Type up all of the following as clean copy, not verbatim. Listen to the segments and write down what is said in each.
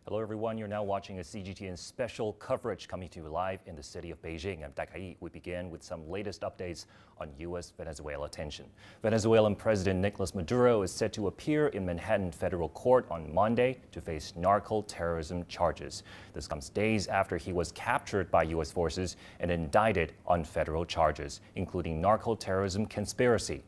Hello everyone, you're now watching a CGTN special coverage coming to you live in the city of Beijing. I'm Dakai. We begin with some latest updates on U.S.-Venezuela tension. Venezuelan President Nicolas Maduro is set to appear in Manhattan federal court on Monday to face narco-terrorism charges. This comes days after he was captured by U.S. forces and indicted on federal charges, including narco-terrorism conspiracy.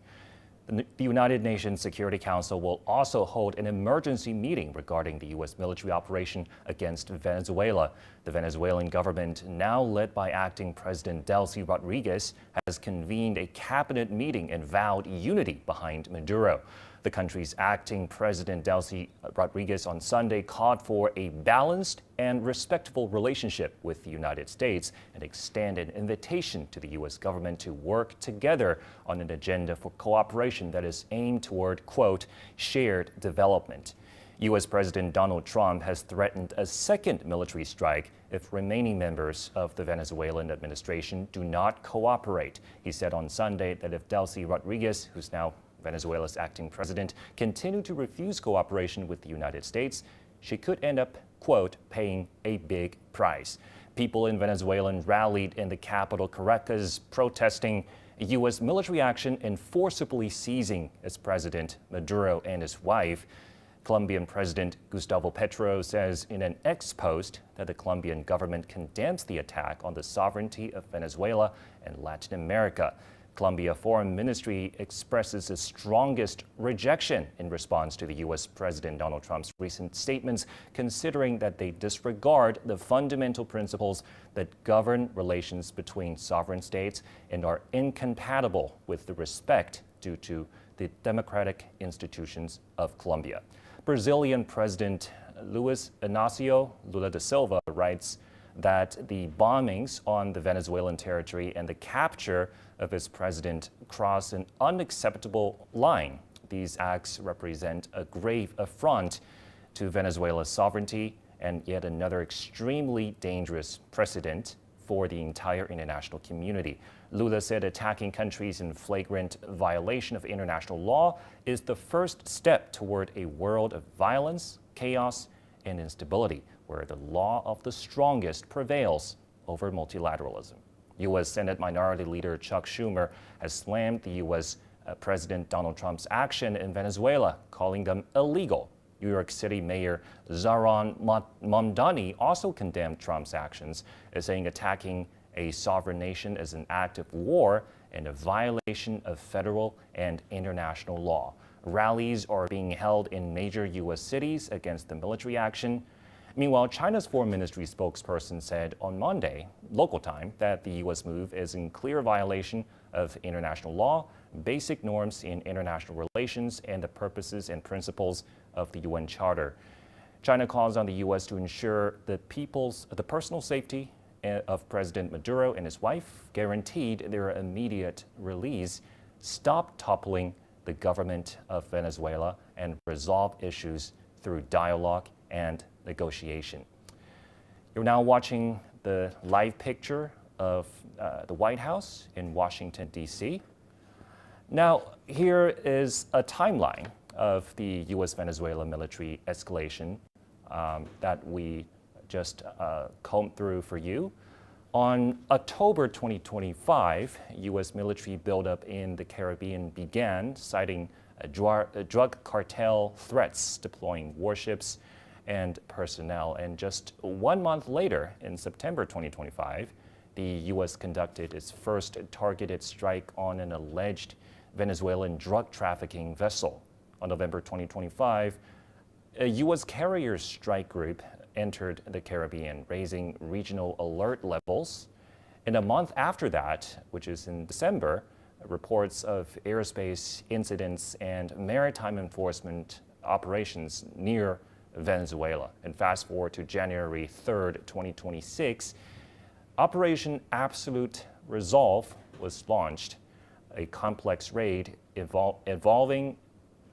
The United Nations Security Council will also hold an emergency meeting regarding the U.S. military operation against Venezuela. The Venezuelan government, now led by acting President Delcy Rodriguez, has convened a cabinet meeting and vowed unity behind Maduro. The country's acting President Delcy Rodriguez on Sunday called for a balanced and respectful relationship with the United States and extended an invitation to the U.S. government to work together on an agenda for cooperation that is aimed toward, quote, shared development. U.S. President Donald Trump has threatened a second military strike if remaining members of the Venezuelan administration do not cooperate. He said on Sunday that if Delcy Rodriguez, who's now Venezuela's acting president, continued to refuse cooperation with the United States, she could end up, quote, paying a big price. People in Venezuela rallied in the capital Caracas protesting U.S. military action and forcibly seizing its President Maduro and his wife. Colombian President Gustavo Petro says in an X post that the Colombian government condemns the attack on the sovereignty of Venezuela and Latin America. Colombia Foreign Ministry expresses the strongest rejection in response to the U.S. President Donald Trump's recent statements, considering that they disregard the fundamental principles that govern relations between sovereign states and are incompatible with the respect due to the democratic institutions of Colombia. Brazilian President Luiz Inácio Lula da Silva writes that the bombings on the Venezuelan territory and the capture of its president cross an unacceptable line. These acts represent a grave affront to Venezuela's sovereignty and yet another extremely dangerous precedent for the entire international community. Lula said attacking countries in flagrant violation of international law is the first step toward a world of violence, chaos, and instability, where the law of the strongest prevails over multilateralism. U.S. Senate Minority Leader Chuck Schumer has slammed the U.S. President Donald Trump's action in Venezuela, calling them illegal. New York City Mayor Zohran Mamdani also condemned Trump's actions, saying attacking a sovereign nation is an act of war and a violation of federal and international law. Rallies are being held in major U.S. cities against the military action. Meanwhile, China's Foreign Ministry spokesperson said on Monday, local time, that the U.S. move is in clear violation of international law, basic norms in international relations, and the purposes and principles of the UN Charter. China calls on the U.S. to ensure the personal safety of President Maduro and his wife, guaranteed their immediate release, stop toppling the government of Venezuela, and resolve issues through dialogue and negotiation. You're now watching the live picture of the White House in Washington, D.C. Now, here is a timeline of the U.S.-Venezuela military escalation that we just combed through for you. On October 2025, U.S. military buildup in the Caribbean began, citing drug cartel threats, deploying warships and personnel. And just 1 month later, in September 2025, the U.S. conducted its first targeted strike on an alleged Venezuelan drug trafficking vessel. On November 2025, a U.S. carrier strike group entered the Caribbean, raising regional alert levels. And a month after that, which is in December, reports of airspace incidents and maritime enforcement operations near Venezuela. And fast forward to January 3rd, 2026, Operation Absolute Resolve was launched, a complex raid involving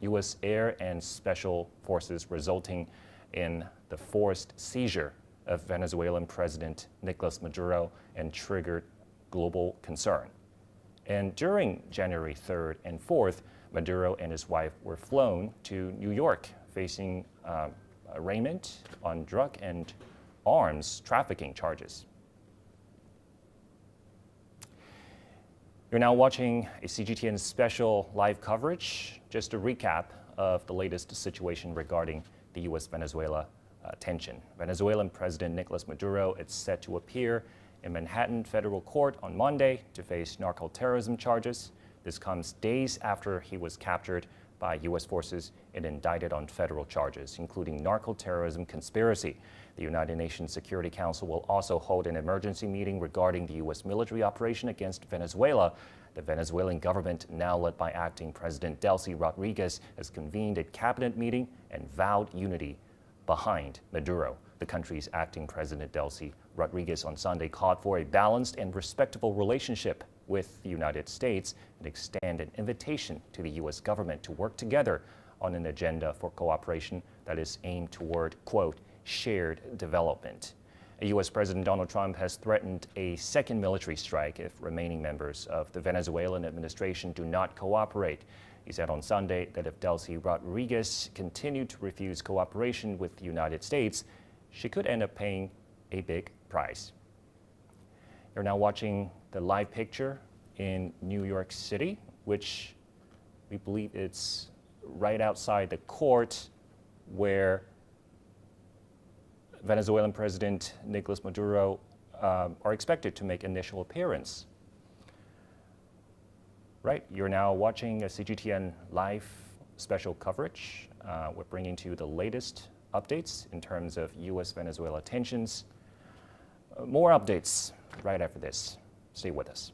U.S. air and special forces, resulting in the forced seizure of Venezuelan President Nicolas Maduro and triggered global concern. And during January 3rd and 4th, Maduro and his wife were flown to New York, facing arraignment on drug and arms trafficking charges. You're now watching a CGTN special live coverage. Just a recap of the latest situation regarding the U.S.-Venezuela tension. Venezuelan President Nicolas Maduro is set to appear in Manhattan federal court on Monday to face narco-terrorism charges. This comes days after he was captured by U.S. forces and indicted on federal charges, including narco-terrorism conspiracy. The United Nations Security Council will also hold an emergency meeting regarding the U.S. military operation against Venezuela. The Venezuelan government, now led by acting President Delcy Rodriguez, has convened a cabinet meeting and vowed unity behind Maduro. The country's acting President Delcy Rodriguez on Sunday called for a balanced and respectable relationship with the United States and extended an invitation to the U.S. government to work together on an agenda for cooperation that is aimed toward, quote, shared development. U.S. President Donald Trump has threatened a second military strike if remaining members of the Venezuelan administration do not cooperate. He said on Sunday that if Delcy Rodriguez continued to refuse cooperation with the United States, she could end up paying a big price. You're now watching the live picture in New York City, which we believe it's right outside the court where Venezuelan President Nicolas Maduro are expected to make initial appearance. Right, you're now watching a CGTN live special coverage. We're bringing to you the latest updates in terms of U.S.-Venezuela tensions. More updates right after this. Stay with us.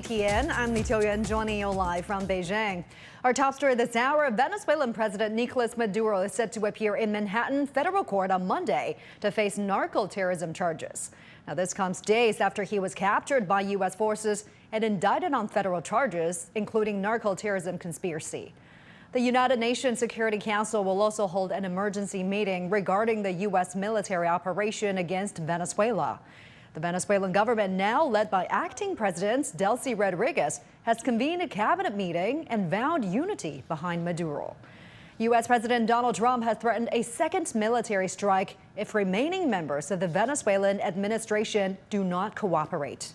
CGTN, I'm Cilia, joining you live from Beijing. Our top story this hour, Venezuelan President Nicolas Maduro is set to appear in Manhattan federal court on Monday to face narco-terrorism charges. Now, this comes days after he was captured by U.S. forces and indicted on federal charges, including narco-terrorism conspiracy. The United Nations Security Council will also hold an emergency meeting regarding the U.S. military operation against Venezuela. The Venezuelan government, now led by acting President Delcy Rodriguez, has convened a cabinet meeting and vowed unity behind Maduro. U.S. President Donald Trump has threatened a second military strike if remaining members of the Venezuelan administration do not cooperate.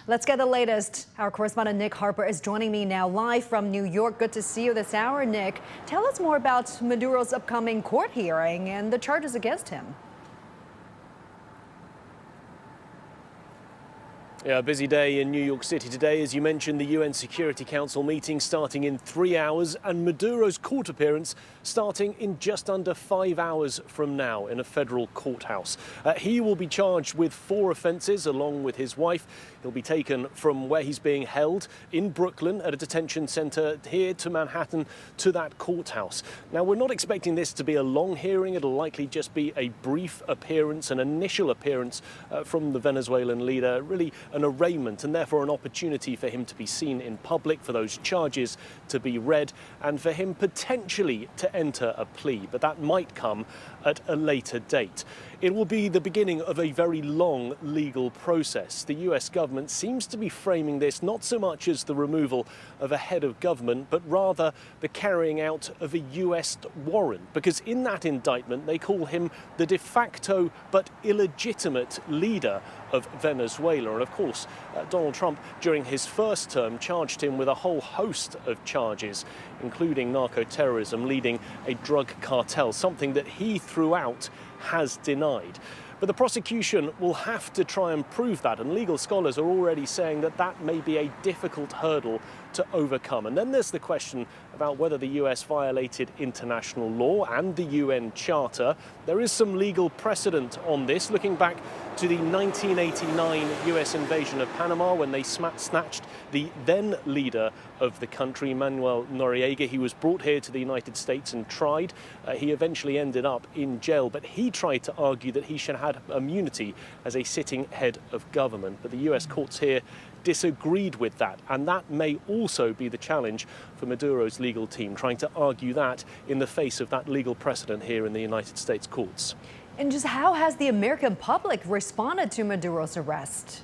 Let's get the latest. Our correspondent Nick Harper is joining me now live from New York. Good to see you this hour, Nick. Tell us more about Maduro's upcoming court hearing and the charges against him. Yeah, a busy day in New York City today. As you mentioned, the UN Security Council meeting starting in 3 hours and Maduro's court appearance starting in just under 5 hours from now in a federal courthouse. He will be charged with 4 offences along with his wife. He'll be taken from where he's being held in Brooklyn at a detention centre here to Manhattan to that courthouse. Now, we're not expecting this to be a long hearing. It'll likely just be a brief appearance, an initial appearance from the Venezuelan leader, really an arraignment and therefore an opportunity for him to be seen in public, for those charges to be read and for him potentially to enter a plea. But that might come at a later date. It will be the beginning of a very long legal process. The US government seems to be framing this not so much as the removal of a head of government, but rather the carrying out of a US warrant, because in that indictment they call him the de facto but illegitimate leader of Venezuela. And of course, Donald Trump, during his first term, charged him with a whole host of charges, including narco-terrorism, leading a drug cartel, something that he throughout has denied. But the prosecution will have to try and prove that, and legal scholars are already saying that that may be a difficult hurdle to overcome. And then there's the question about whether the US violated international law and the UN Charter. There is some legal precedent on this, looking back to the 1989 US invasion of Panama when they snatched the then leader of the country, Manuel Noriega. He was brought here to the United States and tried. He eventually ended up in jail, but he tried to argue that he should have immunity as a sitting head of government. But the US courts here disagreed with that, and that may also be the challenge for Maduro's legal team, trying to argue that in the face of that legal precedent here in the United States courts. And just how has the American public responded to Maduro's arrest?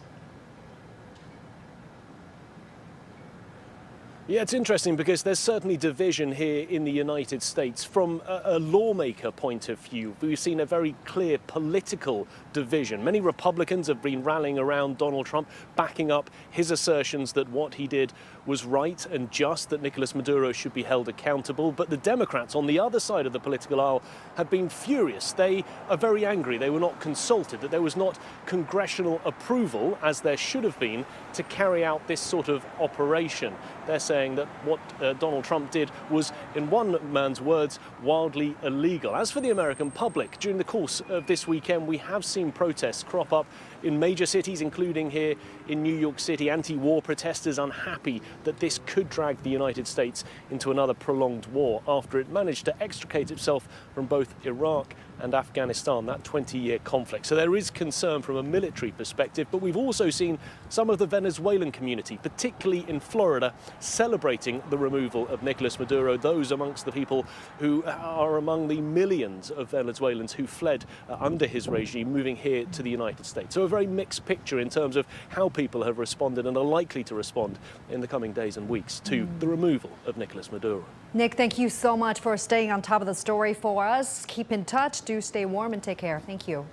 Yeah, it's interesting because there's certainly division here in the United States from a lawmaker point of view. We've seen a very clear political division. Many Republicans have been rallying around Donald Trump, backing up his assertions that what he did was right and just, that Nicolas Maduro should be held accountable. But the Democrats on the other side of the political aisle have been furious. They are very angry. They were not consulted, that there was not congressional approval, as there should have been, to carry out this sort of operation. They're saying that what Donald Trump did was, in one man's words, wildly illegal. As for the American public, during the course of this weekend, we have seen protests crop up in major cities, including here in New York City. Anti-war protesters unhappy that this could drag the United States into another prolonged war after it managed to extricate itself from both Iraq and Afghanistan, that 20-year conflict. So there is concern from a military perspective, but we've also seen some of the Venezuelan community, particularly in Florida, celebrating the removal of Nicolas Maduro, those amongst the people who are among the millions of Venezuelans who fled under his regime, moving here to the United States. So a very mixed picture in terms of how people have responded and are likely to respond in the coming days and weeks to the removal of Nicolas Maduro. Nick, thank you so much for staying on top of the story for us. Keep in touch. Do stay warm and take care. Thank you.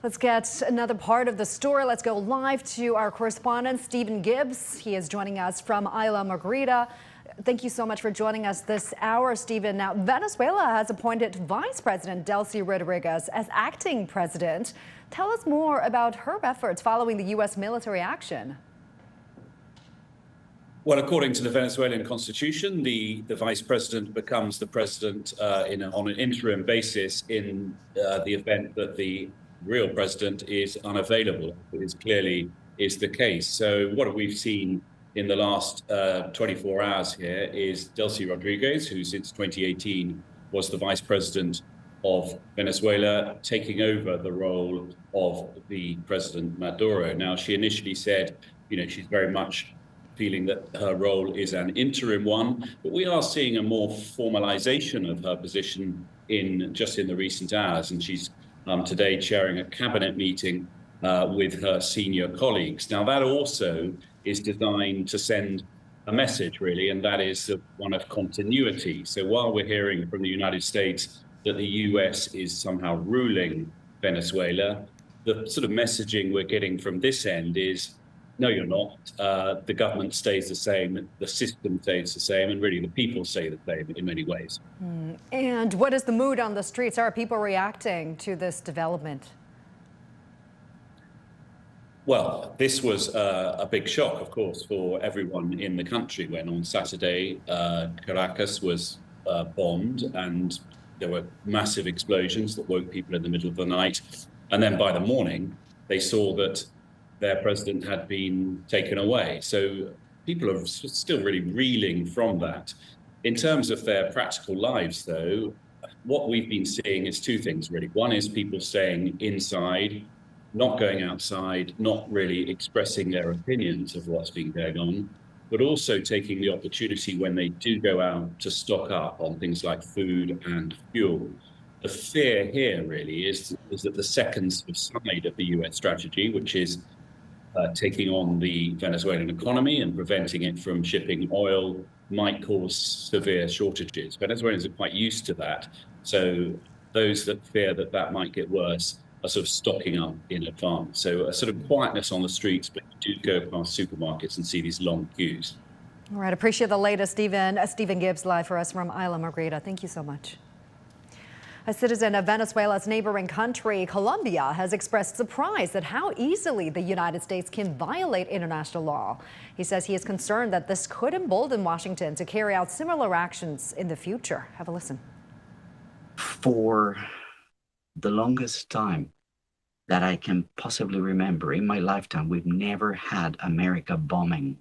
Let's get another part of the story. Let's go live to our correspondent, Stephen Gibbs. He is joining us from Isla Margarita. Thank you so much for joining us this hour, Stephen. Now, Venezuela has appointed Vice President Delcy Rodriguez as acting president. Tell us more about her efforts following the U.S. military action. Well, according to the Venezuelan constitution, the vice president becomes the president on an interim basis in the event that the real president is unavailable. It is clearly is the case. So what we've seen in the last 24 hours here is Delcy Rodriguez, who since 2018 was the vice president of Venezuela, taking over the role of the President Maduro. Now, she initially said, she's very much feeling that her role is an interim one, but we are seeing a more formalization of her position just in the recent hours. And she's today chairing a cabinet meeting with her senior colleagues. Now, that also is designed to send a message, really, and that is one of continuity. So while we're hearing from the United States that the US is somehow ruling Venezuela, the sort of messaging we're getting from this end is, no, you're not. The government stays the same, the system stays the same, and really the people stay the same in many ways. And what is the mood on the streets? How are people reacting to this development? Well, this was a big shock, of course, for everyone in the country when on Saturday, Caracas was bombed and there were massive explosions that woke people in the middle of the night. And then by the morning, they saw that their president had been taken away. So people are still really reeling from that. In terms of their practical lives, though, what we've been seeing is two things, really. One is people staying inside, not going outside, not really expressing their opinions of what's been going on, but also taking the opportunity when they do go out to stock up on things like food and fuel. The fear here really is that the second side of the US strategy, which is taking on the Venezuelan economy and preventing it from shipping oil, might cause severe shortages. Venezuelans are quite used to that. So those that fear that that might get worse are sort of stocking up in advance. So a sort of quietness on the streets, but you do go past supermarkets and see these long queues. All right, appreciate the latest, Stephen Gibbs, live for us from Isla Margarita. Thank you so much. A citizen of Venezuela's neighboring country, Colombia, has expressed surprise at how easily the United States can violate international law. He says he is concerned that this could embolden Washington to carry out similar actions in the future. Have a listen. For the longest time that I can possibly remember in my lifetime, we've never had America bombing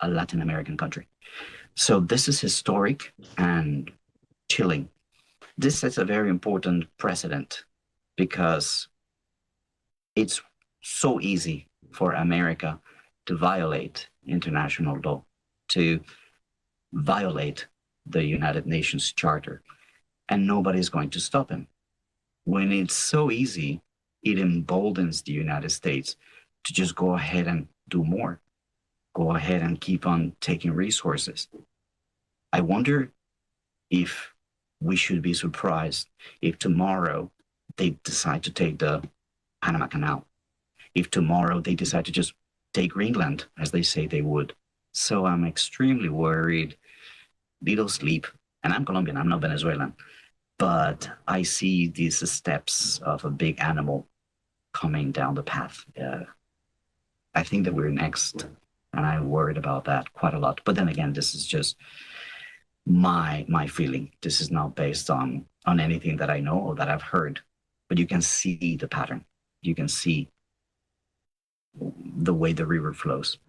a Latin American country. So this is historic and chilling. This sets a very important precedent because it's so easy for America to violate international law, to violate the United Nations Charter, and nobody's going to stop him. When it's so easy, it emboldens the United States to just go ahead and do more, go ahead and keep on taking resources. I wonder if we should be surprised if tomorrow they decide to take the Panama Canal, if tomorrow they decide to just take Greenland, as they say they would. So I'm extremely worried, little sleep, and I'm Colombian, I'm not Venezuelan, but I see these steps of a big animal coming down the path. I think that we're next, and I'm worried about that quite a lot. But then again, this is just my feeling. This is not based on anything that I know or that I've heard, but you can see the pattern. You can see the way the river flows.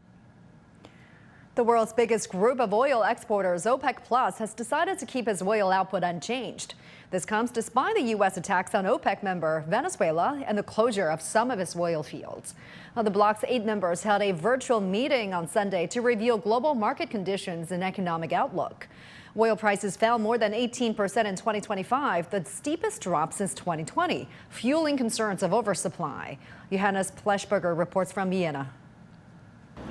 The world's biggest group of oil exporters, OPEC Plus, has decided to keep its oil output unchanged. This comes despite the U.S. attacks on OPEC member Venezuela and the closure of some of its oil fields. Now, the bloc's 8 members held a virtual meeting on Sunday to review global market conditions and economic outlook. Oil prices fell more than 18% in 2025, the steepest drop since 2020, fueling concerns of oversupply. Johannes Pleschberger reports from Vienna.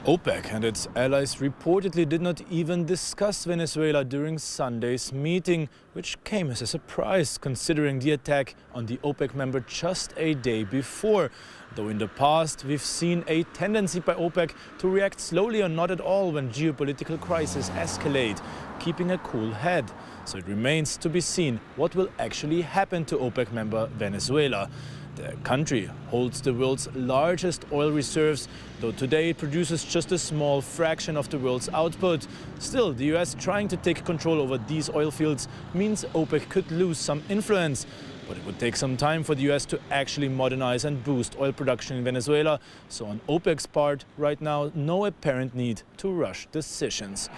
OPEC and its allies reportedly did not even discuss Venezuela during Sunday's meeting, which came as a surprise considering the attack on the OPEC member just a day before. Though in the past we've seen a tendency by OPEC to react slowly or not at all when geopolitical crises escalate, keeping a cool head. So it remains to be seen what will actually happen to OPEC member Venezuela. The country holds the world's largest oil reserves, though today it produces just a small fraction of the world's output. Still, the US trying to take control over these oil fields means OPEC could lose some influence. But it would take some time for the US to actually modernize and boost oil production in Venezuela. So on OPEC's part, right now, no apparent need to rush decisions.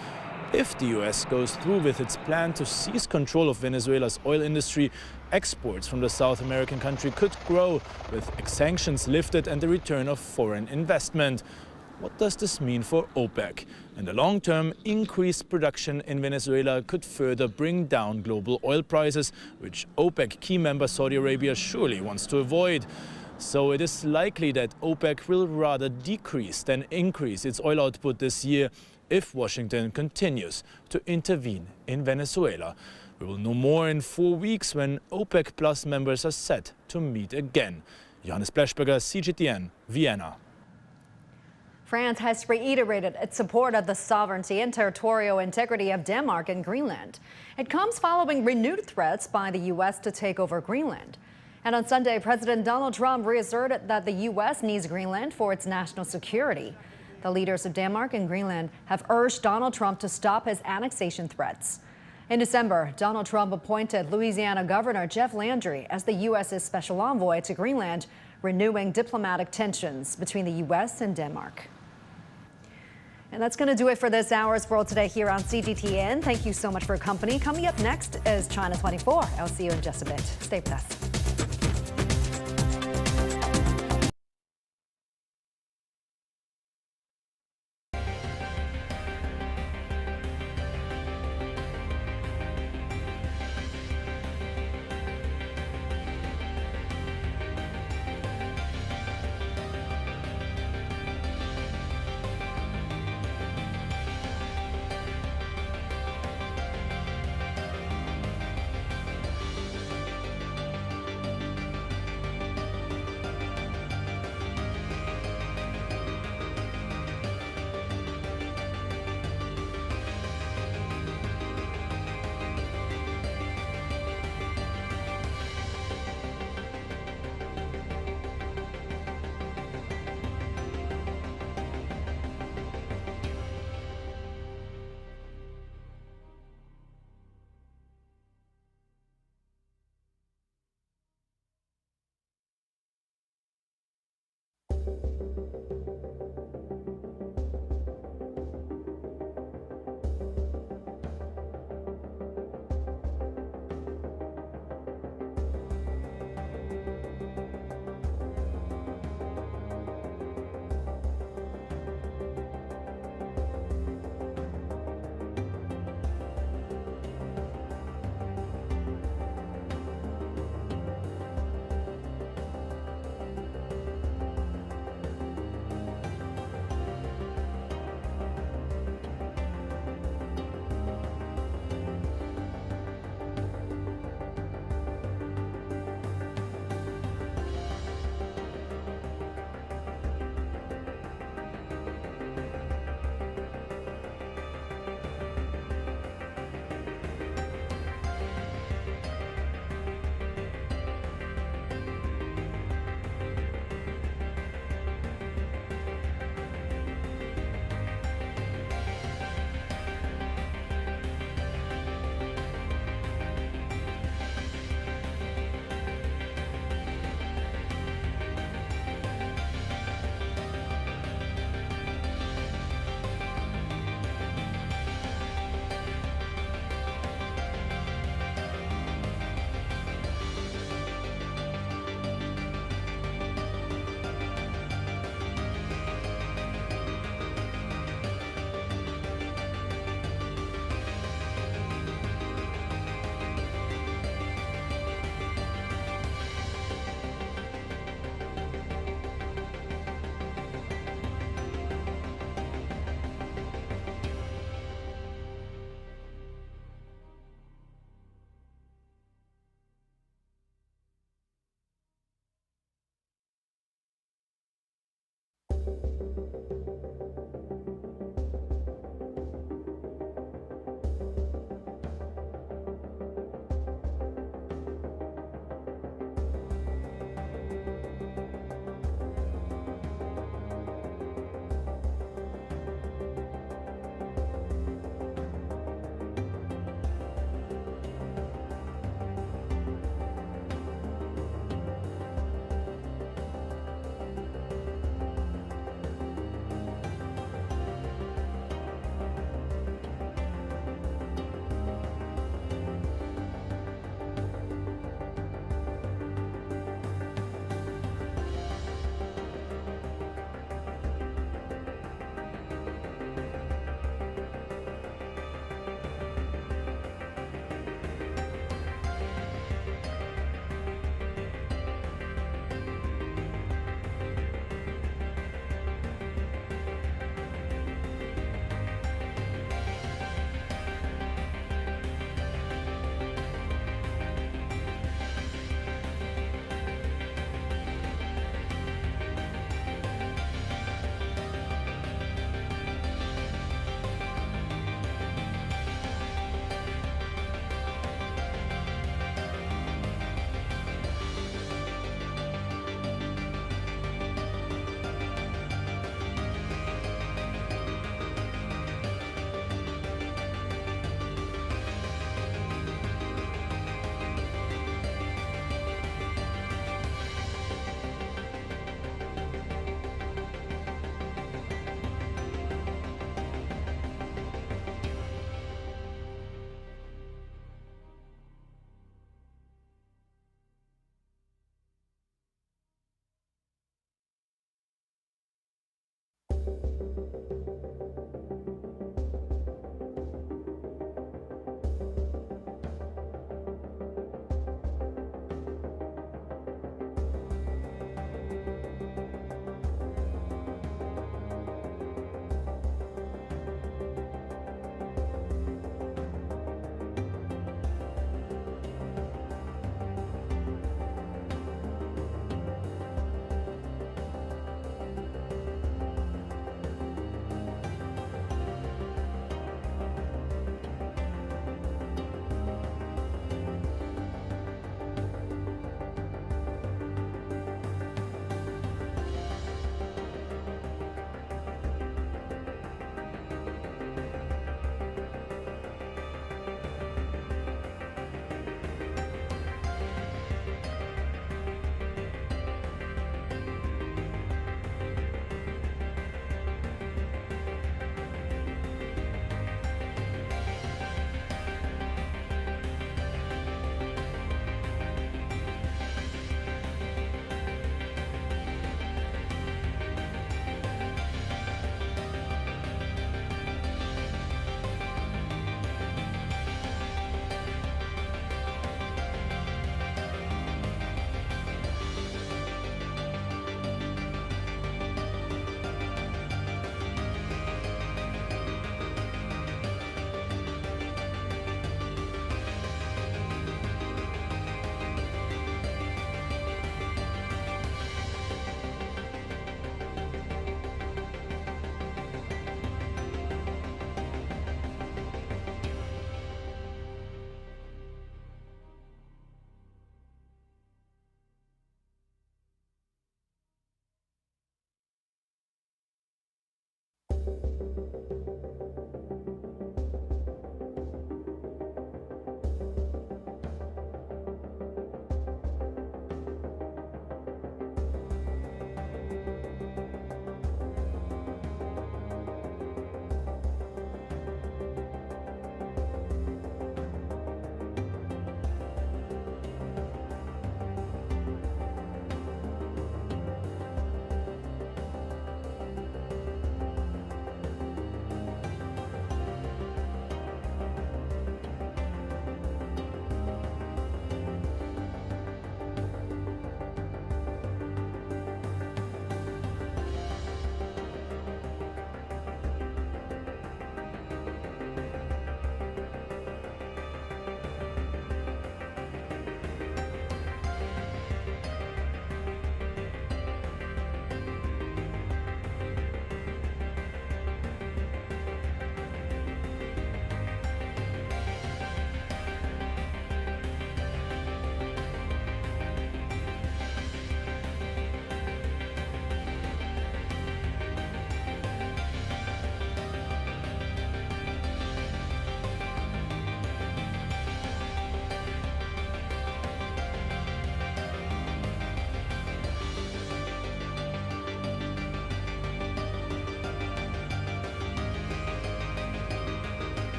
If the US goes through with its plan to seize control of Venezuela's oil industry, exports from the South American country could grow, with sanctions lifted and the return of foreign investment. What does this mean for OPEC? In the long term, increased production in Venezuela could further bring down global oil prices, which OPEC key member Saudi Arabia surely wants to avoid. So it is likely that OPEC will rather decrease than increase its oil output this year if Washington continues to intervene in Venezuela. We will know more in 4 weeks when OPEC Plus members are set to meet again. Johannes Bleschberger, CGTN, Vienna. France has reiterated its support of the sovereignty and territorial integrity of Denmark and Greenland. It comes following renewed threats by the U.S. to take over Greenland. And on Sunday, President Donald Trump reasserted that the U.S. needs Greenland for its national security. The leaders of Denmark and Greenland have urged Donald Trump to stop his annexation threats. In December, Donald Trump appointed Louisiana Governor Jeff Landry as the U.S.'s special envoy to Greenland, renewing diplomatic tensions between the U.S. and Denmark. And that's going to do it for this hour's World Today here on CGTN. Thank you so much for your company. Coming up next is China 24. I'll see you in just a bit. Stay with us.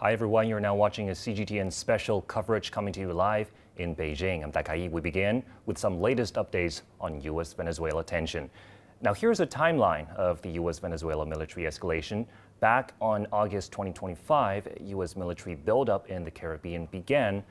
Hi everyone, you're now watching a CGTN special coverage coming to you live in Beijing. I'm Delcy. We begin with some latest updates on U.S.-Venezuela tension. Now here's a timeline of the U.S.-Venezuela military escalation. Back on August 2025, U.S. military buildup in the Caribbean began.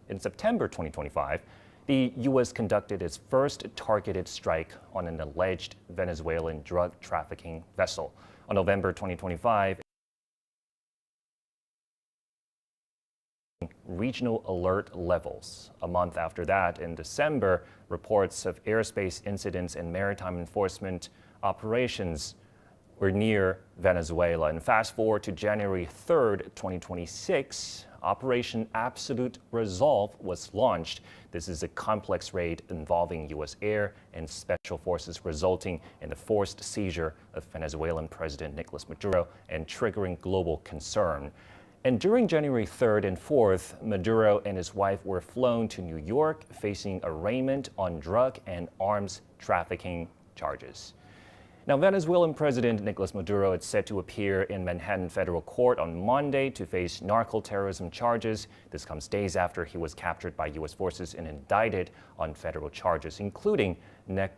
In September 2025, the U.S. conducted its first targeted strike on an alleged Venezuelan drug trafficking vessel. On November 2025, regional alert levels. A month after that, in December, reports of airspace incidents and maritime enforcement operations were near Venezuela. And fast forward to January 3rd, 2026, Operation Absolute Resolve was launched. This is a complex raid involving U.S. air and special forces, resulting in the forced seizure of Venezuelan President Nicolas Maduro and triggering global concern. And during January 3rd and 4th, Maduro and his wife were flown to New York, facing arraignment on drug and arms trafficking charges. Now, Venezuelan President Nicolas Maduro is set to appear in Manhattan federal court on Monday to face narco-terrorism charges. This comes days after he was captured by U.S. forces and indicted on federal charges, including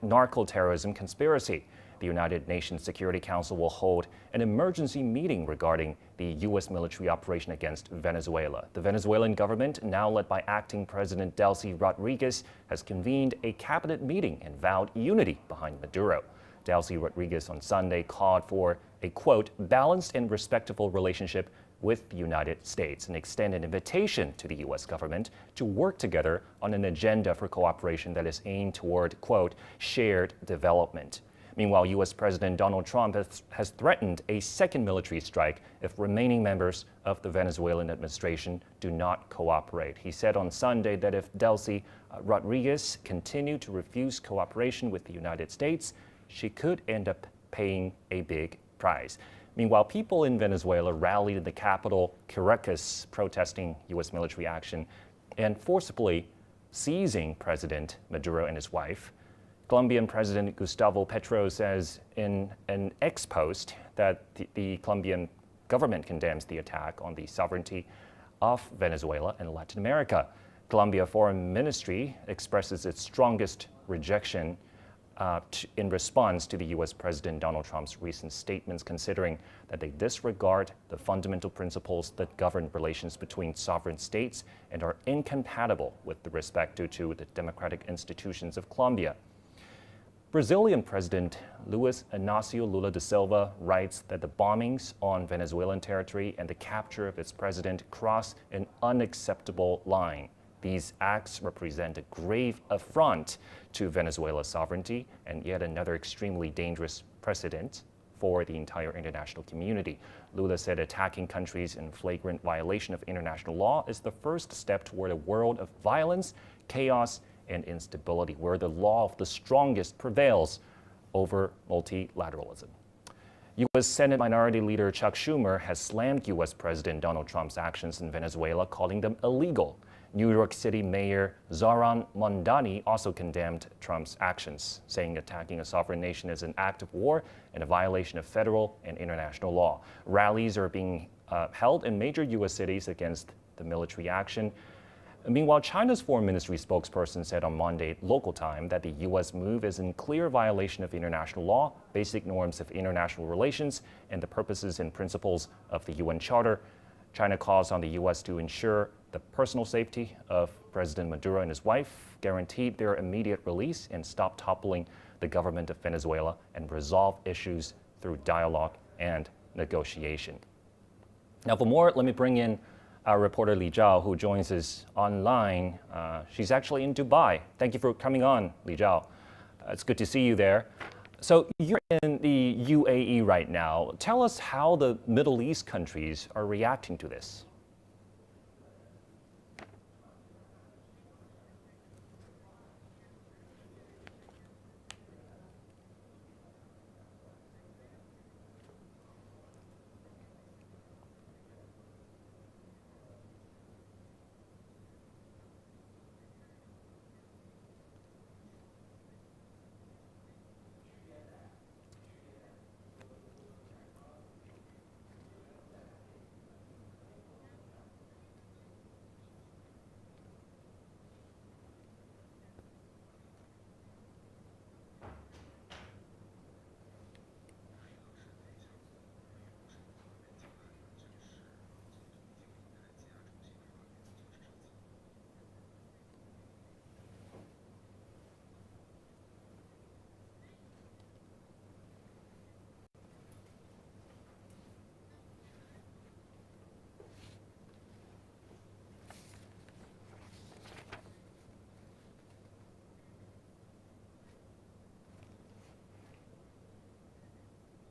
narco-terrorism conspiracy. The United Nations Security Council will hold an emergency meeting regarding the U.S. military operation against Venezuela. The Venezuelan government, now led by acting President Delcy Rodriguez, has convened a cabinet meeting and vowed unity behind Maduro. Delcy Rodriguez on Sunday called for a, quote, balanced and respectful relationship with the United States and extended an invitation to the U.S. government to work together on an agenda for cooperation that is aimed toward, quote, shared development. Meanwhile, U.S. President Donald Trump has threatened a second military strike if remaining members of the Venezuelan administration do not cooperate. He said on Sunday that if Delcy Rodriguez continued to refuse cooperation with the United States, she could end up paying a big price. Meanwhile, people in Venezuela rallied in the capital, Caracas, protesting U.S. military action and forcibly seizing President Maduro and his wife. Colombian President Gustavo Petro says in an X post that the Colombian government condemns the attack on the sovereignty of Venezuela and Latin America. Colombia Foreign Ministry expresses its strongest rejection in response to the U.S. President Donald Trump's recent statements, considering that they disregard the fundamental principles that govern relations between sovereign states and are incompatible with the respect due to the democratic institutions of Colombia. Brazilian President Luiz Inácio Lula da Silva writes that the bombings on Venezuelan territory and the capture of its president cross an unacceptable line. These acts represent a grave affront to Venezuela's sovereignty and yet another extremely dangerous precedent for the entire international community. Lula said attacking countries in flagrant violation of international law is the first step toward a world of violence, chaos, and instability, where the law of the strongest prevails over multilateralism. U.S. Senate Minority Leader Chuck Schumer has slammed U.S. President Donald Trump's actions in Venezuela, calling them illegal. New York City Mayor Zohran Mamdani also condemned Trump's actions, saying attacking a sovereign nation is an act of war and a violation of federal and international law. Rallies are being held in major U.S. cities against the military action. Meanwhile, China's foreign ministry spokesperson said on Monday local time that the U.S. move is in clear violation of international law, basic norms of international relations, and the purposes and principles of the UN Charter. China calls on the U.S. to ensure the personal safety of President Maduro and his wife, guaranteed their immediate release, and stop toppling the government of Venezuela and resolve issues through dialogue and negotiation. Now, for more, let me bring in our reporter Li Zhao, who joins us online. She's actually in Dubai. Thank you for coming on, Li Zhao. It's good to see you there. So you're in the UAE right now. Tell us how the Middle East countries are reacting to this.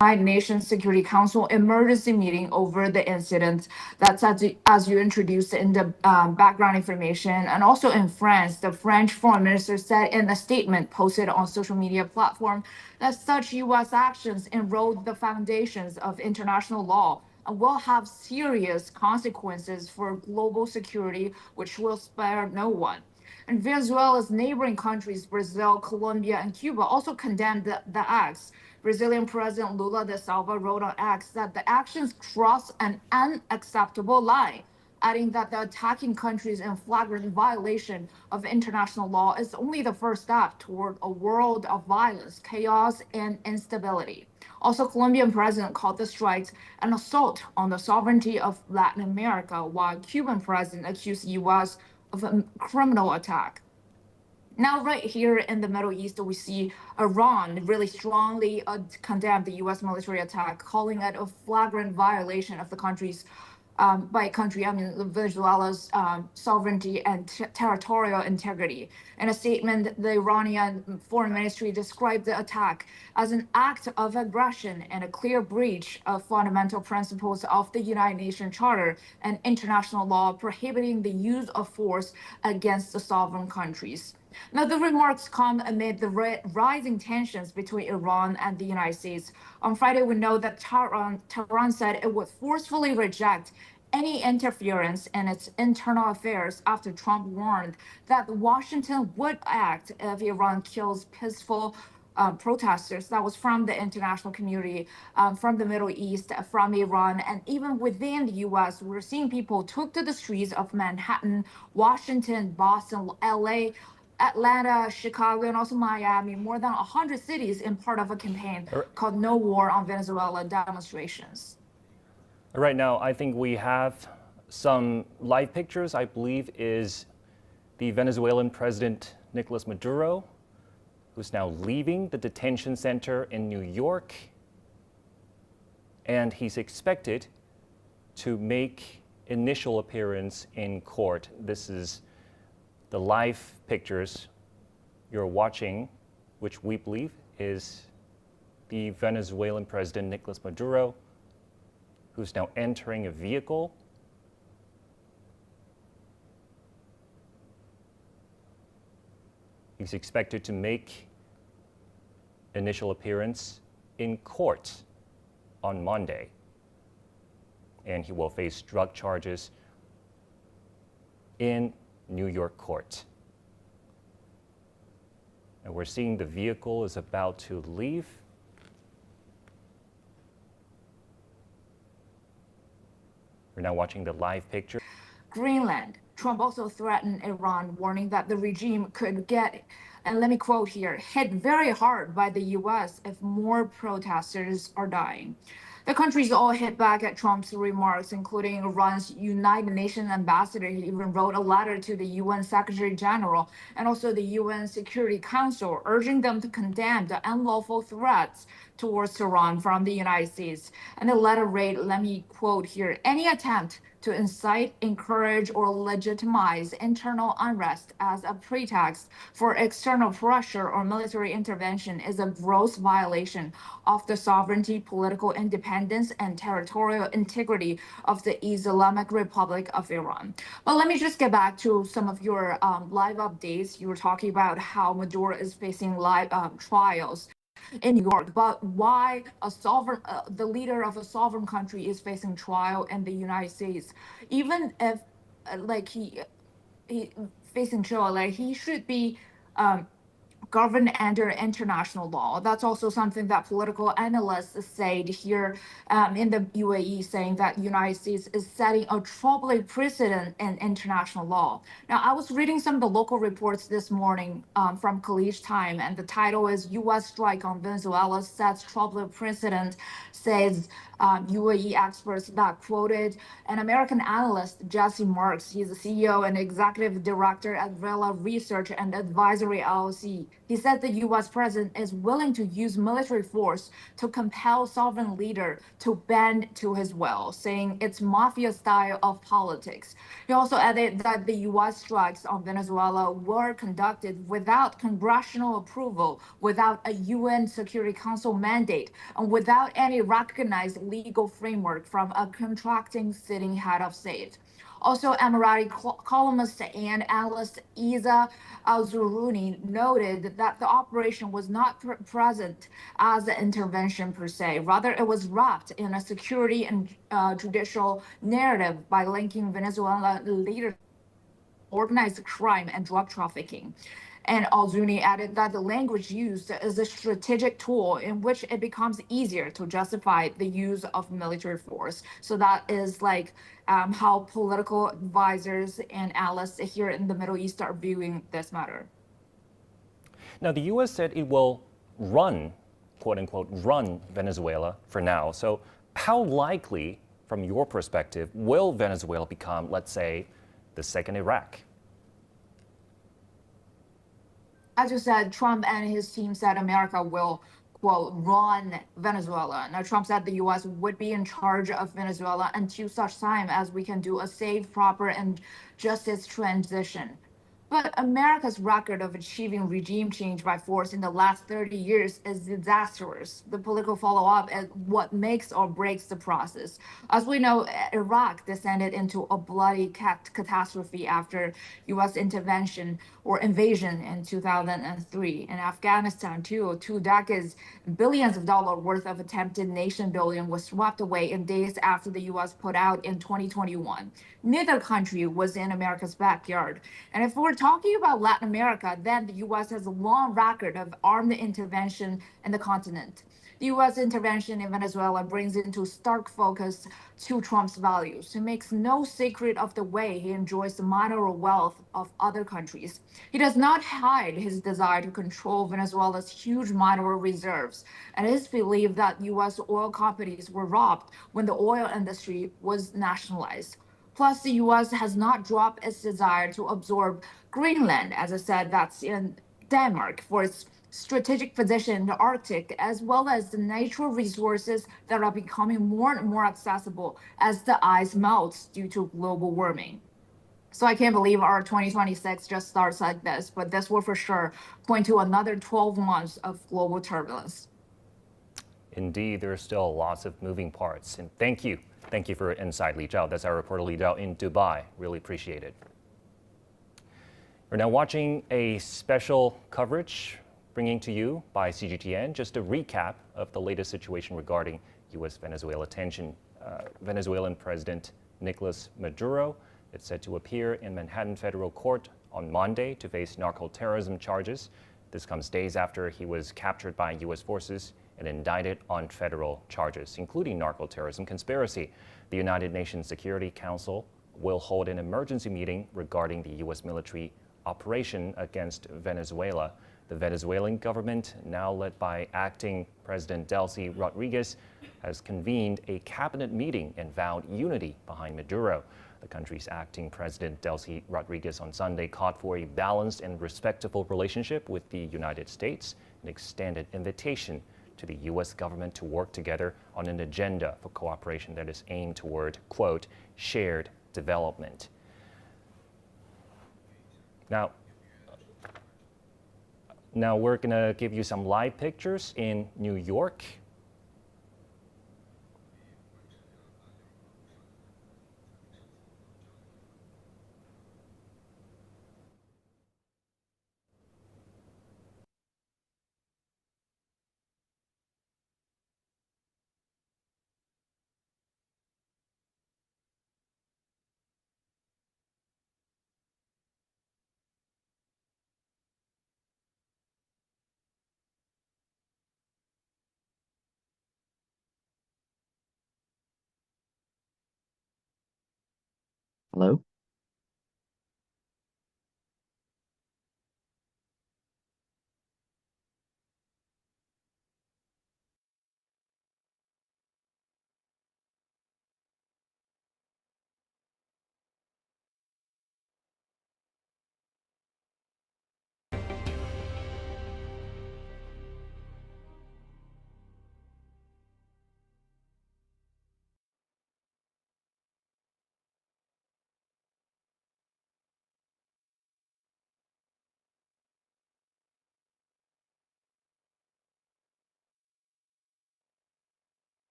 United Nations Security Council emergency meeting over the incident. That's as you introduced in the background information. And also in France, the French foreign minister said in a statement posted on social media platform that such U.S. actions erode the foundations of international law and will have serious consequences for global security, which will spare no one. And Venezuela's neighboring countries, Brazil, Colombia, and Cuba, also condemned the acts. Brazilian President Lula da Silva wrote on X that the actions cross an unacceptable line, adding that the attacking countries in flagrant violation of international law is only the first step toward a world of violence, chaos, and instability. Also, Colombian president called the strikes an assault on the sovereignty of Latin America, while Cuban president accused the U.S. of a criminal attack. Now, right here in the Middle East, we see Iran really strongly condemn the U.S. military attack, calling it a flagrant violation of the country's, by country, I mean Venezuela's sovereignty and territorial integrity. In a statement, the Iranian foreign ministry described the attack as an act of aggression and a clear breach of fundamental principles of the United Nations Charter and international law prohibiting the use of force against the sovereign countries. Now, the remarks come amid the rising tensions between Iran and the United States. On Friday, we know that Tehran said it would forcefully reject any interference in its internal affairs after Trump warned that Washington would act if Iran kills peaceful protesters. That was from the international community, from the Middle East, from Iran, and even within the U.S. We're seeing people took to the streets of Manhattan, Washington, Boston, L.A., Atlanta, Chicago, and also Miami, more than 100 cities in part of a campaign called No War on Venezuela demonstrations. Right now, I think we have some live pictures, I believe, is the Venezuelan President Nicolas Maduro, who's now leaving the detention center in New York. And he's expected to make initial appearance in court. This is the live pictures you're watching, which we believe is the Venezuelan President Nicolas Maduro, who's now entering a vehicle. He's expected to make initial appearance in court on Monday, and he will face drug charges in New York court. And we're seeing the vehicle is about to leave. We're now watching the live picture. Greenland. Trump also threatened Iran, warning that the regime could get, and let me quote here, hit very hard by the U.S. if more protesters are dying. The countries all hit back at Trump's remarks, including Iran's United Nations ambassador. He even wrote a letter to the UN Secretary General and also the UN Security Council, urging them to condemn the unlawful threats towards Iran from the United States. And the letter read, let me quote here, any attempt to incite, encourage, or legitimize internal unrest as a pretext for external pressure or military intervention is a gross violation of the sovereignty, political independence, and territorial integrity of the Islamic Republic of Iran. But let me just get back to some of your live updates. You were talking about how Maduro is facing live trials in New York, but why a sovereign, the leader of a sovereign country is facing trial in the United States, even if, like he facing trial, like he should be governed under international law. That's also something that political analysts said here in the UAE, saying that United States is setting a troubling precedent in international law. Now, I was reading some of the local reports this morning from Khaleej Time, and the title is U.S. Strike on Venezuela Sets Troubling Precedent, says UAE experts that quoted an American analyst, Jesse Marks. He's the CEO and executive director at Vela Research and Advisory LLC. He said the U.S. president is willing to use military force to compel sovereign leader to bend to his will, saying it's mafia style of politics. He also added that the U.S. strikes on Venezuela were conducted without congressional approval, without a UN Security Council mandate, and without any recognized legal framework from a contracting sitting head of state. Also, Emirati columnist and analyst Isa Al-Zuruni noted that the operation was not present as an intervention per se. Rather, it was wrapped in a security and judicial narrative by linking Venezuelan leadership, organized crime, and drug trafficking. And Al-Zuni added that the language used is a strategic tool in which it becomes easier to justify the use of military force. So that is like how political advisors and analysts here in the Middle East are viewing this matter. Now, the U.S. said it will run, quote unquote, run Venezuela for now. So how likely, from your perspective, will Venezuela become, let's say, the second Iraq? As you said, Trump and his team said America will, quote, run Venezuela. Now, Trump said the U.S. would be in charge of Venezuela until such time as we can do a safe, proper, and justice transition. But America's record of achieving regime change by force in the last 30 years is disastrous. The political follow-up is what makes or breaks the process. As we know, Iraq descended into a bloody catastrophe after U.S. intervention or invasion in 2003. In Afghanistan, too, 2 decades, billions of dollars worth of attempted nation building was swept away in days after the U.S. put out in 2021. Neither country was in America's backyard. And if we're talking about Latin America, then the U.S. has a long record of armed intervention in the continent. The U.S. intervention in Venezuela brings into stark focus to Trump's values. He makes no secret of the way he enjoys the mineral wealth of other countries. He does not hide his desire to control Venezuela's huge mineral reserves, and his belief that U.S. oil companies were robbed when the oil industry was nationalized. Plus, the U.S. has not dropped its desire to absorb Greenland, as I said, that's in Denmark, for its strategic position in the Arctic, as well as the natural resources that are becoming more and more accessible as the ice melts due to global warming. So I can't believe our 2026 just starts like this, but this will for sure point to another 12 months of global turbulence. Indeed, there are still lots of moving parts. And thank you. Thank you for your insight, Li Zhao. That's our reporter Li Zhao in Dubai. Really appreciate it. We're now watching a special coverage bringing to you by CGTN just a recap of the latest situation regarding U.S.-Venezuela tension. Venezuelan President Nicolas Maduro is set to appear in Manhattan federal court on Monday to face narco-terrorism charges. This comes days after he was captured by U.S. forces and indicted on federal charges, including narco-terrorism conspiracy. The United Nations Security Council will hold an emergency meeting regarding the U.S. military operation against Venezuela. The Venezuelan government, now led by acting President Delcy Rodriguez, has convened a cabinet meeting and vowed unity behind Maduro. The country's acting president, Delcy Rodriguez, on Sunday called for a balanced and respectful relationship with the United States and extended invitation to the U.S. government to work together on an agenda for cooperation that is aimed toward, quote, shared development. Now we're going to give you some live pictures in New York. Hello?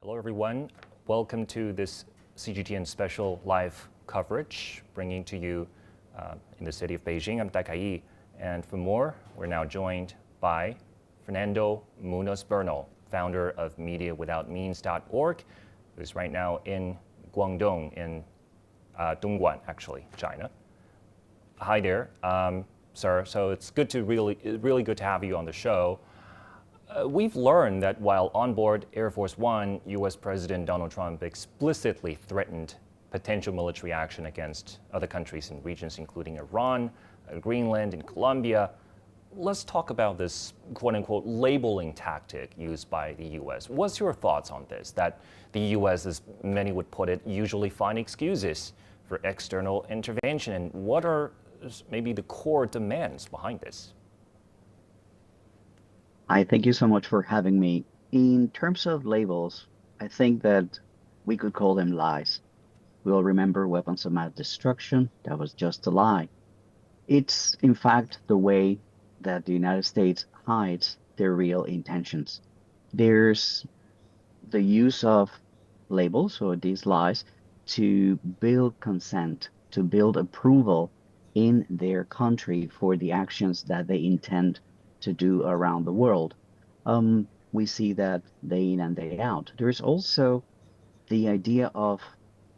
Hello, everyone. Welcome to this CGTN special live coverage, bringing to you in the city of Beijing. I'm Dakai, and for more, we're now joined by Fernando Munoz-Bernal, founder of MediaWithoutMeans.org, who's right now in Guangdong, in Dongguan, actually, China. Hi there, sir. So it's really good to have you on the show. We've learned that while on board Air Force One, U.S. President Donald Trump explicitly threatened potential military action against other countries and regions, including Iran, Greenland, and Colombia. Let's talk about this quote-unquote labeling tactic used by the U.S. What's your thoughts on this? That the U.S., as many would put it, usually find excuses for external intervention, and what are maybe the core demands behind this? I thank you so much for having me. In terms of labels, I think that we could call them lies. We all remember weapons of mass destruction. That was just a lie. It's, in fact, the way that the United States hides their real intentions. There's the use of labels, or these lies, to build consent, to build approval in their country for the actions that they intend to do around the world. We see that day in and day out. There's also the idea of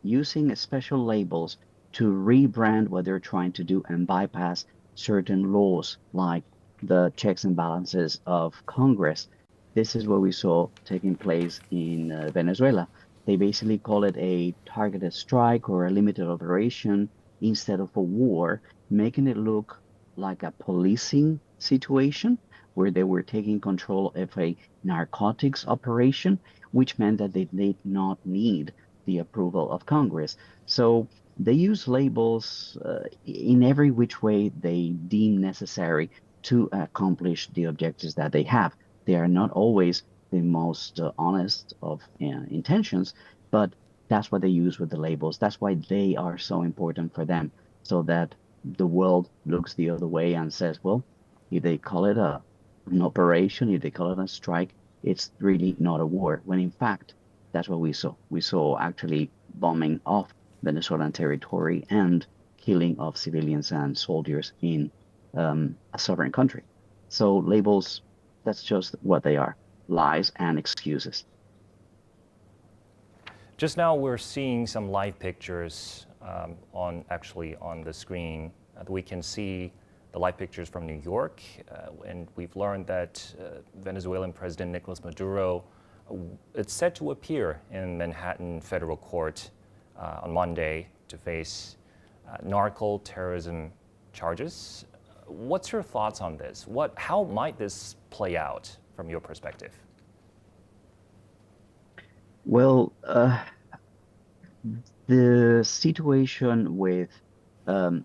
using special labels to rebrand what they're trying to do and bypass certain laws, like the checks and balances of Congress. This is what we saw taking place in Venezuela. They basically call it a targeted strike or a limited operation instead of a war, making it look like a policing situation where they were taking control of a narcotics operation, which meant that they did not need the approval of Congress. So they use labels in every which way they deem necessary to accomplish the objectives that they have. They are not always the most honest of intentions, but that's what they use with the labels. That's why they are so important for them, so that the world looks the other way and says, well, if they call it an operation, if they call it a strike, it's really not a war, when in fact, that's what we saw. We saw actually bombing of Venezuelan territory and killing of civilians and soldiers in a sovereign country. So labels, that's just what they are, lies and excuses. Just now we're seeing some live pictures on the screen. We can see the live pictures from New York, and we've learned that Venezuelan President Nicolas Maduro is set to appear in Manhattan federal court on Monday to face narco terrorism charges. What's your thoughts on this? How might this play out from your perspective? Well, the situation with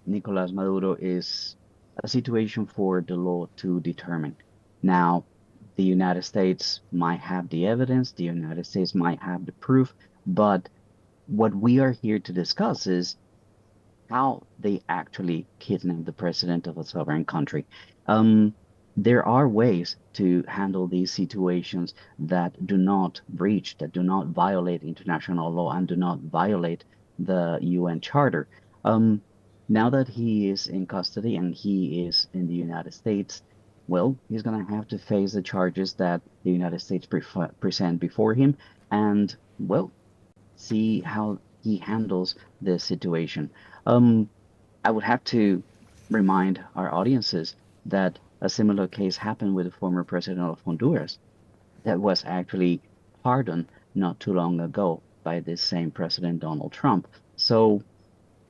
Nicolas Maduro is a situation for the law to determine. Now, the United States might have the evidence, the United States might have the proof, but what we are here to discuss is how they actually kidnap the president of a sovereign country. There are ways to handle these situations that do not breach, that do not violate international law and do not violate the UN Charter. Now that he is in custody and he is in the United States, well, he's going to have to face the charges that the United States present before him and, well, see how he handles the situation. I would have to remind our audiences that a similar case happened with the former president of Honduras that was actually pardoned not too long ago by this same President Donald Trump. So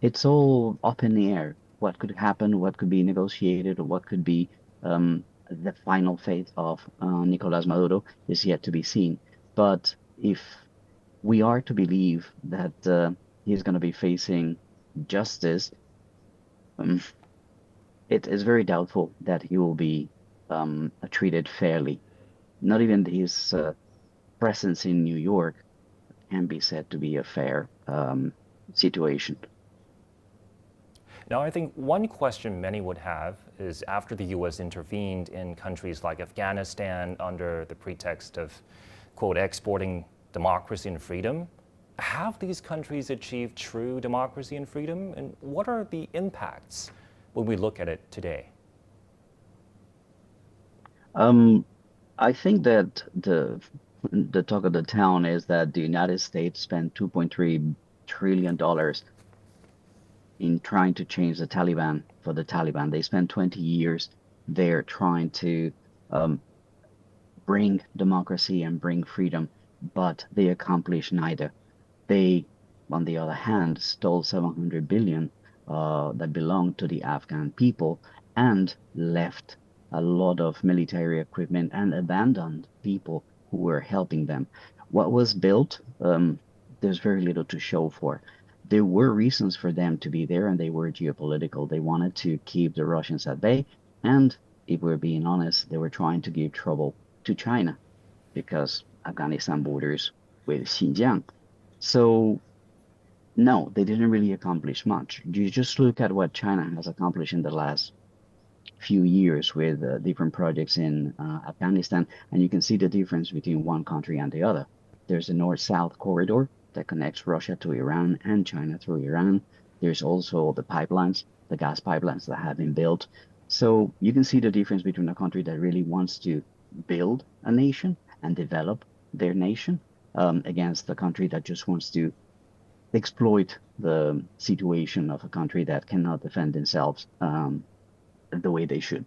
it's all up in the air. What could happen, what could be negotiated, or what could be the final fate of Nicolas Maduro is yet to be seen. But if we are to believe that he's going to be facing justice, it is very doubtful that he will be treated fairly. Not even his presence in New York can be said to be a fair situation. Now, I think one question many would have is after the U.S. intervened in countries like Afghanistan under the pretext of, quote, exporting democracy and freedom. Have these countries achieved true democracy and freedom? And what are the impacts when we look at it today? I think that the talk of the town is that the United States spent $2.3 trillion in trying to change the Taliban for the Taliban. They spent 20 years there trying to bring democracy and bring freedom, but they accomplished neither. They, on the other hand, stole 700 billion that belonged to the Afghan people and left a lot of military equipment and abandoned people who were helping them. What was built, there's very little to show for. There were reasons for them to be there, and they were geopolitical. They wanted to keep the Russians at bay, and if we're being honest, they were trying to give trouble to China because Afghanistan borders with Xinjiang. So no, they didn't really accomplish much. You just look at what China has accomplished in the last few years with different projects in Afghanistan, and you can see the difference between one country and the other. There's a north-south corridor that connects Russia to Iran and China through Iran. There's also the pipelines, the gas pipelines that have been built. So you can see the difference between a country that really wants to build a nation and develop their nation against a country that just wants to exploit the situation of a country that cannot defend themselves the way they should.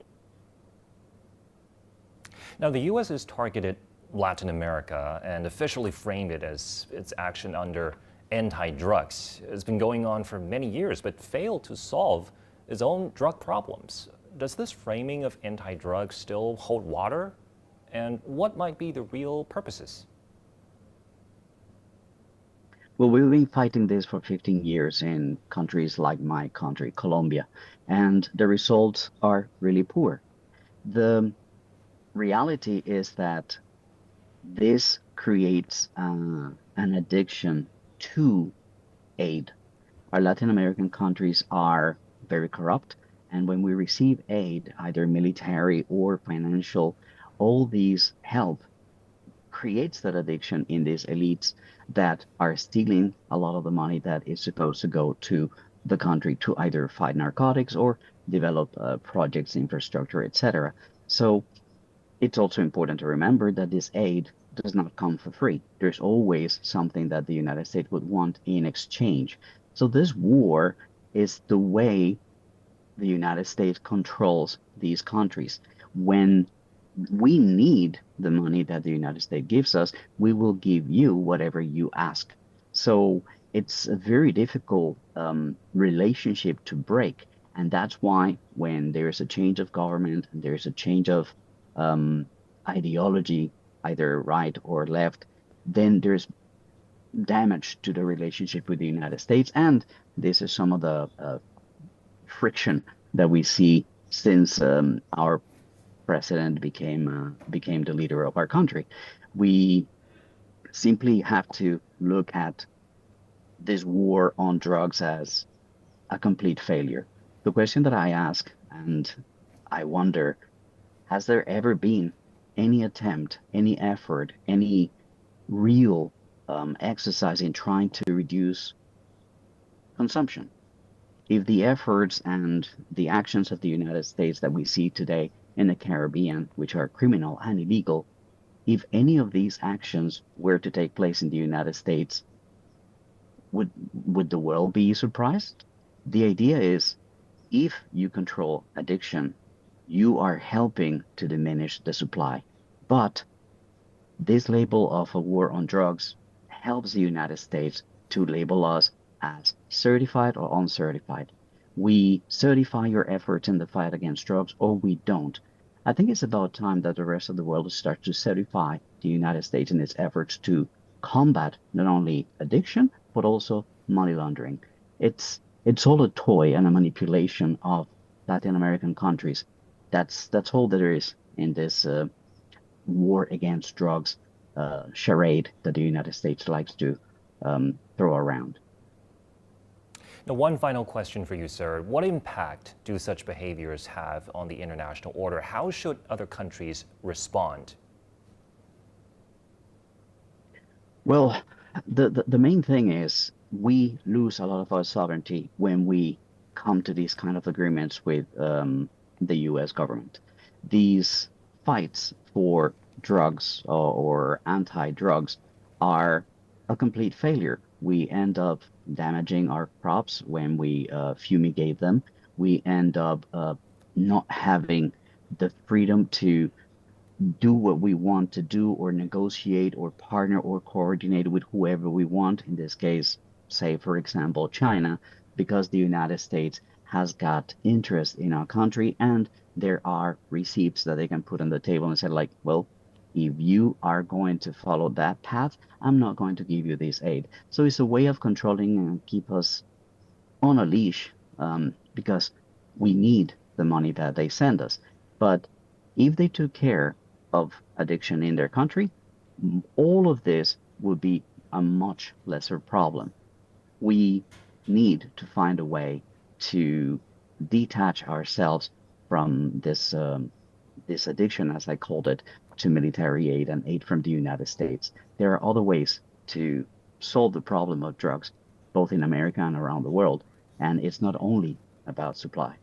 Now, the U.S. has targeted Latin America and officially framed it as its action under anti-drugs. It's been going on for many years, but failed to solve its own drug problems. Does this framing of anti-drugs still hold water? And what might be the real purposes? Well, we've been fighting this for 15 years in countries like my country, Colombia, and the results are really poor. The reality is that this creates an addiction to aid. Our Latin American countries are very corrupt, and when we receive aid, either military or financial, all these help creates that addiction in these elites that are stealing a lot of the money that is supposed to go to the country to either fight narcotics or develop projects, infrastructure, etc. So it's also important to remember that this aid does not come for free. There's always something that the United States would want in exchange. So this war is the way the United States controls these countries. When we need the money that the United States gives us, we will give you whatever you ask. So it's a very difficult relationship to break. And that's why when there's a change of government, and there's a change of ideology, either right or left, then there's damage to the relationship with the United States. And this is some of the friction that we see since our president became the leader of our country. We simply have to look at this war on drugs as a complete failure. The question that I ask, and I wonder, has there ever been any attempt, any effort, any real exercise in trying to reduce consumption? If the efforts and the actions of the United States that we see today in the Caribbean, which are criminal and illegal, if any of these actions were to take place in the United States, would the world be surprised? The idea is, if you control addiction, you are helping to diminish the supply. But this label of a war on drugs helps the United States to label us as certified or uncertified. We certify your efforts in the fight against drugs, or we don't. I think it's about time that the rest of the world starts to certify the United States in its efforts to combat not only addiction, but also money laundering. It's all a toy and a manipulation of Latin American countries. That's all there is in this war against drugs charade that the United States likes to throw around. Now, one final question for you, sir. What impact do such behaviors have on the international order? How should other countries respond? Well, the main thing is we lose a lot of our sovereignty when we come to these kind of agreements with the US government. These fights for drugs or anti-drugs are a complete failure. We end up damaging our crops when we fumigate them. We end up not having the freedom to do what we want to do or negotiate or partner or coordinate with whoever we want. In this case, say, for example, China, because the United States has got interest in our country and there are receipts that they can put on the table and say, like, well, if you are going to follow that path, I'm not going to give you this aid. So it's a way of controlling and keep us on a leash because we need the money that they send us. But if they took care of addiction in their country, all of this would be a much lesser problem. We need to find a way to detach ourselves from this addiction, as I called it, to military aid and aid from the United States. There are other ways to solve the problem of drugs, both in America and around the world. And it's not only about supply.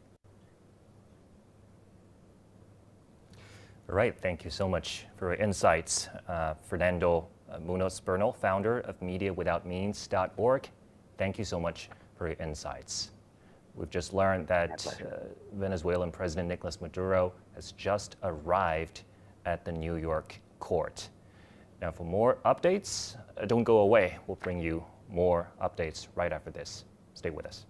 All right, thank you so much for your insights. Fernando Munoz Bernal, founder of MediaWithoutMeans.org. Thank you so much for your insights. We've just learned that Venezuelan President Nicolas Maduro has just arrived at the New York court. Now, for more updates, don't go away. We'll bring you more updates right after this. Stay with us.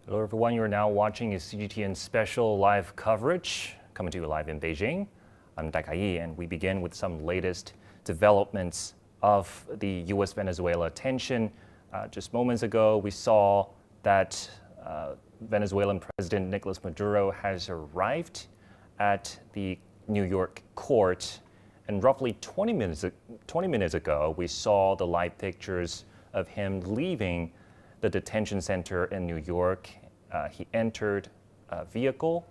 Hello everyone, you're now watching a CGTN special live coverage coming to you live in Beijing. I'm Dakai, and we begin with some latest developments of the U.S.-Venezuela tension. Just moments ago, we saw that Venezuelan President Nicolas Maduro has arrived at the New York court. And roughly 20 minutes ago, we saw the live pictures of him leaving the detention center in New York. He entered a vehicle,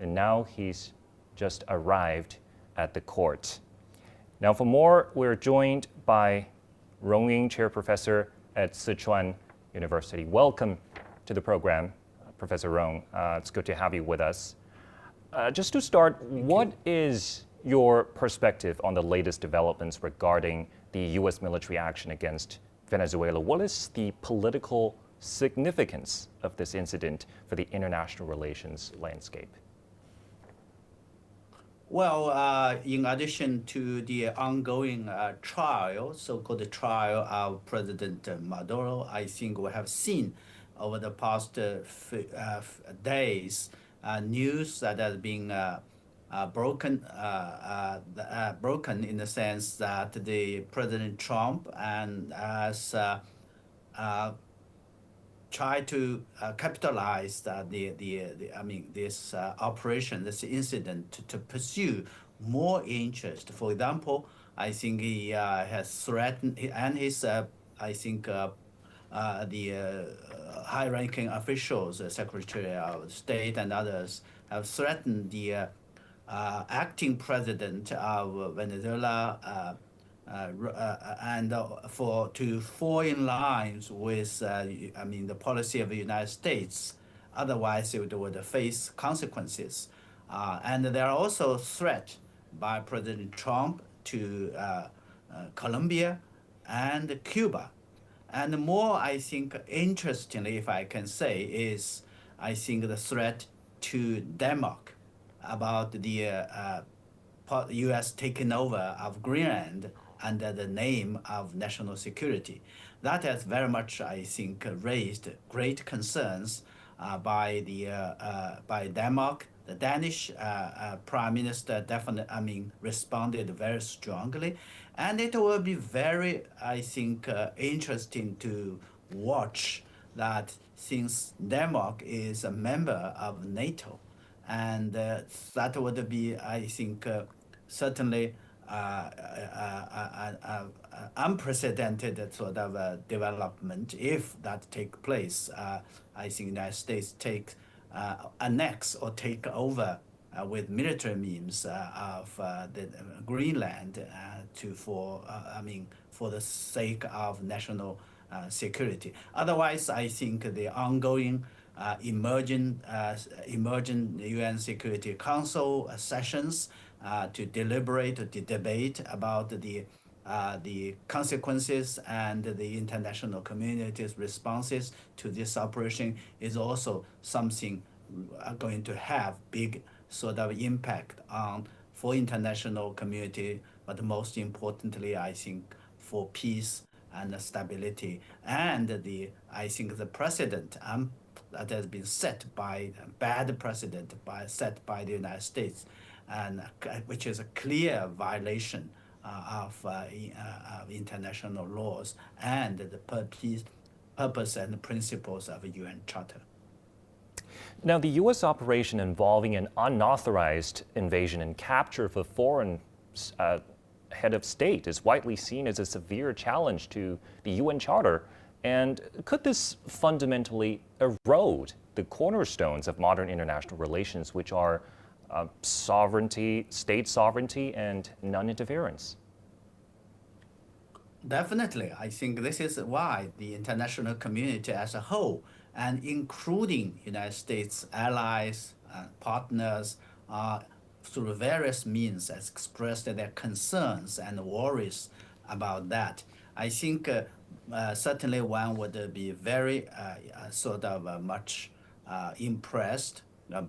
and now he's just arrived at the court. Now, for more, we're joined by Rong Ying, Chair Professor at Sichuan University. Welcome to the program, Professor Rong. It's good to have you with us. Just to start, what is your perspective on the latest developments regarding the U.S. military action against Venezuela? What is the political significance of this incident for the international relations landscape? Well, in addition to the ongoing trial, so-called trial of President Maduro, I think we have seen over the past days news that has been broken in the sense that the President Trump and has tried to capitalize this operation, this incident, to pursue more interest. For example, I think he has threatened, and his the high-ranking officials, Secretary of State and others, have threatened the acting president of Venezuela and to fall in lines with the policy of the United States. Otherwise, it would face consequences. And there are also threats by President Trump to Colombia and Cuba. And more, I think, interestingly, if I can say, is I think the threat to Denmark about the U.S. taking over of Greenland under the name of national security. That has very much, I think, raised great concerns by Denmark. The Danish Prime Minister responded very strongly, and it will be very, I think, interesting to watch that since Denmark is a member of NATO, and that would be, I think, certainly unprecedented sort of development if that take place. I think the United States annex or take over with military means of the Greenland for the sake of national security. Otherwise, I think the ongoing emerging UN Security Council sessions to deliberate, to debate about the consequences and the international community's responses to this operation is also something going to have big sort of impact for international community, but most importantly, I think, for peace and stability. And I think the precedent that has been set by bad precedent set by the United States, and which is a clear violation of international laws and the purpose and the principles of the UN Charter. Now, the U.S. operation involving an unauthorized invasion and capture of a foreign head of state is widely seen as a severe challenge to the UN Charter. And could this fundamentally erode the cornerstones of modern international relations, which are sovereignty, state sovereignty, and non-interference? Definitely. I think this is why the international community as a whole, and including United States allies and partners, through various means has expressed their concerns and worries about that. I think certainly one would be very much impressed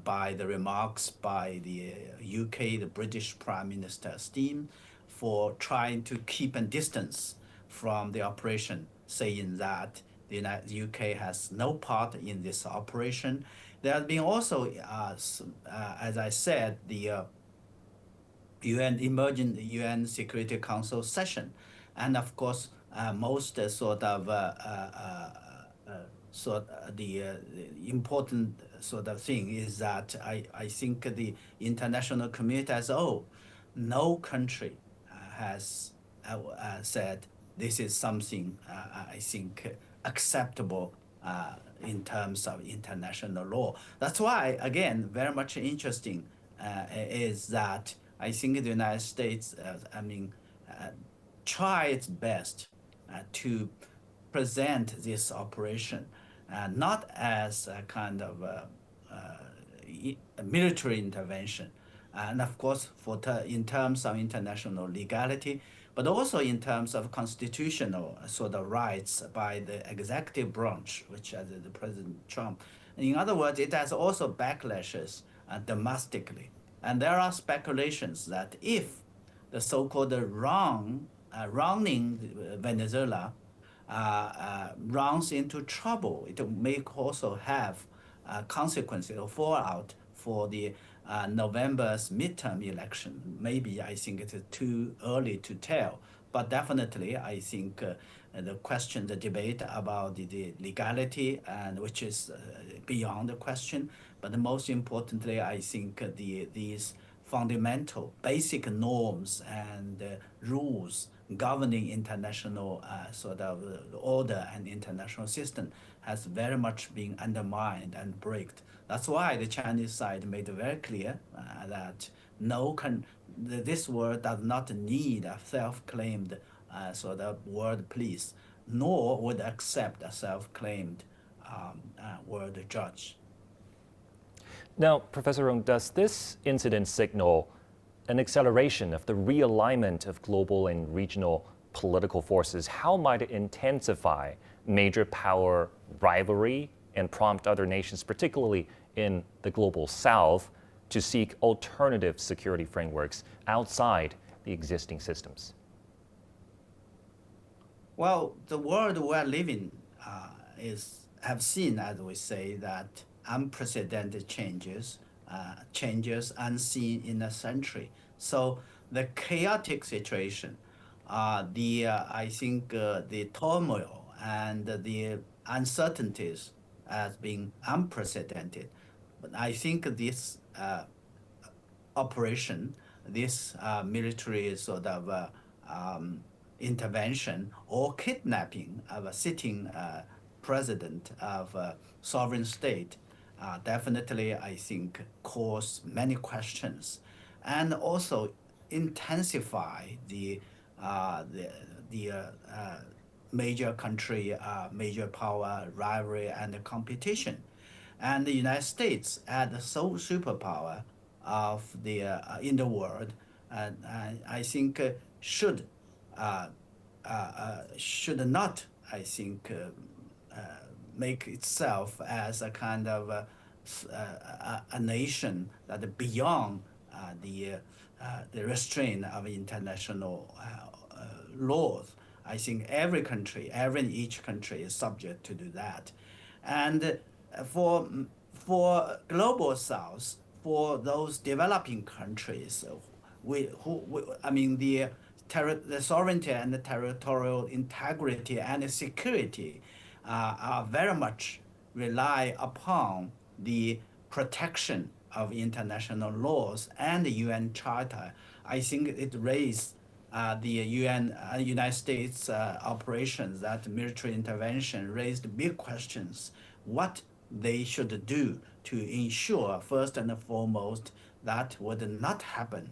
by the remarks by the UK, the British Prime Minister's team, for trying to keep a distance from the operation, saying that the UK has no part in this operation. There has been also, as I said, the UN emergent UN Security Council session, and of course most the important sort of thing is that I think the international community as a whole, no country has said this is something I think acceptable in terms of international law. That's why, again, very much interesting is that I think the United States, try its best to present this operation not as a kind of a military intervention, and of course in terms of international legality, but also in terms of constitutional sort of rights by the executive branch, which is the President Trump. In other words, it has also backlashes domestically. And there are speculations that if the so-called running Venezuela runs into trouble, it may also have consequences or fallout for the November's midterm election. Maybe I think it is too early to tell, but definitely I think the debate about the legality, and which is beyond the question, but most importantly, I think these fundamental basic norms and rules governing international sort of order and international system has very much been undermined and breached. That's why the Chinese side made it very clear that this world does not need a self-claimed sort of world police, nor would accept a self-claimed world judge. Now, Professor Rong, does this incident signal an acceleration of the realignment of global and regional political forces? How might it intensify major power rivalry and prompt other nations, particularly in the global south, to seek alternative security frameworks outside the existing systems? Well, the world we're living have seen, as we say, that unprecedented changes unseen in a century. So the chaotic situation, I think the turmoil and the uncertainties has been unprecedented. But I think this operation, this military sort of intervention or kidnapping of a sitting president of a sovereign state definitely, I think, cause many questions, and also intensify the major country, major power rivalry and competition. And the United States, as the sole superpower of in the world, I think should not, I think, make itself as a kind of a nation that beyond the restraint of international laws. I think each country is subject to do that. And for global south, for those developing countries, the sovereignty and the territorial integrity and the security are very much rely upon the protection of international laws and the UN Charter. I think it raised the United States operations, that military intervention raised big questions, what they should do to ensure, first and foremost, that would not happen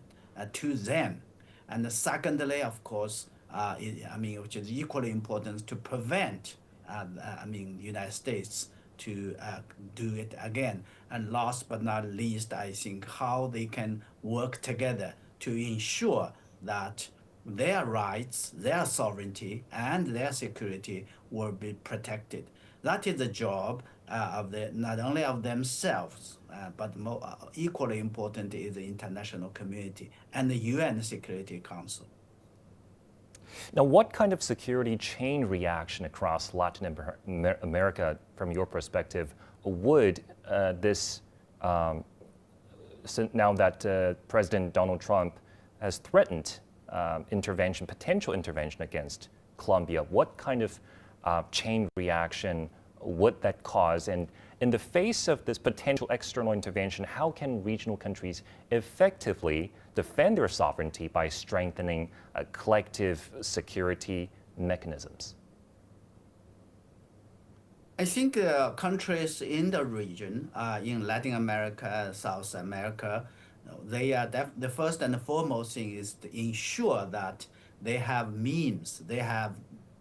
to them. And secondly, of course, which is equally important, to prevent the United States to do it again. And last but not least, I think how they can work together to ensure that their rights, their sovereignty, and their security will be protected. That is the job of not only of themselves, but equally important is the international community and the UN Security Council. Now, what kind of security chain reaction across Latin America, from your perspective, would this, now that President Donald Trump has threatened intervention, potential intervention against Colombia, what kind of chain reaction would that cause? And in the face of this potential external intervention, how can regional countries effectively defend their sovereignty by strengthening collective security mechanisms? I think countries in the region, in Latin America, South America, they are the first and foremost thing is to ensure that they have means, they have,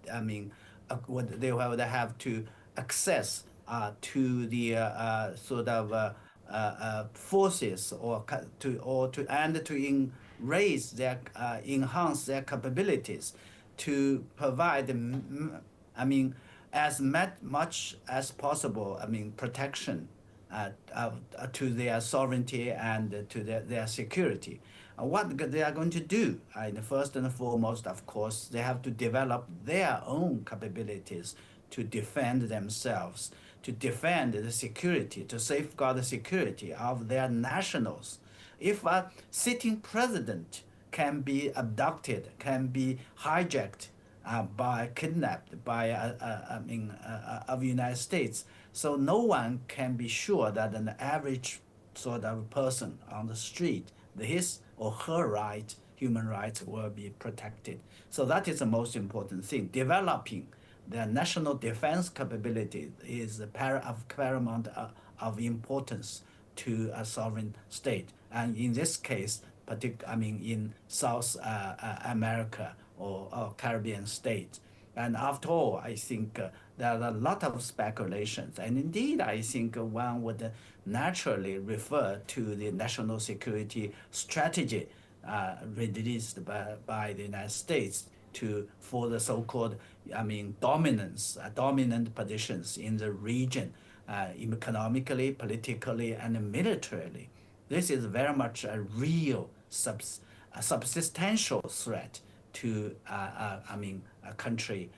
they have to access to the sort of forces or to raise their enhance their capabilities to provide as much as possible protection to their sovereignty and to their security. What they are going to do, first and foremost, of course, they have to develop their own capabilities to defend themselves, to defend the security, to safeguard the security of their nationals. If a sitting president can be abducted, can be hijacked, kidnapped by of the United States, so no one can be sure that an average sort of person on the street, his or her human rights will be protected. So that is the most important thing. Developing their national defense capability is of paramount of importance to a sovereign state. And in this case, in South America or Caribbean states. And after all, I think there are a lot of speculations. And indeed, I think one would naturally refer to the national security strategy released by the United States for the so-called, dominant positions in the region, economically, politically, and militarily. This is very much a real, substantial threat to, a country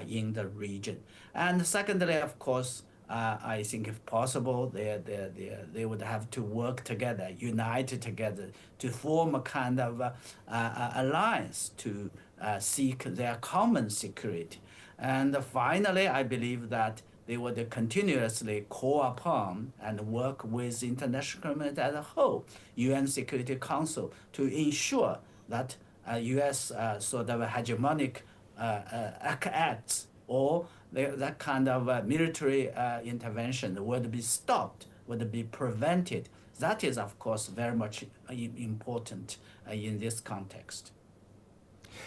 in the region. And secondly, of course, I think if possible, they would have to work together, unite together, to form a kind of alliance to seek their common security. And finally, I believe that they would continuously call upon and work with international community as a whole, UN Security Council, to ensure that U.S. sort of hegemonic acts or that kind of military intervention would be stopped, would be prevented. That is, of course, very much important in this context.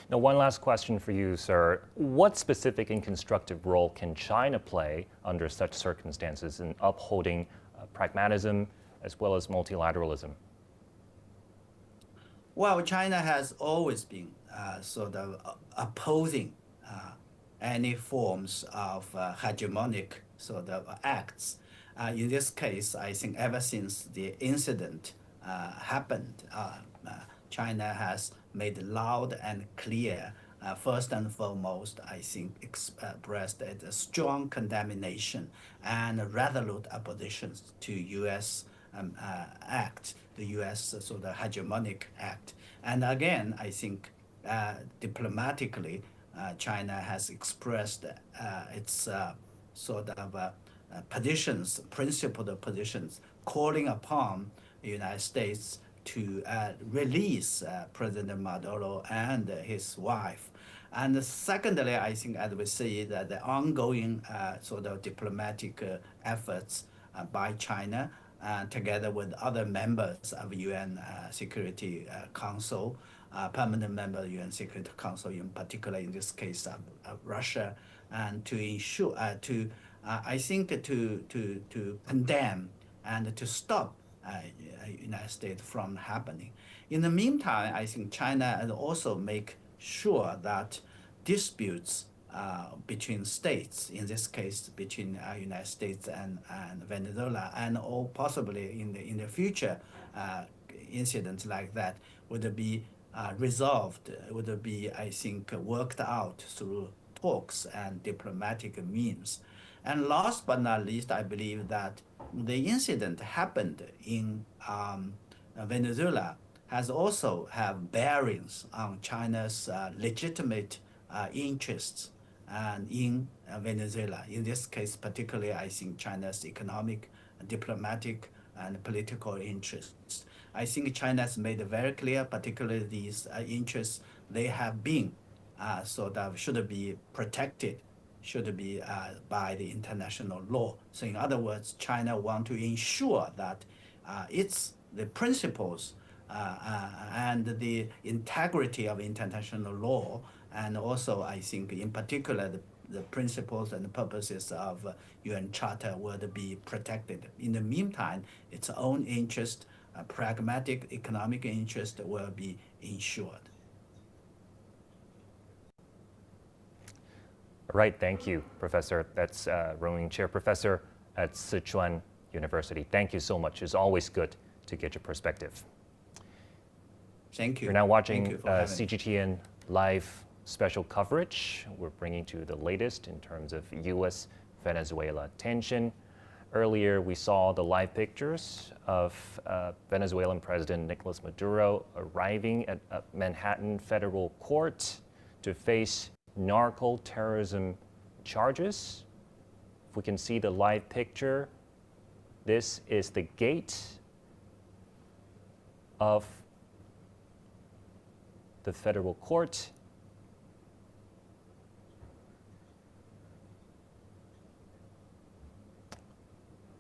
Now, one last question for you, sir. What specific and constructive role can China play under such circumstances in upholding pragmatism as well as multilateralism? Well, China has always been sort of opposing any forms of hegemonic sort of acts. In this case, I think ever since the incident happened, China has made loud and clear, first and foremost, I think expressed a strong condemnation and resolute opposition to U.S. act, the U.S. sort of hegemonic act. And again, I think diplomatically, China has expressed its sort of positions, principled positions, calling upon the United States to release President Maduro and his wife. And secondly, I think, as we see, that the ongoing sort of diplomatic efforts by China, together with other members of UN Security Council, permanent member of the UN Security Council, in particular in this case of Russia, and to ensure, I think to condemn and to stop United States from happening. In the meantime, I think China has also make sure that disputes between states, in this case between United States and Venezuela, and or possibly in the future incidents like that, would be resolved, would be, I think, worked out through talks and diplomatic means. And last but not least, I believe that the incident happened in Venezuela has also have bearings on China's legitimate interests in Venezuela. In this case, particularly, I think China's economic, diplomatic, and political interests. I think China has made it very clear, particularly these interests, they have been sort of should be protected, should be by the international law. So in other words, China want to ensure that the principles and the integrity of international law, and also I think in particular the principles and the purposes of UN Charter would be protected. In the meantime, its own interest, pragmatic economic interest will be ensured. All right, thank you, Professor. That's Roaming Chair Professor at Sichuan University. Thank you so much. It's always good to get your perspective. Thank you. You're now watching CGTN CGTN live special coverage. We're bringing to the latest in terms of U.S.-Venezuela tension. Earlier, we saw the live pictures of Venezuelan President Nicolas Maduro arriving at a Manhattan federal court to face narco-terrorism charges. If we can see the live picture, this is the gate of the federal court.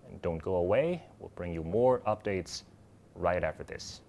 And don't go away. We'll bring you more updates right after this.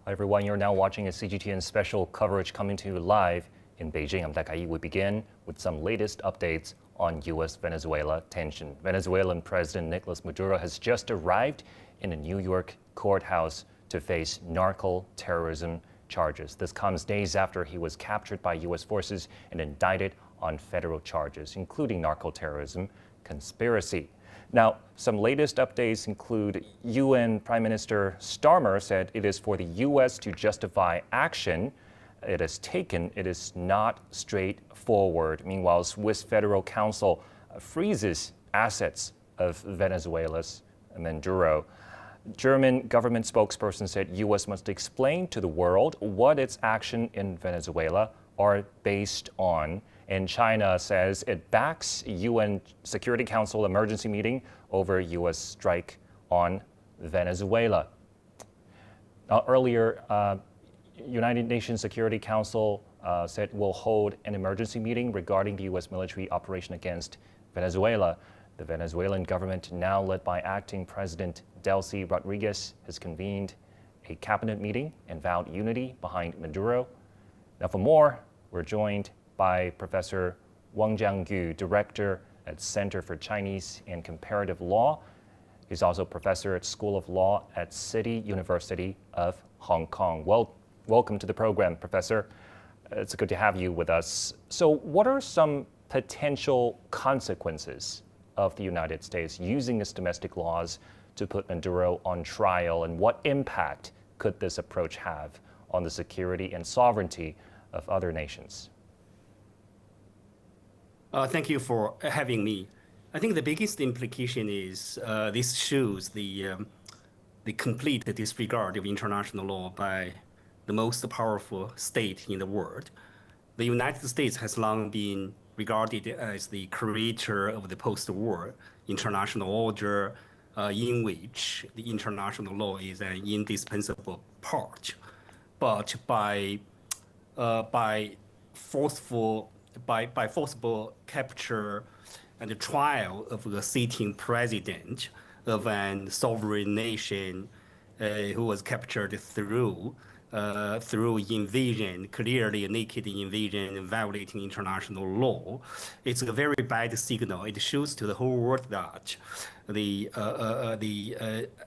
Hi everyone, you're now watching a CGTN special coverage coming to you live in Beijing. I'm Delcy. We begin with some latest updates on U.S.-Venezuela tension. Venezuelan President Nicolas Maduro has just arrived in a New York courthouse to face narco-terrorism charges. This comes days after he was captured by U.S. forces and indicted on federal charges, including narco-terrorism conspiracy. Now, some latest updates include UN Prime Minister Starmer said it is for the U.S. to justify action it has taken. It is not straightforward. Meanwhile, Swiss Federal Council freezes assets of Venezuela's Maduro. German government spokesperson said U.S. must explain to the world what its action in Venezuela are based on. And China says it backs UN Security Council emergency meeting over U.S. strike on Venezuela. Now, earlier, United Nations Security Council said it will hold an emergency meeting regarding the U.S. military operation against Venezuela. The Venezuelan government, now led by acting President Delcy Rodriguez, has convened a cabinet meeting and vowed unity behind Maduro. Now, for more, we're joined by Professor Wang Jiangyu, Director at Center for Chinese and Comparative Law. He's also professor at School of Law at City University of Hong Kong. Welcome to the program, Professor. It's good to have you with us. So what are some potential consequences of the United States using its domestic laws to put Maduro on trial, and what impact could this approach have on the security and sovereignty of other nations? Thank you for having me. I think the biggest implication is this shows the complete disregard of international law by the most powerful state in the world. The United States has long been regarded as the creator of the post-war international order, in which the international law is an indispensable part. But by forcible capture and trial of a sitting president of an sovereign nation who was captured through invasion, clearly a naked invasion violating international law. It's a very bad signal. It shows to the whole world that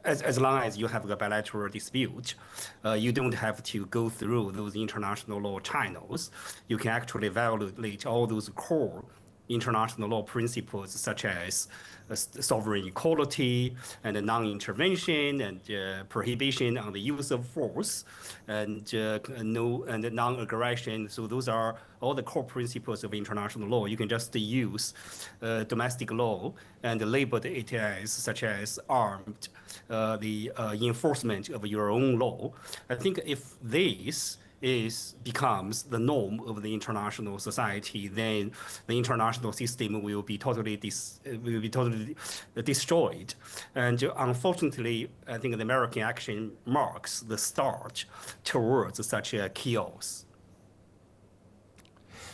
as long as you have a bilateral dispute, you don't have to go through those international law channels. You can actually violate all those core international law principles, such as sovereign equality and non-intervention and prohibition on the use of force and non-aggression. So those are all the core principles of international law. You can just use domestic law and label it as such as armed the enforcement of your own law. I think if this becomes the norm of the international society, then the international system will be totally destroyed. And unfortunately, I think the American action marks the start towards such a chaos.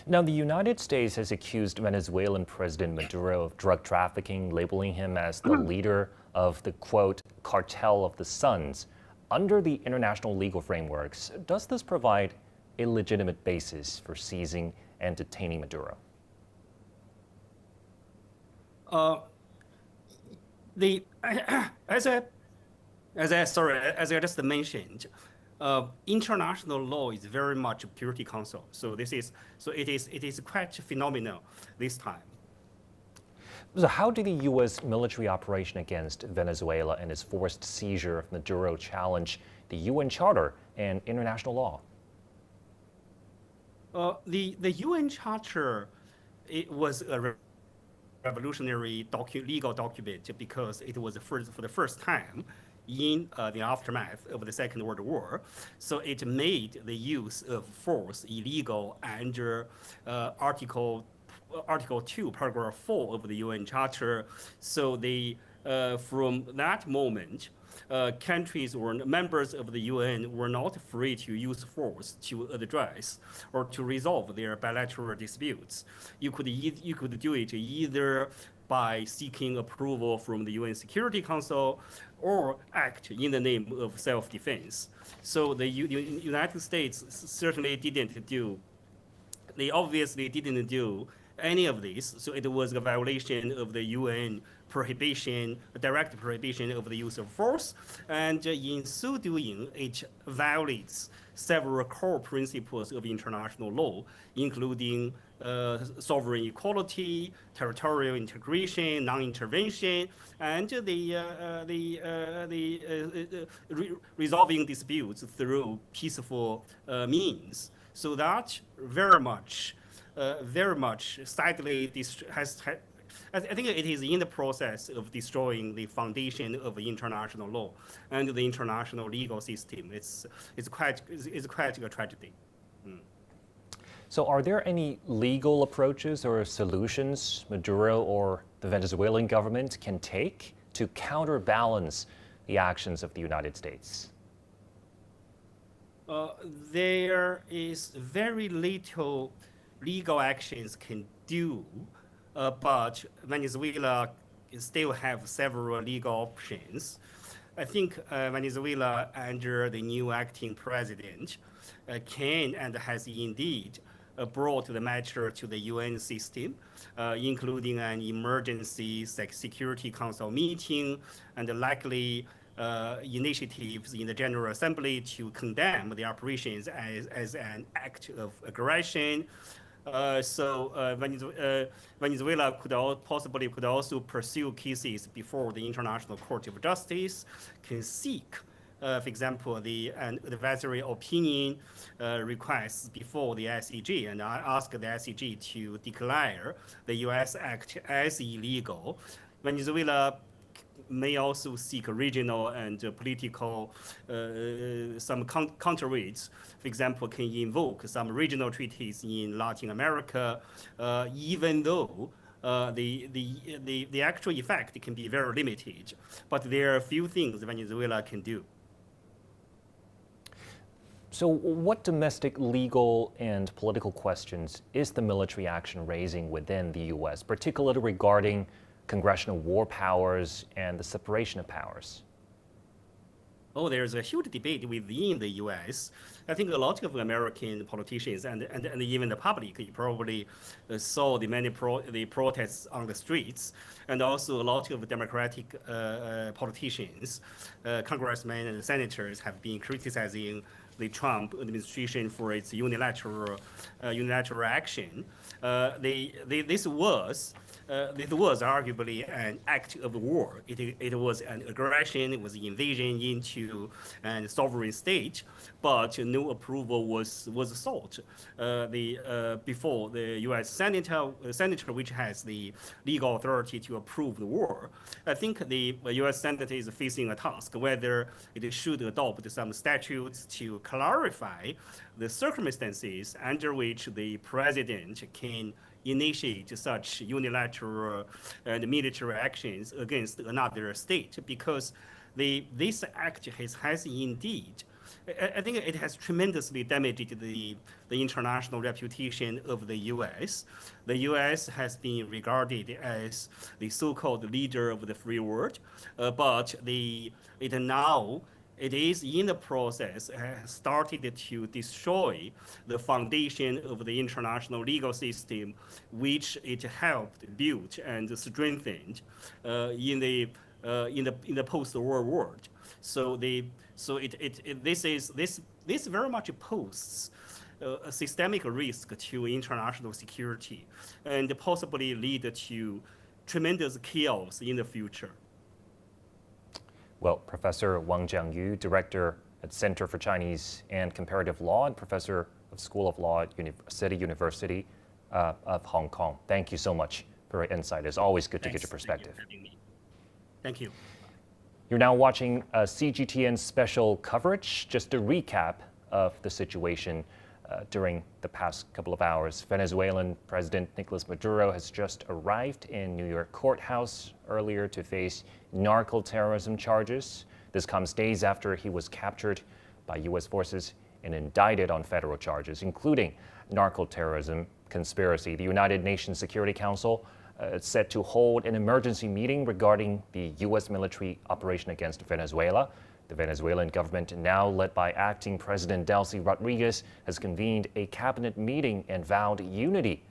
Now, the United States has accused Venezuelan President Maduro of drug trafficking, labeling him as the leader of the, quote, cartel of the Suns. Under the international legal frameworks, does this provide a legitimate basis for seizing and detaining Maduro? As I just mentioned, international law is very much a purity council. So it is quite phenomenal this time. So how did the U.S. military operation against Venezuela and its forced seizure of Maduro challenge the UN Charter and international law? The UN Charter, it was a revolutionary legal document because it was for the first time in the aftermath of the Second World War. So it made the use of force illegal under Article 2, Paragraph 4 of the UN Charter. So the from that moment, countries or members of the UN were not free to use force to address or to resolve their bilateral disputes. You could do it either by seeking approval from the UN Security Council or act in the name of self-defense. So the United States certainly didn't do, they obviously didn't do any of this. So it was a violation of the UN prohibition, direct prohibition of the use of force. And in so doing, it violates several core principles of international law, including sovereign equality, territorial integration, non-intervention, and resolving disputes through peaceful means. So that very much sadly I think it is in the process of destroying the foundation of international law and the international legal system. It's quite a tragedy. So are there any legal approaches or solutions Maduro or the Venezuelan government can take to counterbalance the actions of the United States? There is very little legal actions can do, but Venezuela still have several legal options. I think Venezuela, under the new acting president, can and has indeed brought the matter to the UN system, including an emergency Security Council meeting and likely initiatives in the General Assembly to condemn the operations as an act of aggression. Venezuela could also pursue cases before the International Court of Justice, can seek, for example, the advisory opinion requests before the SCG, and I ask the SCG to declare the U.S. act as illegal. Venezuela may also seek regional and political some counterweights. For example, can invoke some regional treaties in Latin America, even though the actual effect can be very limited. But there are a few things Venezuela can do. So what domestic legal and political questions is the military action raising within the U.S., particularly regarding congressional war powers and the separation of powers? Oh, there's a huge debate within the U.S. I think a lot of American politicians and even the public, you probably saw the many protests on the streets, and also a lot of Democratic politicians, congressmen and senators have been criticizing the Trump administration for its unilateral action. This was arguably an act of war. It was an aggression. It was an invasion into a sovereign state, but no approval was sought before the U.S. Senator, which has the legal authority to approve the war. I think the U.S. Senate is facing a task whether it should adopt some statutes to clarify the circumstances under which the president can initiate such unilateral and military actions against another state, because this act has indeed, I think it has tremendously damaged the international reputation of the U.S. The U.S. has been regarded as the so-called leader of the free world, but it is in the process, has started to destroy the foundation of the international legal system, which it helped build and strengthened in the post-war world. So this very much poses a systemic risk to international security and possibly lead to tremendous chaos in the future. Well, Professor Wang Jiangyu, Director at Center for Chinese and Comparative Law and Professor of School of Law at City University of Hong Kong. Thank you so much for your insight. It's always good to get your perspective. Thank you. You're now watching CGTN special coverage. Just a recap of the situation during the past couple of hours. Venezuelan President Nicolas Maduro has just arrived in New York courthouse earlier to face narco-terrorism charges. This comes days after he was captured by U.S. forces and indicted on federal charges, including narco-terrorism conspiracy. The United Nations Security Council is set to hold an emergency meeting regarding the U.S. military operation against Venezuela. The Venezuelan government, now led by acting President Delcy Rodriguez, has convened a cabinet meeting and vowed unity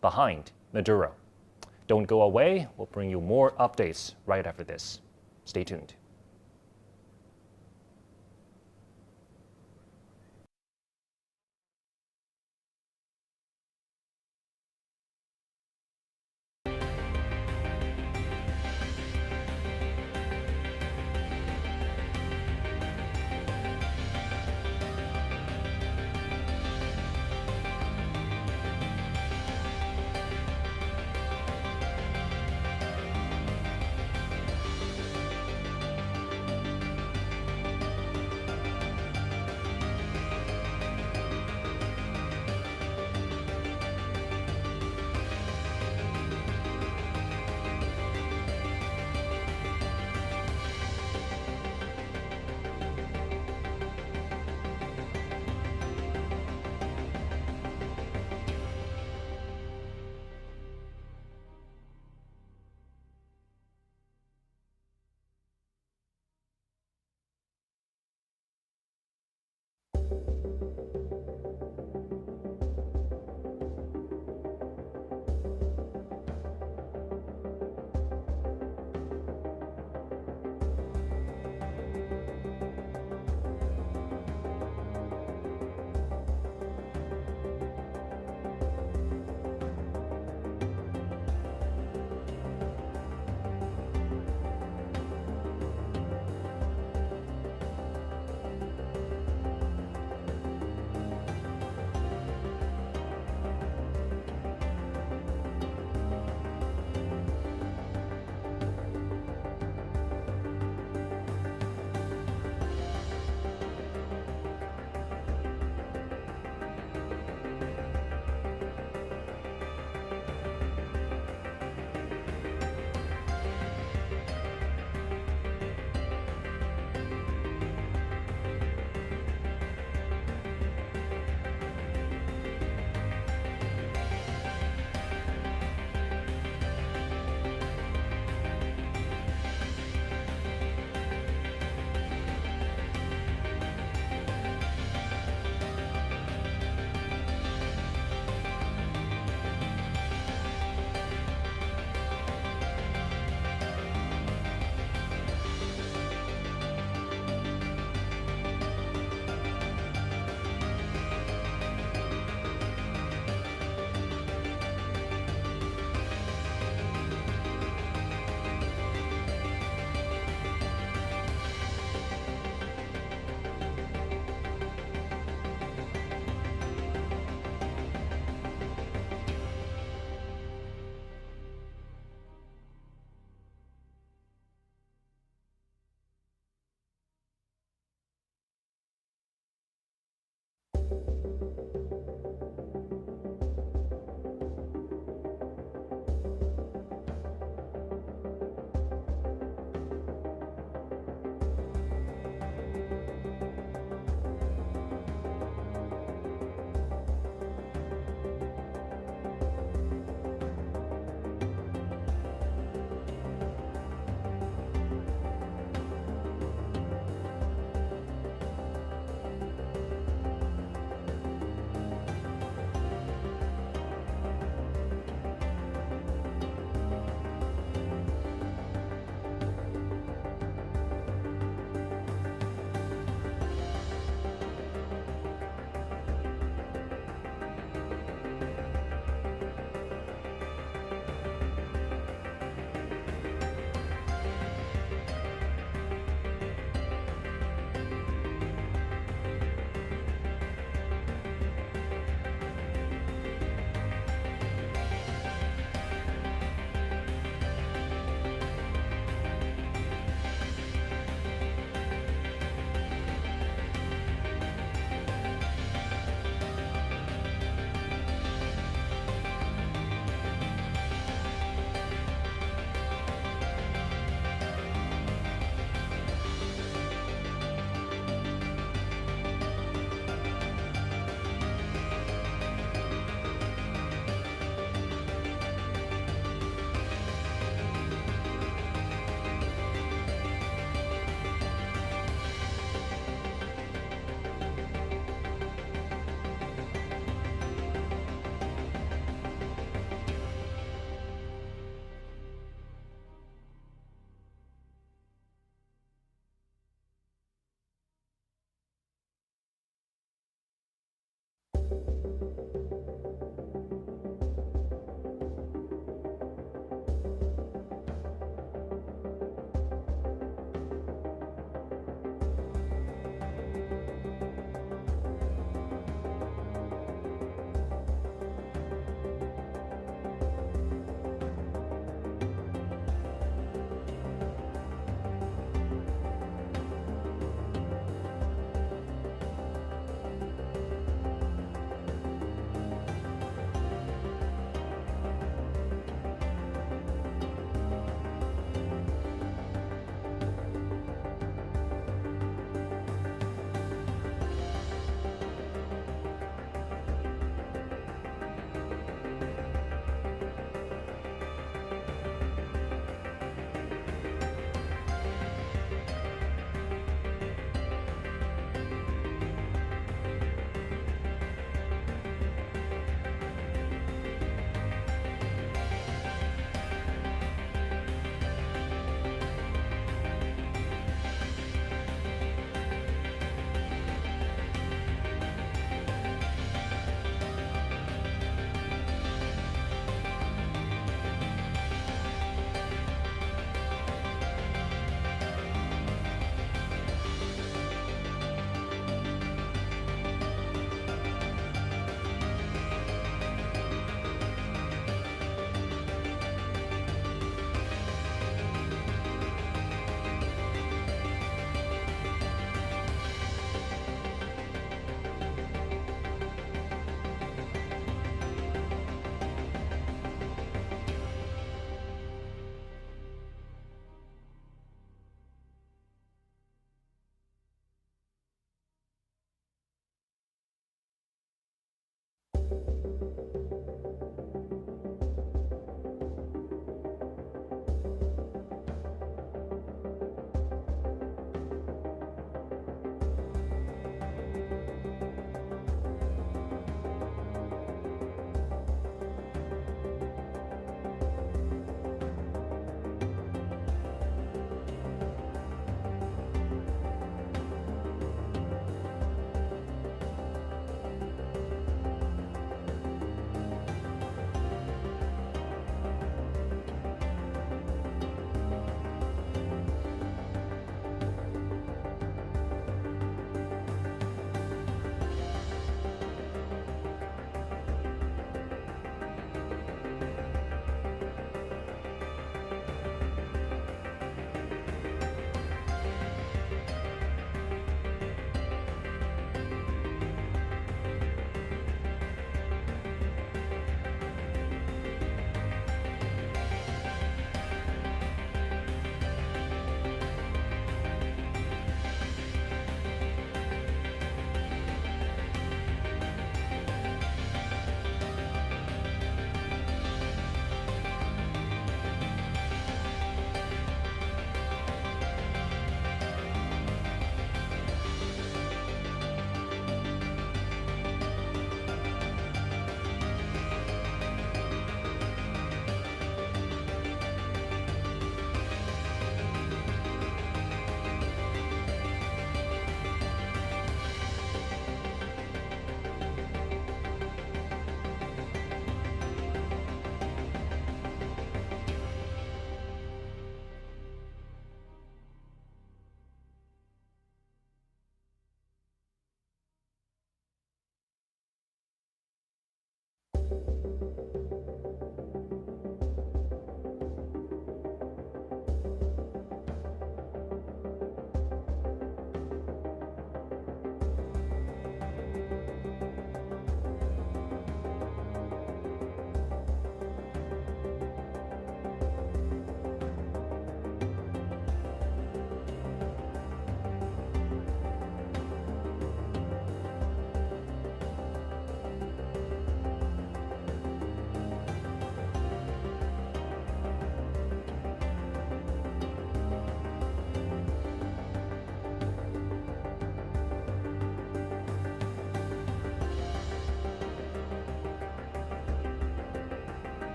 behind Maduro. Don't go away. We'll bring you more updates right after this. Stay tuned.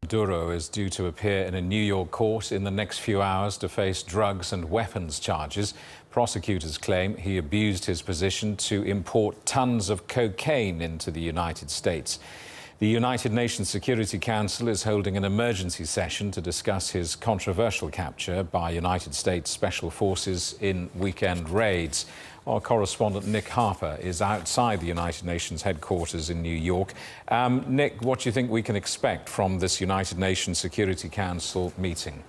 Maduro is due to appear in a New York court in the next few hours to face drugs and weapons charges. Prosecutors claim he abused his position to import tons of cocaine into the United States. The United Nations Security Council is holding an emergency session to discuss his controversial capture by United States Special Forces in weekend raids. Our correspondent Nick Harper is outside the United Nations headquarters in New York. Nick, what do you think we can expect from this United Nations Security Council meeting?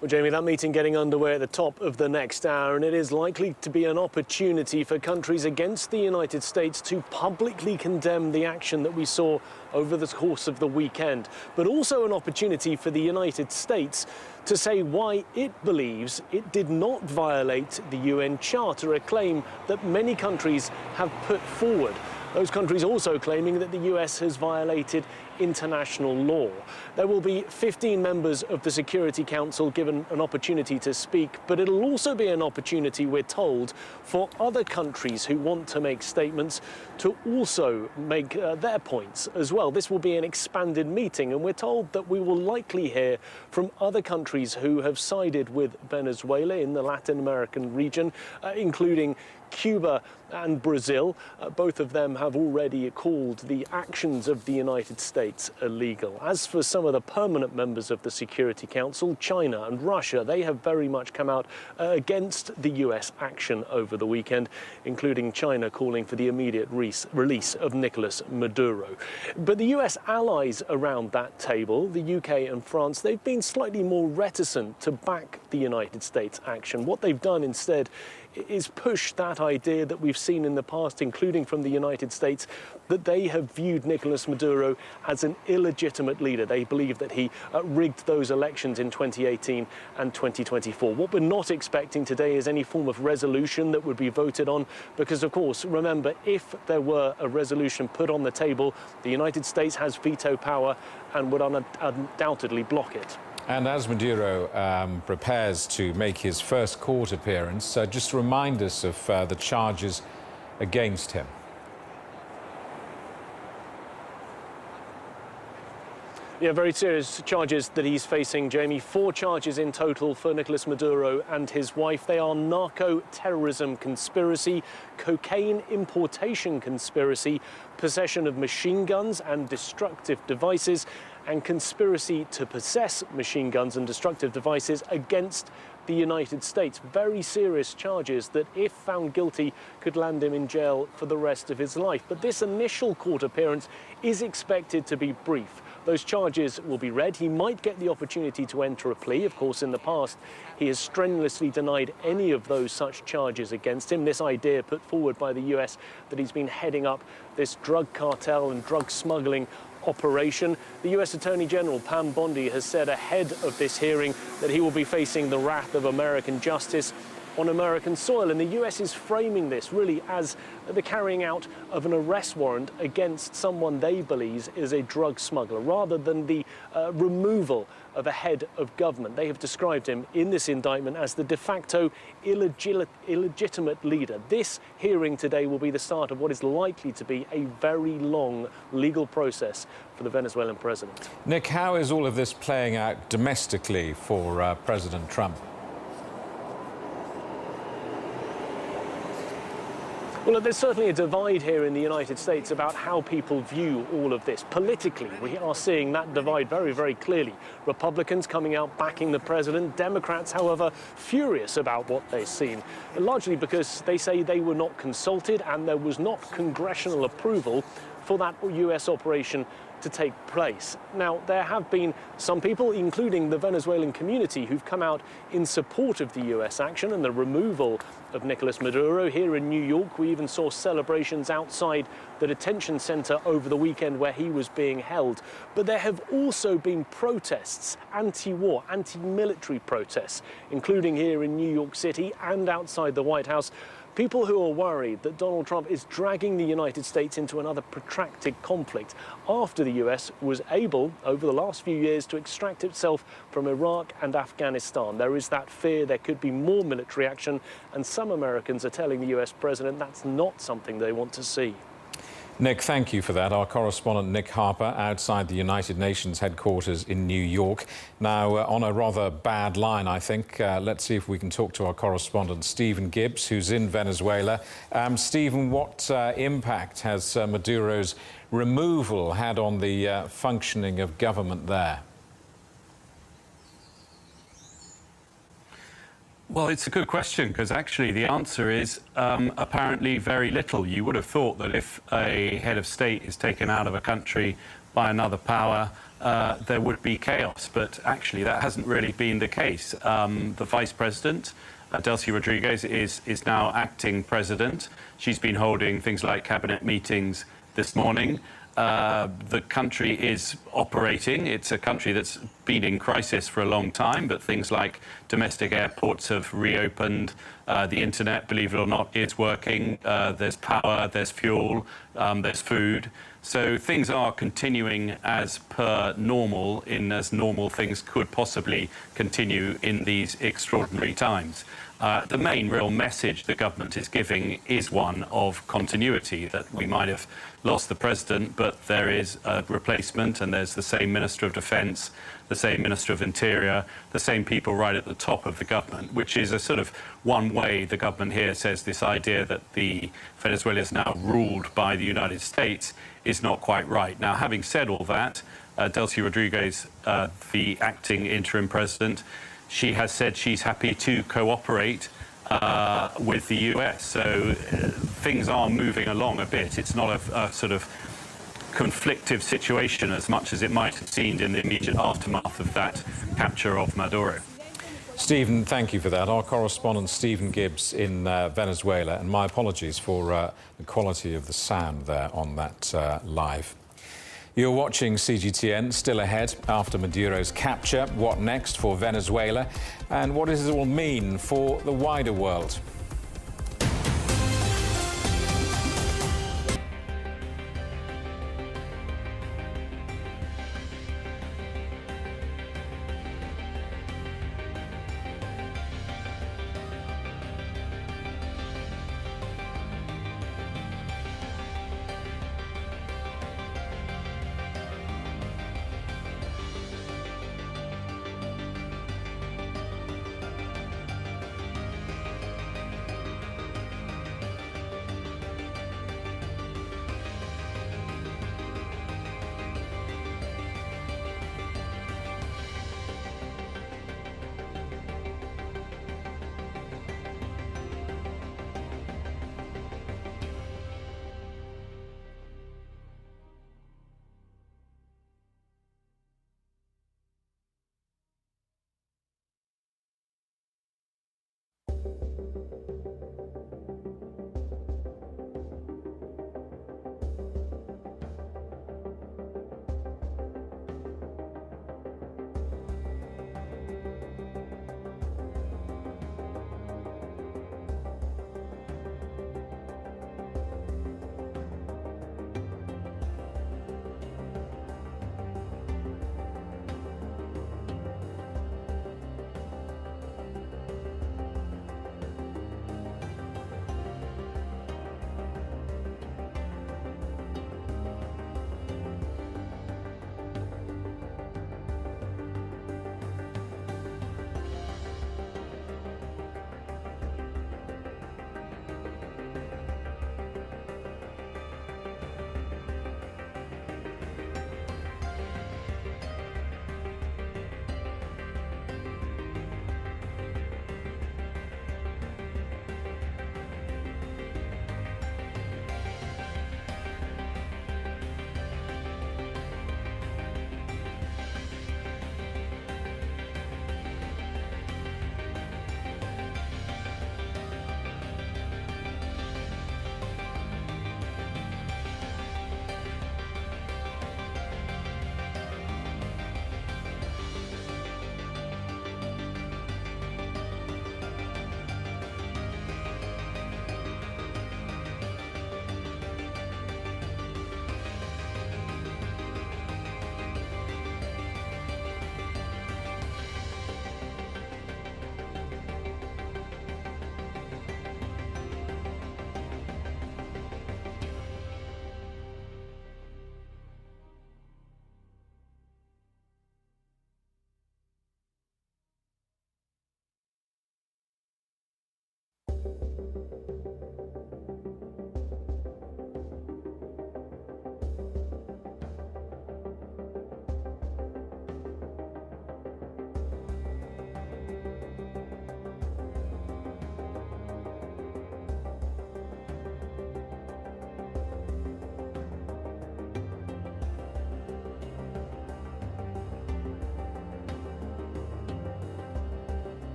Well, Jamie, that meeting getting underway at the top of the next hour, and it is likely to be an opportunity for countries against the United States to publicly condemn the action that we saw over the course of the weekend, but also an opportunity for the United States to say why it believes it did not violate the UN Charter, a claim that many countries have put forward. Those countries also claiming that the US has violated international law. There will be 15 members of the Security Council given an opportunity to speak, but it'll also be an opportunity, we're told, for other countries who want to make statements to also make their points as well. This will be an expanded meeting, and we're told that we will likely hear from other countries who have sided with Venezuela in the Latin American region, including Cuba and Brazil. Both of them have already called the actions of the United States illegal. As for some of the permanent members of the Security Council, China and Russia, they have very much come out against the US action over the weekend, including China calling for the immediate release of Nicolas Maduro. But the US allies around that table, the UK and France, they've been slightly more reticent to back the United States action. What they've done instead is push that idea that we've seen in the past, including from the United States, that they have viewed Nicolas Maduro as an illegitimate leader. They believe that he rigged those elections in 2018 and 2024. What we're not expecting today is any form of resolution that would be voted on, because, of course, remember, if there were a resolution put on the table, the United States has veto power and would undoubtedly block it. And as Maduro prepares to make his first court appearance, just remind us of the charges against him. Yeah, very serious charges that he's facing, Jamie. 4 charges in total for Nicolas Maduro and his wife. They are narco-terrorism conspiracy, cocaine importation conspiracy, possession of machine guns and destructive devices, and conspiracy to possess machine guns and destructive devices against the United States. Very serious charges that, if found guilty, could land him in jail for the rest of his life. But this initial court appearance is expected to be brief. Those charges will be read. He might get the opportunity to enter a plea. Of course, in the past, he has strenuously denied any of those such charges against him. This idea put forward by the US that he's been heading up this drug cartel and drug smuggling operation. The US Attorney General Pam Bondi has said ahead of this hearing that he will be facing the wrath of American justice on American soil. And the US is framing this really as the carrying out of an arrest warrant against someone they believe is a drug smuggler, rather than the removal of a head of government. They have described him in this indictment as the de facto illegitimate leader. This hearing today will be the start of what is likely to be a very long legal process for the Venezuelan president. Nick, how is all of this playing out domestically for President Trump? Well, there's certainly a divide here in the United States about how people view all of this. Politically, we are seeing that divide very, very clearly. Republicans coming out backing the president. Democrats, however, furious about what they've seen, largely because they say they were not consulted and there was not congressional approval for that US operation to take place. Now, there have been some people, including the Venezuelan community, who've come out in support of the US action and the removal of Nicolas Maduro. Here in New York, we even saw celebrations outside the detention center over the weekend where he was being held. But there have also been protests, anti-war, anti-military protests, including here in New York City and outside the White House. People who are worried that Donald Trump is dragging the United States into another protracted conflict after the US was able, over the last few years, to extract itself from Iraq and Afghanistan. There is that fear there could be more military action, and some Americans are telling the US president that's not something they want to see. Nick, thank you for that. Our correspondent Nick Harper outside the United Nations headquarters in New York. Now, on a rather bad line, I think, let's see if we can talk to our correspondent Stephen Gibbs, who's in Venezuela. Stephen, what impact has Maduro's removal had on the functioning of government there? Well, it's a good question, because actually the answer is apparently very little. You would have thought that if a head of state is taken out of a country by another power, there would be chaos. But actually that hasn't really been the case. The vice president, Delcy Rodriguez, is now acting president. She's been holding things like cabinet meetings this morning. The country is operating. It's a country that's been in crisis for a long time, but things like domestic airports have reopened. The internet, believe it or not, is working. There's power, there's fuel, there's food. So things are continuing as per normal, in as normal things could possibly continue in these extraordinary times. The main real message the government is giving is one of continuity, that we might have lost the president, but there is a replacement, and there's the same Minister of Defence, the same Minister of Interior, the same people right at the top of the government, which is a sort of one way the government here says this idea that Venezuela is now ruled by the United States is not quite right. Now, having said all that, Delcy Rodriguez, the acting interim president, she has said she's happy to cooperate with the US. So things are moving along a bit. It's not a sort of conflictive situation as much as it might have seemed in the immediate aftermath of that capture of Maduro. Stephen, thank you for that. Our correspondent Stephen Gibbs in Venezuela, and my apologies for the quality of the sound there on that live. You're watching CGTN. Still ahead after Maduro's capture. What next for Venezuela? And what does it all mean for the wider world?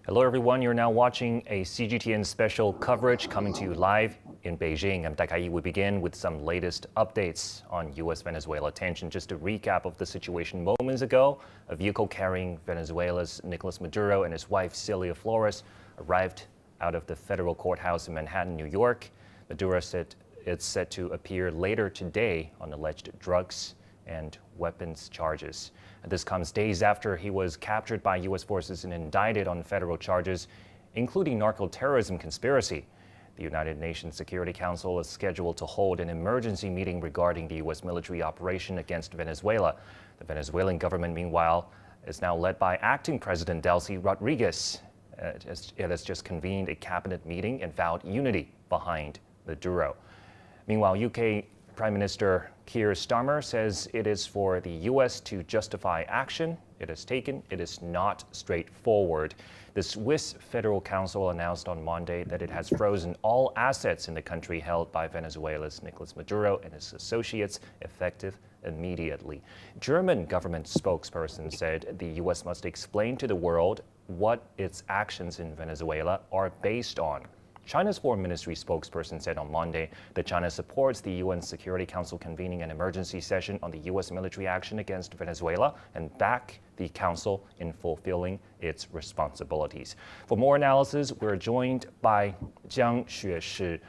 Hello, everyone. You're now watching a CGTN special coverage coming to you live in Beijing. I'm Dakai. We begin with some latest updates on U.S.-Venezuela tension. Just a recap of the situation moments ago. A vehicle carrying Venezuela's Nicolas Maduro and his wife, Cilia Flores, arrived out of the federal courthouse in Manhattan, New York. Maduro said it's set to appear later today on alleged drugs and weapons charges. And this comes days after he was captured by U.S. forces and indicted on federal charges, including narco-terrorism conspiracy. The United Nations Security Council is scheduled to hold an emergency meeting regarding the U.S. military operation against Venezuela. The Venezuelan government, meanwhile, is now led by acting President Delcy Rodriguez. It has just convened a cabinet meeting and vowed unity behind Maduro. Meanwhile, UK Prime Minister Keir Starmer says it is for the U.S. to justify action it has taken. It is not straightforward. The Swiss Federal Council announced on Monday that it has frozen all assets in the country held by Venezuela's Nicolas Maduro and his associates, effective immediately. German government spokesperson said the U.S. must explain to the world what its actions in Venezuela are based on. China's Foreign Ministry spokesperson said on Monday that China supports the UN Security Council convening an emergency session on the U.S. military action against Venezuela and back the Council in fulfilling its responsibilities. For more analysis, we're joined by Jiang Xueshi,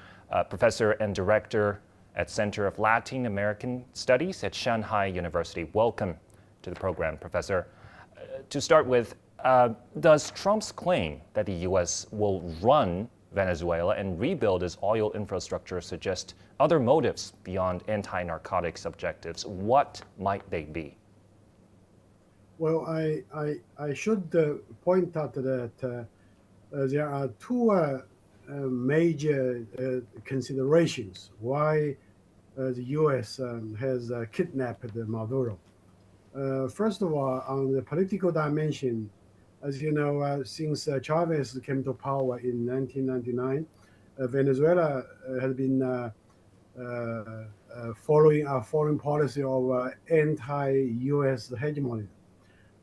professor and director at Center of Latin American Studies at Shanghai University. Welcome to the program, Professor. To start with, does Trump's claim that the U.S. will run Venezuela and rebuild its oil infrastructure suggest other motives beyond anti-narcotics objectives? What might they be? Well, I should point out that there are two major considerations why the U.S. has kidnapped Maduro. First of all, on the political dimension, as you know, since Chavez came to power in 1999, Venezuela has been following a foreign policy of anti-U.S. hegemony.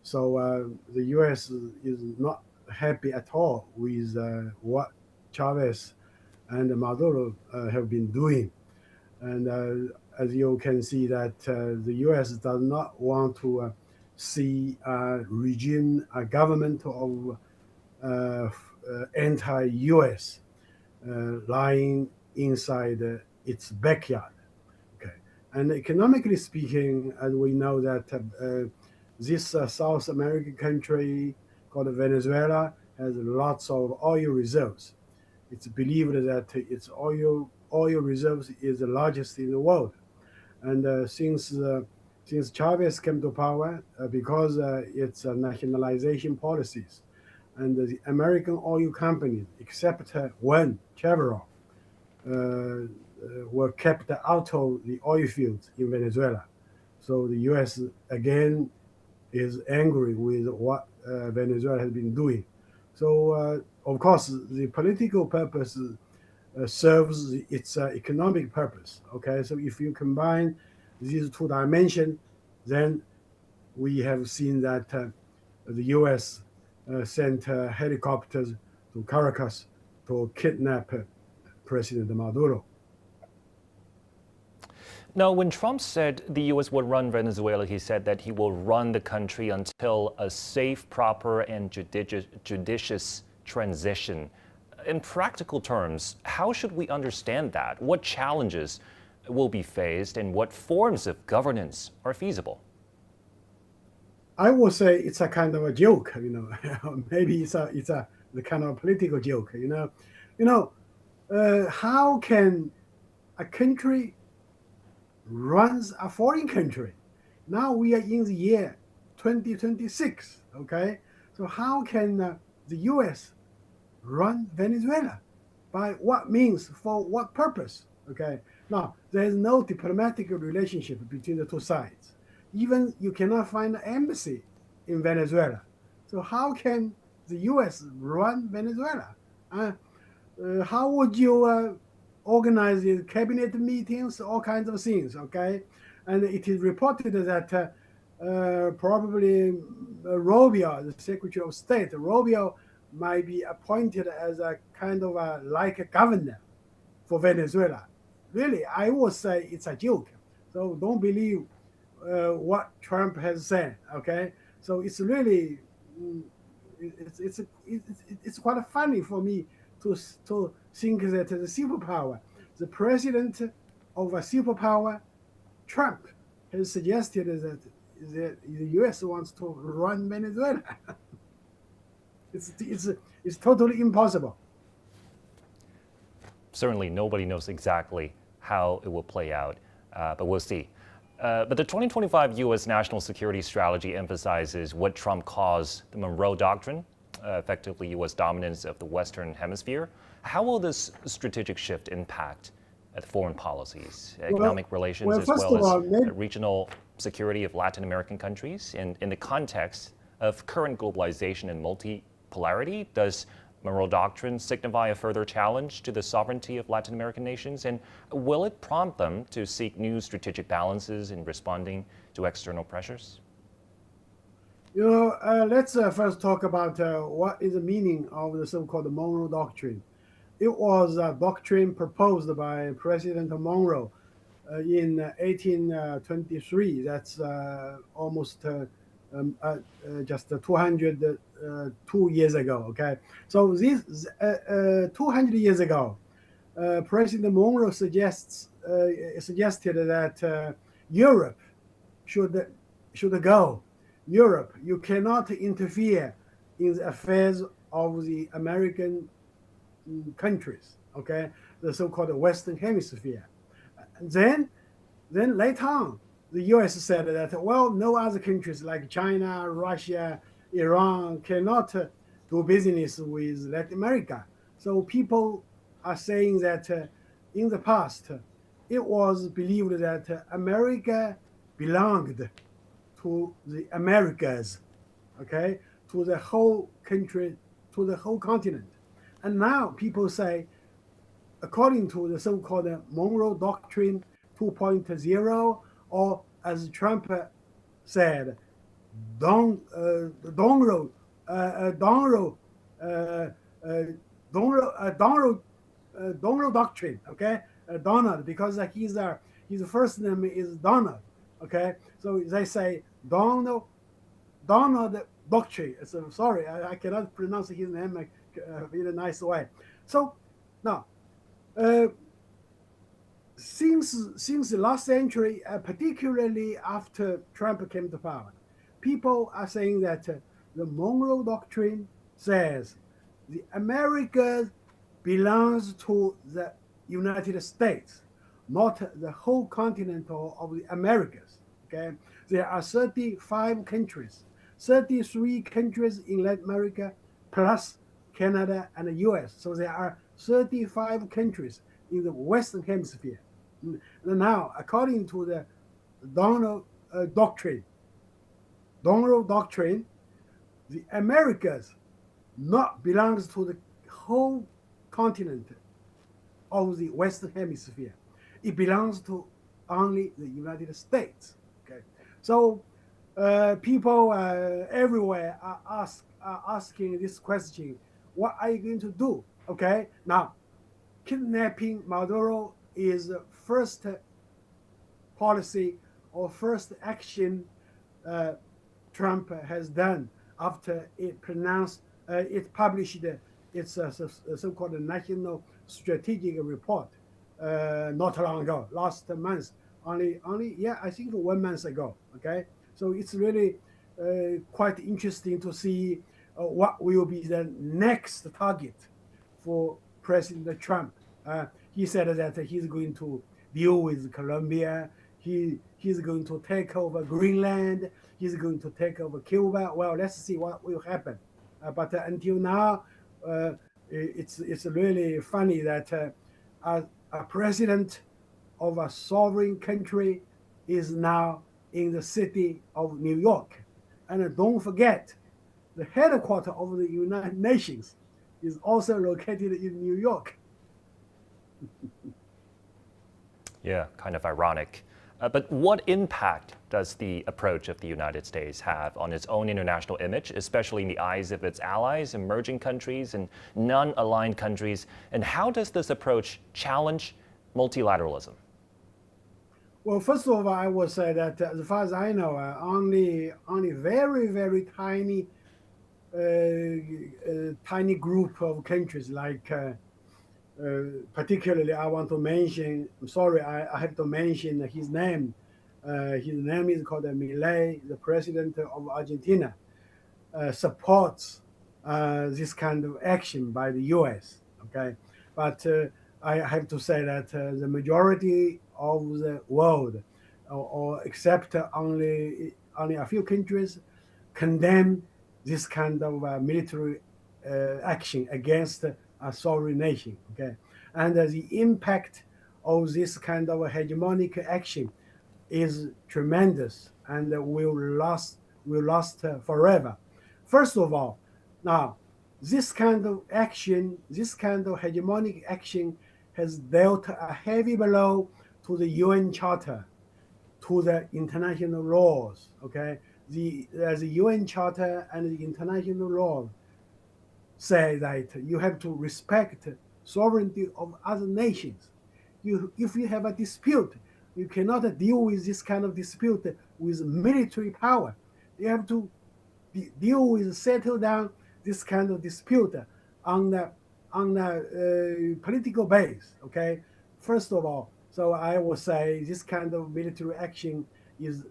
So the U.S. is not happy at all with what Chavez and Maduro have been doing. And as you can see that the U.S. does not want to see a regime, a government of anti-U.S. lying inside its backyard. Okay, and economically speaking, as we know that this South American country called Venezuela has lots of oil reserves. It's believed that its oil reserves is the largest in the world, and since Chavez came to power, because its nationalization policies and the American oil companies, except one, Chevron, were kept out of the oil fields in Venezuela. So the U.S. again is angry with what Venezuela has been doing. So of course, the political purpose serves its economic purpose. Okay, so if you combine these two dimensions, then we have seen that the U.S. sent helicopters to Caracas to kidnap President Maduro. Now, when Trump said the U.S. would run Venezuela, he said that he will run the country until a safe, proper, and judicious transition. In practical terms, how should we understand that? What challenges will be faced and what forms of governance are feasible? I would say it's a kind of a joke, maybe it's the kind of political joke, how can a country runs a foreign country? Now we are in the year 2026, okay? So how can the U.S. run Venezuela? By what means, for what purpose, okay? Now, there is no diplomatic relationship between the two sides. Even you cannot find an embassy in Venezuela. So how can the U.S. run Venezuela? How would you organize the cabinet meetings, all kinds of things, okay? And it is reported that probably Rubio, the Secretary of State, Rubio might be appointed as a kind of like a governor for Venezuela. Really, I would say it's a joke. So don't believe what Trump has said. Okay, so it's really it's quite funny for me to think that the superpower, the president of a superpower, Trump, has suggested that the U.S. wants to run Venezuela. It's totally impossible. Certainly, nobody knows exactly how it will play out, but we'll see. But the 2025 U.S. national security strategy emphasizes what Trump calls the Monroe Doctrine, effectively U.S. dominance of the Western Hemisphere. How will this strategic shift impact foreign policies, economic relations, as well as regional security of Latin American countries? And in the context of current globalization and multipolarity, does Monroe Doctrine signify a further challenge to the sovereignty of Latin American nations? And will it prompt them to seek new strategic balances in responding to external pressures? Let's first talk about what is the meaning of the so-called Monroe Doctrine. It was a doctrine proposed by President Monroe in 1823. That's almost just 202 years ago. Okay, so this 200 years ago, President Monroe suggested that Europe should go. Europe, you cannot interfere in the affairs of the American countries. Okay, the so-called Western Hemisphere. Then later on, the U.S. said that, well, no other countries like China, Russia, Iran cannot do business with Latin America. So people are saying that in the past, it was believed that America belonged to the Americas, okay, to the whole country, to the whole continent. And now people say, according to the so-called Monroe Doctrine 2.0, or as Trump said, Donroe Doctrine, okay, Donald, because his first name is Donald, okay, so they say Donald Doctrine. So sorry, I cannot pronounce his name in a nice way. So now, since the last century, particularly after Trump came to power, people are saying that the Monroe Doctrine says the Americas belongs to the United States, not the whole continent of the Americas. Okay, there are 35 countries, 33 countries in Latin America, plus Canada and the U.S. So there are 35 countries in the Western Hemisphere. Now, according to the Monroe Doctrine, the Americas not belongs to the whole continent of the Western Hemisphere. It belongs to only the United States. Okay, so people everywhere are asking this question: what are you going to do? Okay, now kidnapping Maduro is the first policy or first action Trump has done after it published its so-called National Strategic Report not long ago, last month, only I think 1 month ago. Okay, so it's really quite interesting to see what will be the next target for President Trump. He said that he's going to deal with Colombia. He's going to take over Greenland. He's going to take over Cuba. Well, let's see what will happen. But until now, it's really funny that a president of a sovereign country is now in the city of New York. And don't forget, the headquarters of the United Nations is also located in New York. Yeah, kind of ironic. But what impact does the approach of the United States have on its own international image, especially in the eyes of its allies, emerging countries, and non-aligned countries? And how does this approach challenge multilateralism? Well, first of all, I would say that as far as I know, only very, very tiny tiny group of countries, like particularly I want to mention, I'm sorry, I have to mention his name. His name is called Milei, the president of Argentina, supports this kind of action by the US, okay? But I have to say that the majority of the world, or except only a few countries, condemn this kind of military action against a sovereign nation, okay? And the impact of this kind of hegemonic action is tremendous and will last forever. First of all, now, this kind of action, this kind of hegemonic action has dealt a heavy blow to the UN Charter, to the international laws, okay? The UN Charter and the international law say that you have to respect sovereignty of other nations. If you have a dispute, you cannot deal with this kind of dispute with military power. You have to settle down this kind of dispute on the political base, okay? First of all, so I will say this kind of military action is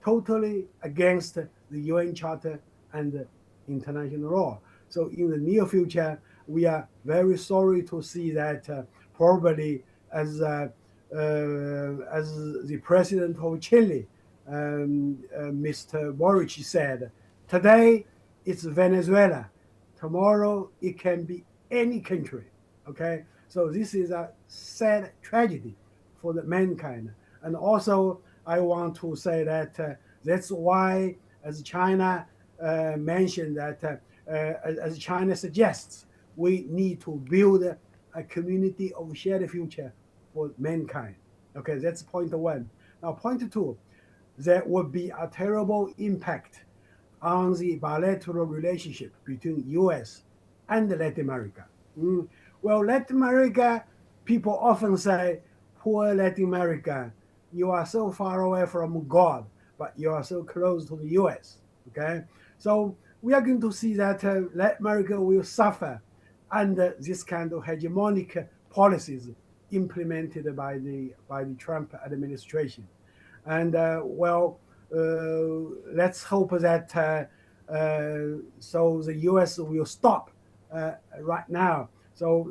totally against the UN Charter and the international law. So in the near future, we are very sorry to see that probably as the president of Chile, Mr. Boric said, today it's Venezuela, tomorrow it can be any country, okay? So this is a sad tragedy for the mankind. And also, I want to say that that's why, as China mentioned, that as China suggests, we need to build a community of shared future for mankind. Okay, that's point one. Now, point two, there would be a terrible impact on the bilateral relationship between US and Latin America. Well, Latin America, people often say, poor Latin America, you are so far away from God, but you are so close to the US, okay? So we are going to see that Latin America will suffer under this kind of hegemonic policies implemented by the Trump administration. And let's hope that so the US will stop right now. So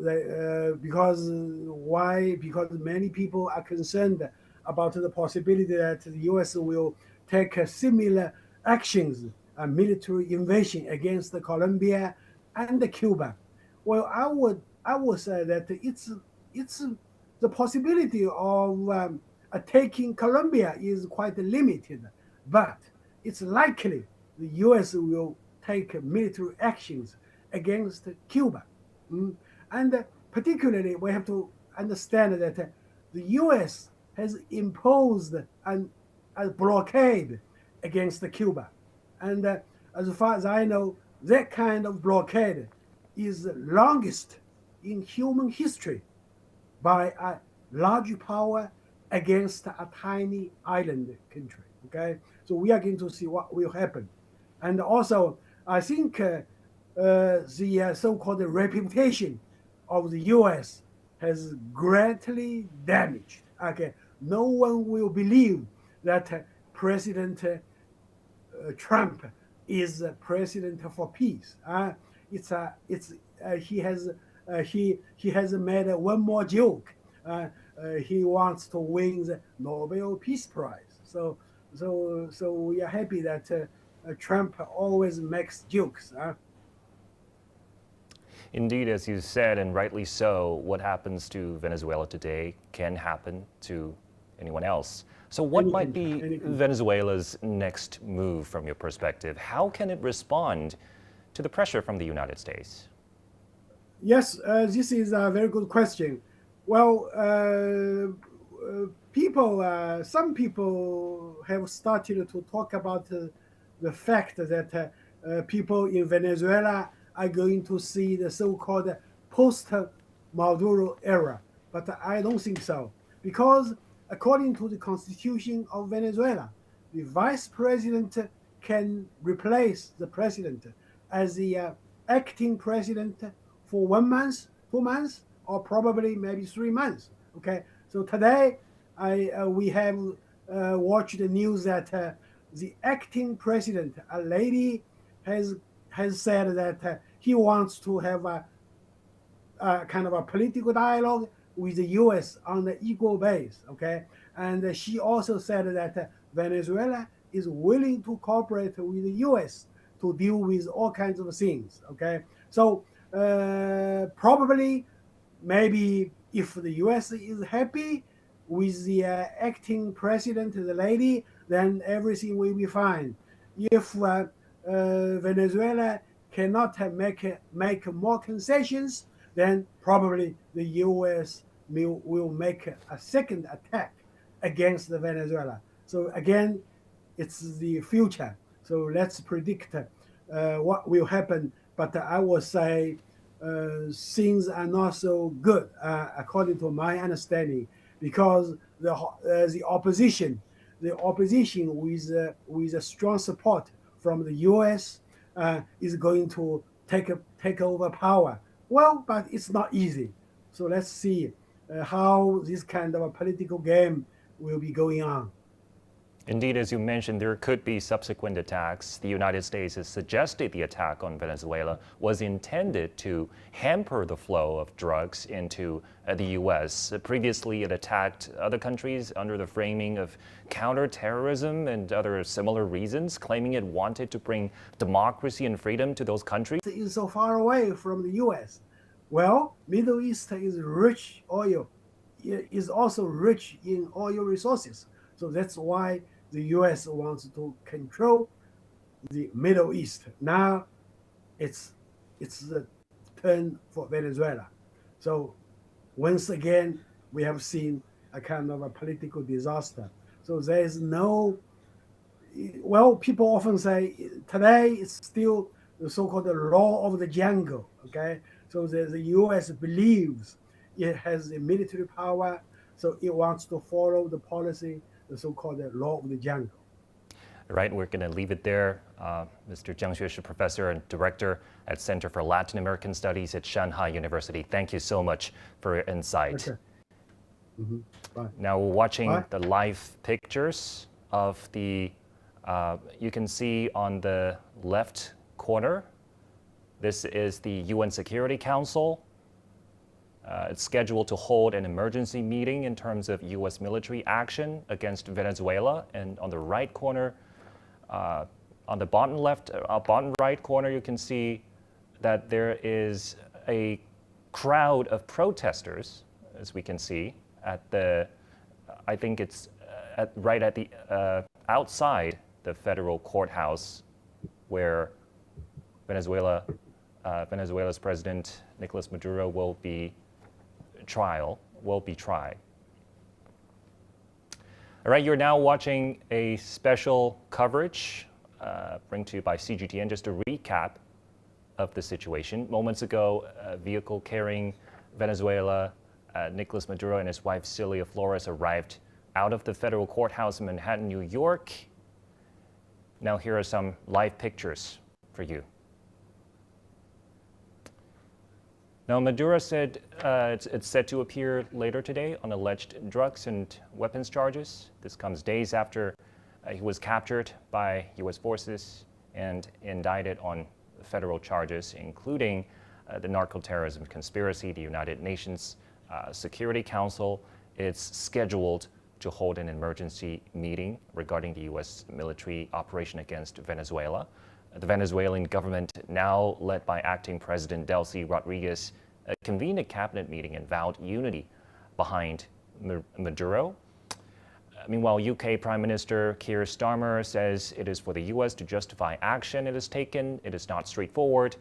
because why? Because many people are concerned about the possibility that the US will take similar actions, a military invasion against Colombia and Cuba. Well, I would say that it's the possibility of attacking Colombia is quite limited, but it's likely the US will take military actions against Cuba. And particularly, we have to understand that the US has imposed a blockade against Cuba. And as far as I know, that kind of blockade is the longest in human history by a large power against a tiny island country, okay? So we are going to see what will happen. And also, I think the so-called reputation of the US has greatly damaged, okay? No one will believe that President Trump is a president for peace. He has made one more joke. He wants to win the Nobel Peace Prize. So we are happy that Trump always makes jokes. Indeed, as you said, and rightly so, what happens to Venezuela today can happen to anyone else. So what might be Venezuela's next move from your perspective? How can it respond to the pressure from the United States? Yes, this is a very good question. Well, some people have started to talk about the fact that people in Venezuela are going to see the so-called post-Maduro era. But I don't think so, because according to the constitution of Venezuela, the vice president can replace the president as the acting president for 1 month, 2 months, or probably maybe 3 months. Okay, so today we have watched the news that the acting president, a lady, has said that he wants to have a kind of a political dialogue with the U.S. on the equal base. Okay, and she also said that Venezuela is willing to cooperate with the U.S. to deal with all kinds of things. Okay, so probably, maybe if the U.S. is happy with the acting president, the lady, then everything will be fine. If Venezuela cannot make more concessions, then probably the U.S. will make a second attack against Venezuela. So again, it's the future. So let's predict what will happen. But I would say things are not so good, according to my understanding, because the opposition with a strong support from the U.S. Is going to take over power. Well, but it's not easy. So let's see how this kind of a political game will be going on. Indeed, as you mentioned, there could be subsequent attacks. The United States has suggested the attack on Venezuela was intended to hamper the flow of drugs into the U.S. Previously, it attacked other countries under the framing of counterterrorism and other similar reasons, claiming it wanted to bring democracy and freedom to those countries. It is so far away from the U.S. Well, Middle East is rich oil. It is also rich in oil resources. So that's why the U.S. wants to control the Middle East. Now, it's the turn for Venezuela. So once again, we have seen a kind of a political disaster. So there is no, well, people often say today it's still the so-called law of the jungle. Okay, so the U.S. believes it has the military power, so it wants to follow the policy, the so-called law of the jungle. All right, we're going to leave it there. Mr. Jiang Xueshi, professor and director at Center for Latin American Studies at Shanghai University. Thank you so much for your insight. Okay. Bye. Now we're watching Bye. the live pictures of the, you can see on the left corner, this is the UN Security Council. It's scheduled to hold an emergency meeting in terms of U.S. military action against Venezuela. And on the right corner, on the bottom left, bottom right corner, you can see that there is a crowd of protesters, as we can see, at the, I think it's right at the outside the federal courthouse where Venezuela's President Nicolas Maduro will be tried. All right, you're now watching a special coverage brought to you by CGTN. Just a recap of the situation. Moments ago, a vehicle carrying Venezuela, Nicolas Maduro and his wife Cilia Flores arrived out of the federal courthouse in Manhattan, New York. Now here are some live pictures for you. Now, Maduro said it's set to appear later today on alleged drugs and weapons charges. This comes days after he was captured by U.S. forces and indicted on federal charges, including the narco-terrorism conspiracy. The United Nations Security Council is scheduled to hold an emergency meeting regarding the U.S. military operation against Venezuela. The Venezuelan government, now led by acting President Delcy Rodriguez, convened a cabinet meeting and vowed unity behind Maduro. Meanwhile, UK Prime Minister Keir Starmer says it is for the U.S. to justify action it has taken. It is not straightforward.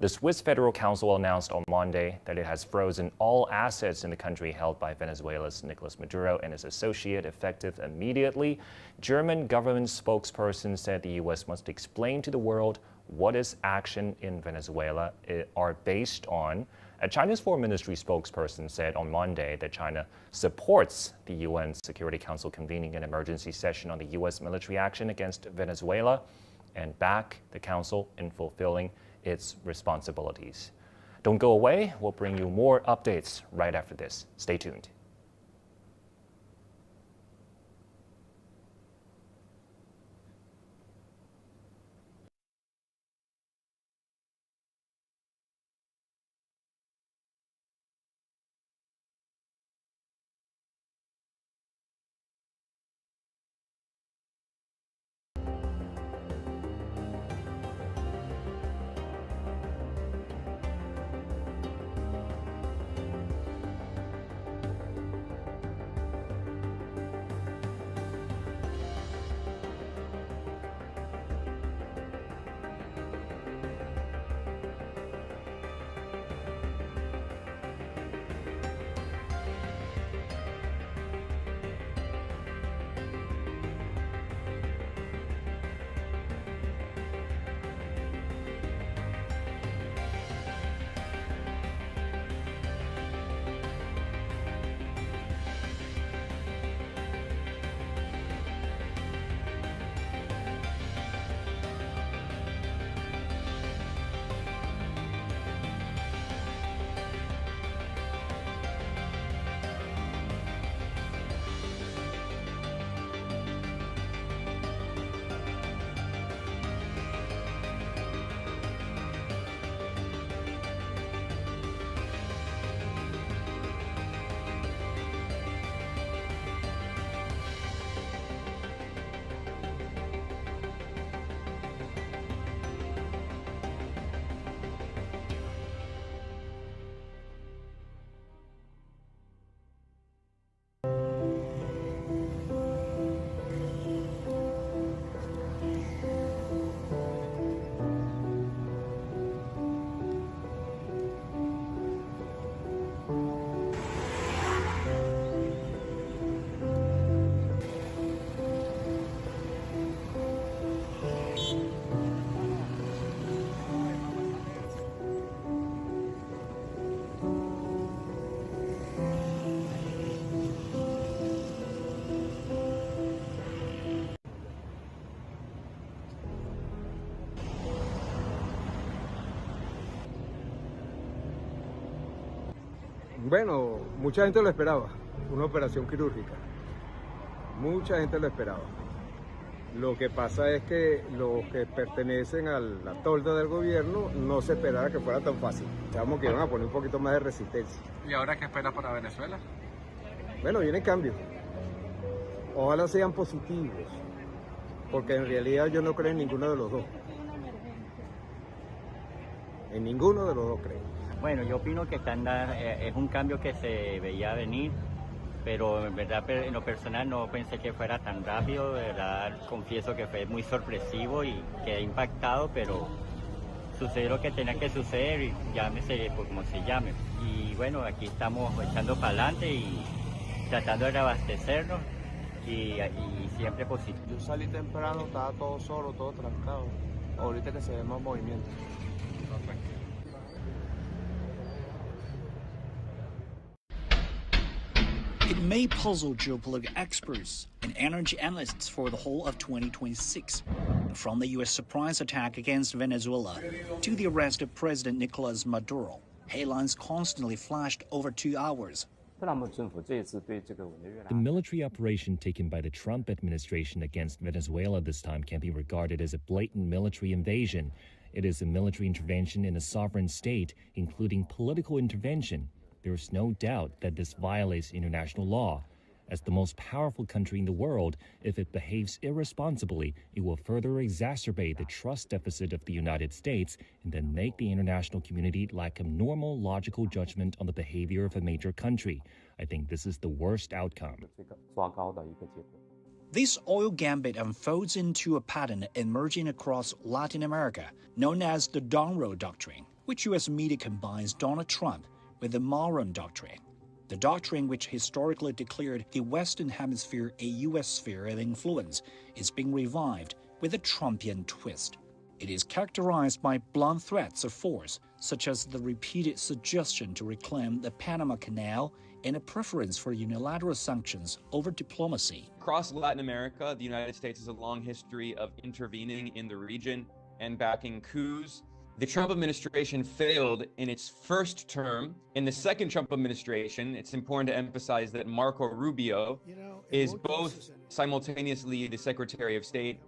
The Swiss Federal Council announced on Monday that it has frozen all assets in the country held by Venezuela's Nicolas Maduro and his associate effective immediately. German government spokesperson said the U.S. must explain to the world what its action in Venezuela are based on. A China's Foreign Ministry spokesperson said on Monday that China supports the UN Security Council convening an emergency session on the U.S. military action against Venezuela and back the council in fulfilling its responsibilities. Don't go away. We'll bring you more updates right after this. Stay tuned. Bueno, mucha gente lo esperaba, una operación quirúrgica. Mucha gente lo esperaba. Lo que pasa es que los que pertenecen a la tolda del gobierno no se esperaba que fuera tan fácil. Pensábamos que iban a poner un poquito más de resistencia. ¿Y ahora qué espera para Venezuela? Bueno, vienen cambios. Ojalá sean positivos, porque en realidad yo no creo en ninguno de los dos. En ninguno de los dos creo. Bueno, yo opino que es un cambio que se veía venir, pero en verdad en lo personal no pensé que fuera tan rápido. De verdad confieso que fue muy sorpresivo y quedé impactado, pero sucedió lo que tenía que suceder y llámese por como se llame. Y bueno, aquí estamos echando para adelante y tratando de reabastecernos y siempre positivo. Yo salí temprano, estaba todo solo, todo trancado. Ahorita que se ve más movimiento. It may puzzle geopolitical experts and energy analysts for the whole of 2026. From the U.S. surprise attack against Venezuela to the arrest of President Nicolas Maduro, headlines constantly flashed over 2 hours. The military operation taken by the Trump administration against Venezuela this time can be regarded as a blatant military invasion. It is a military intervention in a sovereign state, including political intervention. There is no doubt that this violates international law. As the most powerful country in the world, if it behaves irresponsibly, it will further exacerbate the trust deficit of the United States and then make the international community lack a normal, logical judgment on the behavior of a major country. I think this is the worst outcome. This oil gambit unfolds into a pattern emerging across Latin America, known as the Down Road Doctrine, which U.S. media combines Donald Trump with the Monroe Doctrine. The doctrine, which historically declared the Western Hemisphere a U.S. sphere of influence, is being revived with a Trumpian twist. It is characterized by blunt threats of force, such as the repeated suggestion to reclaim the Panama Canal and a preference for unilateral sanctions over diplomacy. Across Latin America, the United States has a long history of intervening in the region and backing coups. The Trump administration failed in its first term. In the second Trump administration, it's important to emphasize that Marco Rubio is both simultaneously the Secretary of State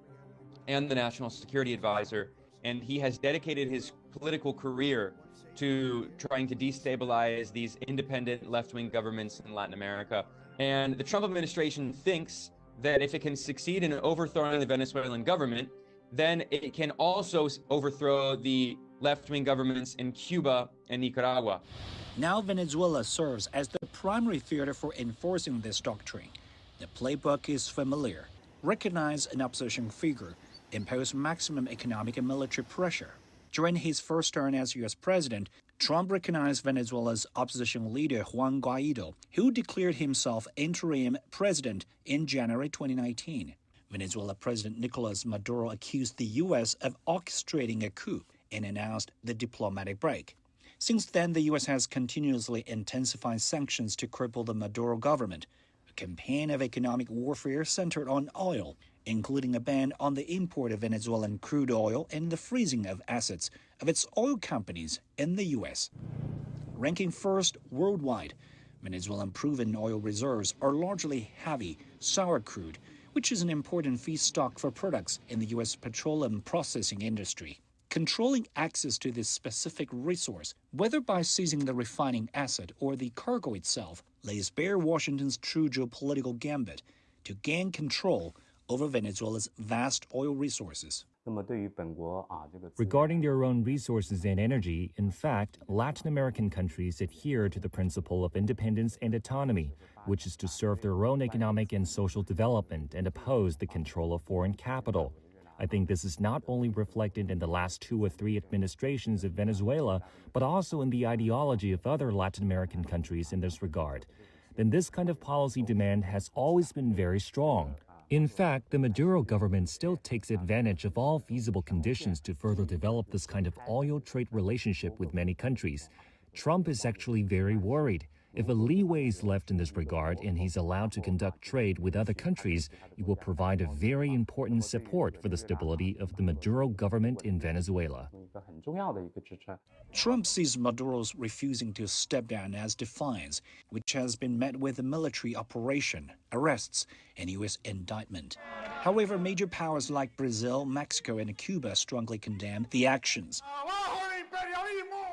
and the National Security Advisor, and he has dedicated his political career to trying to destabilize these independent left-wing governments in Latin America. And the Trump administration thinks that if it can succeed in overthrowing the Venezuelan government, then it can also overthrow the left-wing governments in Cuba and Nicaragua. Now Venezuela serves as the primary theater for enforcing this doctrine. The playbook is familiar. Recognize an opposition figure, impose maximum economic and military pressure. During his first term as U.S. president, Trump recognized Venezuela's opposition leader Juan Guaido, who declared himself interim president in January 2019. Venezuela President Nicolas Maduro accused the U.S. of orchestrating a coup and announced the diplomatic break. Since then, the U.S. has continuously intensified sanctions to cripple the Maduro government, a campaign of economic warfare centered on oil, including a ban on the import of Venezuelan crude oil and the freezing of assets of its oil companies in the U.S. Ranking first worldwide, Venezuelan proven oil reserves are largely heavy, sour crude, which is an important feedstock for products in the U.S. petroleum processing industry. Controlling access to this specific resource, whether by seizing the refining asset or the cargo itself, lays bare Washington's true geopolitical gambit to gain control over Venezuela's vast oil resources. Regarding their own resources and energy, in fact, Latin American countries adhere to the principle of independence and autonomy, which is to serve their own economic and social development and oppose the control of foreign capital. I think this is not only reflected in the last 2 or 3 administrations of Venezuela, but also in the ideology of other Latin American countries in this regard. Then this kind of policy demand has always been very strong. In fact, the Maduro government still takes advantage of all feasible conditions to further develop this kind of oil trade relationship with many countries. Trump is actually very worried. If a leeway is left in this regard and he's allowed to conduct trade with other countries, it will provide a very important support for the stability of the Maduro government in Venezuela. Trump sees Maduro's refusing to step down as defiance, which has been met with a military operation, arrests, and U.S. indictment. However, major powers like Brazil, Mexico, and Cuba strongly condemn the actions,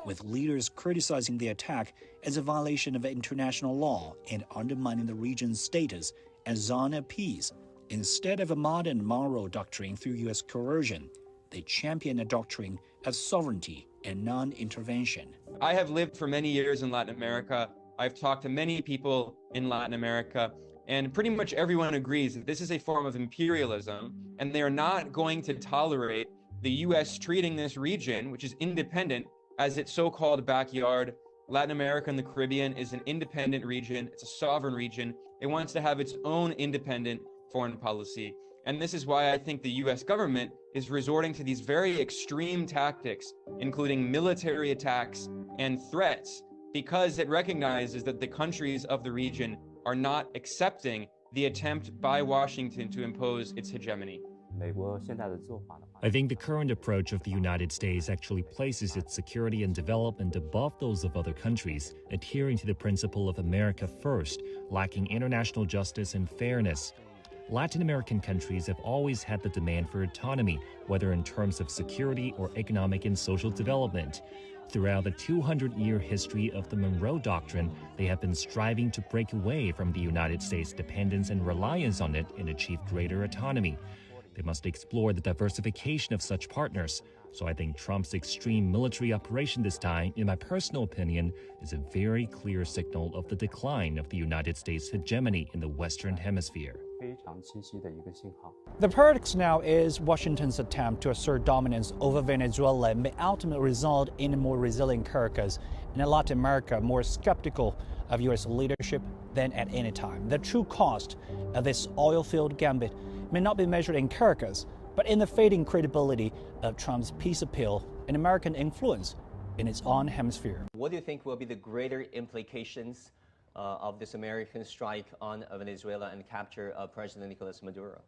with leaders criticizing the attack as a violation of international law and undermining the region's status as zone of peace. Instead of a modern Monroe Doctrine through U.S. coercion, they champion a doctrine of sovereignty and non-intervention. I have lived for many years in Latin America. I've talked to many people in Latin America, and pretty much everyone agrees that this is a form of imperialism, and they are not going to tolerate the U.S. treating this region, which is independent, as its so-called backyard. Latin America and the Caribbean is an independent region. It's a sovereign region. It wants to have its own independent foreign policy. And this is why I think the U.S. government is resorting to these very extreme tactics, including military attacks and threats, because it recognizes that the countries of the region are not accepting the attempt by Washington to impose its hegemony. I think the current approach of the United States actually places its security and development above those of other countries, adhering to the principle of America first, lacking international justice and fairness. Latin American countries have always had the demand for autonomy, whether in terms of security or economic and social development. Throughout the 200-year history of the Monroe Doctrine, they have been striving to break away from the United States' dependence and reliance on it and achieve greater autonomy. They must explore the diversification of such partners. So I think Trump's extreme military operation this time, in my personal opinion, is a very clear signal of the decline of the United States hegemony in the Western Hemisphere. The paradox now is Washington's attempt to assert dominance over Venezuela may ultimately result in a more resilient Caracas and a Latin America more skeptical of U.S. leadership than at any time. The true cost of this oil-filled gambit may not be measured in Caracas, but in the fading credibility of Trump's peace appeal and American influence in its own hemisphere. What do you think will be the greater implications of this American strike on Venezuela and capture of President Nicolas Maduro?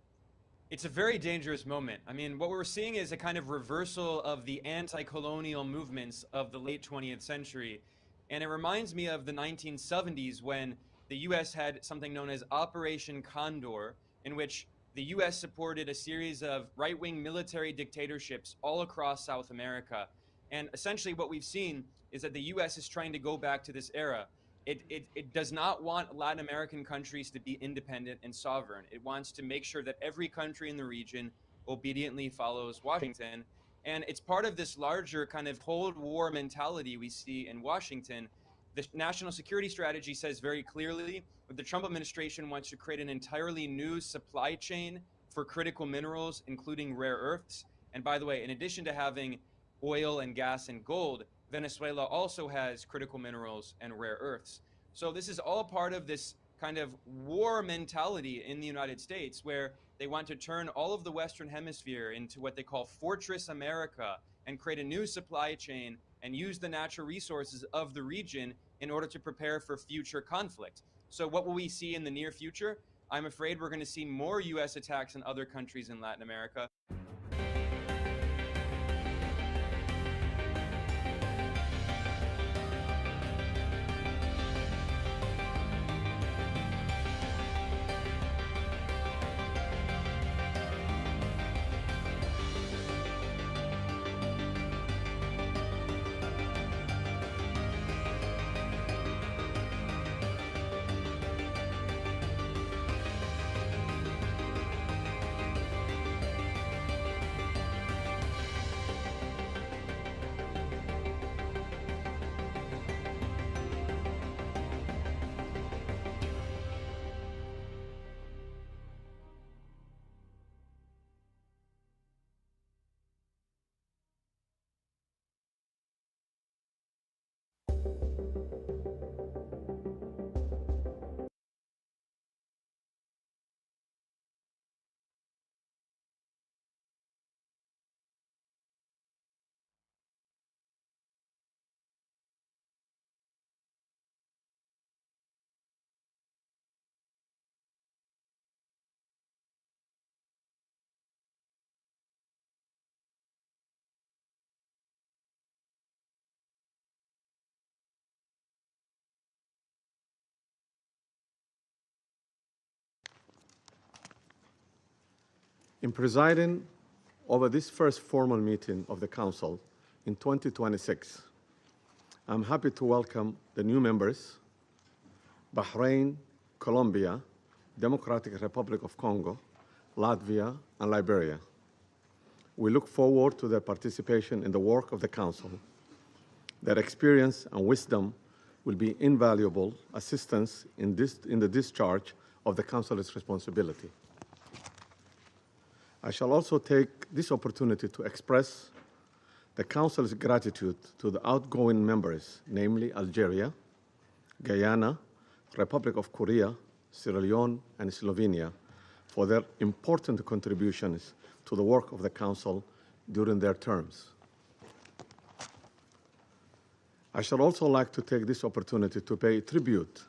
It's a very dangerous moment. I mean, what we're seeing is a kind of reversal of the anti-colonial movements of the late 20th century. And it reminds me of the 1970s when the U.S. had something known as Operation Condor, in which the U.S. supported a series of right-wing military dictatorships all across South America. And essentially what we've seen is that the U.S. is trying to go back to this era. It does not want Latin American countries to be independent and sovereign. It wants to make sure that every country in the region obediently follows Washington. And it's part of this larger kind of Cold War mentality we see in Washington. The national security strategy says very clearly that the Trump administration wants to create an entirely new supply chain for critical minerals, including rare earths. And by the way, in addition to having oil and gas and gold, Venezuela also has critical minerals and rare earths. So this is all part of this kind of war mentality in the United States, where they want to turn all of the Western Hemisphere into what they call Fortress America and create a new supply chain and use the natural resources of the region in order to prepare for future conflict. So what will we see in the near future? I'm afraid we're going to see more U.S. attacks in other countries in Latin America. In presiding over this first formal meeting of the Council in 2026, I'm happy to welcome the new members, Bahrain, Colombia, Democratic Republic of Congo, Latvia, and Liberia. We look forward to their participation in the work of the Council. Their experience and wisdom will be invaluable assistance in the discharge of the Council's responsibility. I shall also take this opportunity to express the Council's gratitude to the outgoing members, namely Algeria, Guyana, Republic of Korea, Sierra Leone, and Slovenia, for their important contributions to the work of the Council during their terms. I shall also like to take this opportunity to pay tribute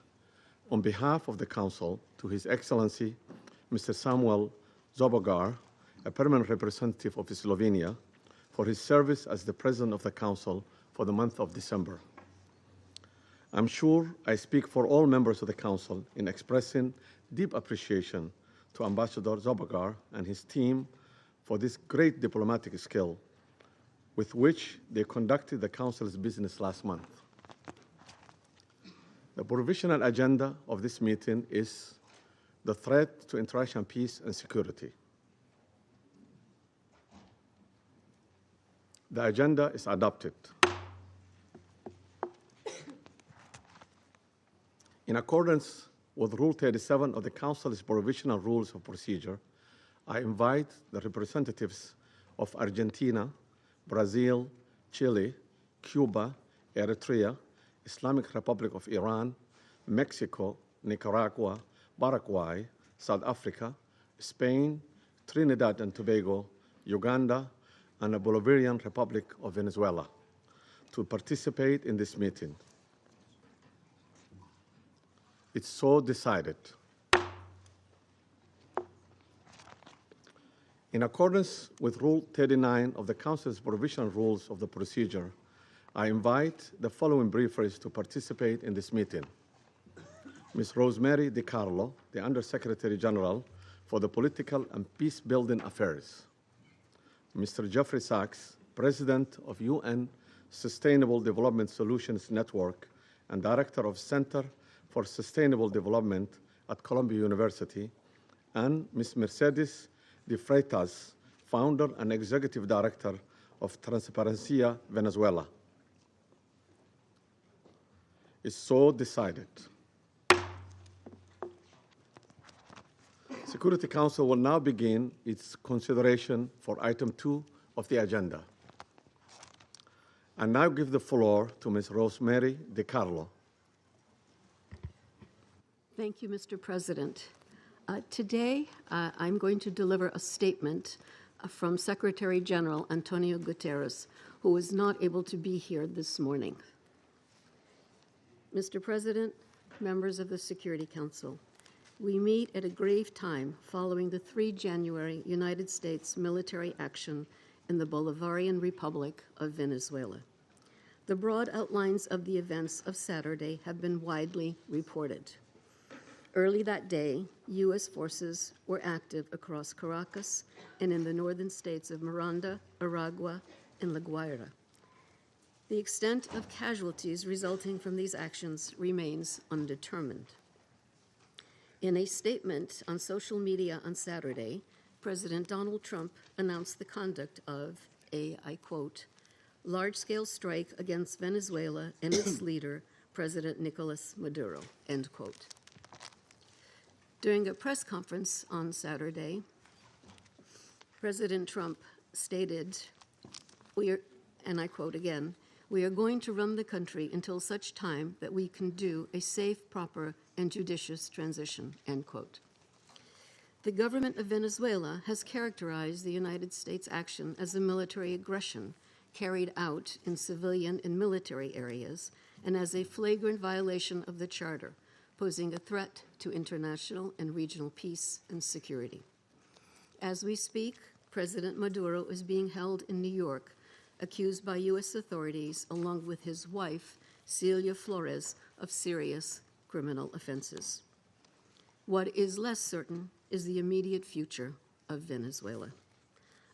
on behalf of the Council to His Excellency, Mr. Samuel Zobogar, a permanent representative of Slovenia, for his service as the President of the Council for the month of December. I'm sure I speak for all members of the Council in expressing deep appreciation to Ambassador Zobogar and his team for this great diplomatic skill with which they conducted the Council's business last month. The provisional agenda of this meeting is the threat to international peace and security. The agenda is adopted. In accordance with Rule 37 of the Council's Provisional Rules of Procedure, I invite the representatives of Argentina, Brazil, Chile, Cuba, Eritrea, Islamic Republic of Iran, Mexico, Nicaragua, Paraguay, South Africa, Spain, Trinidad and Tobago, Uganda, and the Bolivarian Republic of Venezuela to participate in this meeting. It's so decided. In accordance with Rule 39 of the Council's Provisional Rules of the Procedure, I invite the following briefers to participate in this meeting. Ms. Rosemary DiCarlo, the Undersecretary General for the Political and Peace-Building Affairs. Mr. Jeffrey Sachs, President of UN Sustainable Development Solutions Network and Director of Center for Sustainable Development at Columbia University, and Ms. Mercedes de Freitas, Founder and Executive Director of Transparencia Venezuela. It's so decided. Security Council will now begin its consideration for item 2 of the agenda. I now give the floor to Ms. Rosemary DiCarlo. Thank you, Mr. President. Today, I'm going to deliver a statement from Secretary General Antonio Guterres, who is not able to be here this morning. Mr. President, members of the Security Council, we meet at a grave time following the 3 January United States military action in the Bolivarian Republic of Venezuela. The broad outlines of the events of Saturday have been widely reported. Early that day, U.S. forces were active across Caracas and in the northern states of Miranda, Aragua, and La Guaira. The extent of casualties resulting from these actions remains undetermined. In a statement on social media on Saturday, President Donald Trump announced the conduct of a, I quote, large-scale strike against Venezuela and its leader, President Nicolas Maduro, end quote. During a press conference on Saturday, President Trump stated, and I quote again, "We are going to run the country until such time that we can do a safe, proper, and judicious transition," end quote. The government of Venezuela has characterized the United States action as a military aggression carried out in civilian and military areas and as a flagrant violation of the Charter, posing a threat to international and regional peace and security. As we speak, President Maduro is being held in New York, accused by U.S. authorities, along with his wife, Cilia Flores, of serious criminal offenses. What is less certain is the immediate future of Venezuela.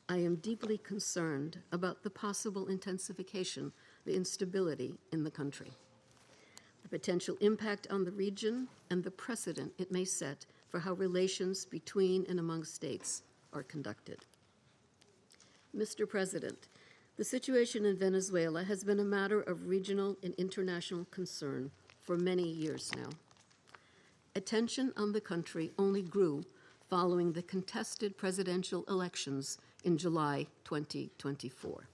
I am deeply concerned about the possible intensification of the instability in the country, the potential impact on the region, and the precedent it may set for how relations between and among states are conducted. Mr. President, the situation in Venezuela has been a matter of regional and international concern for many years now. Attention on the country only grew following the contested presidential elections in July 2024.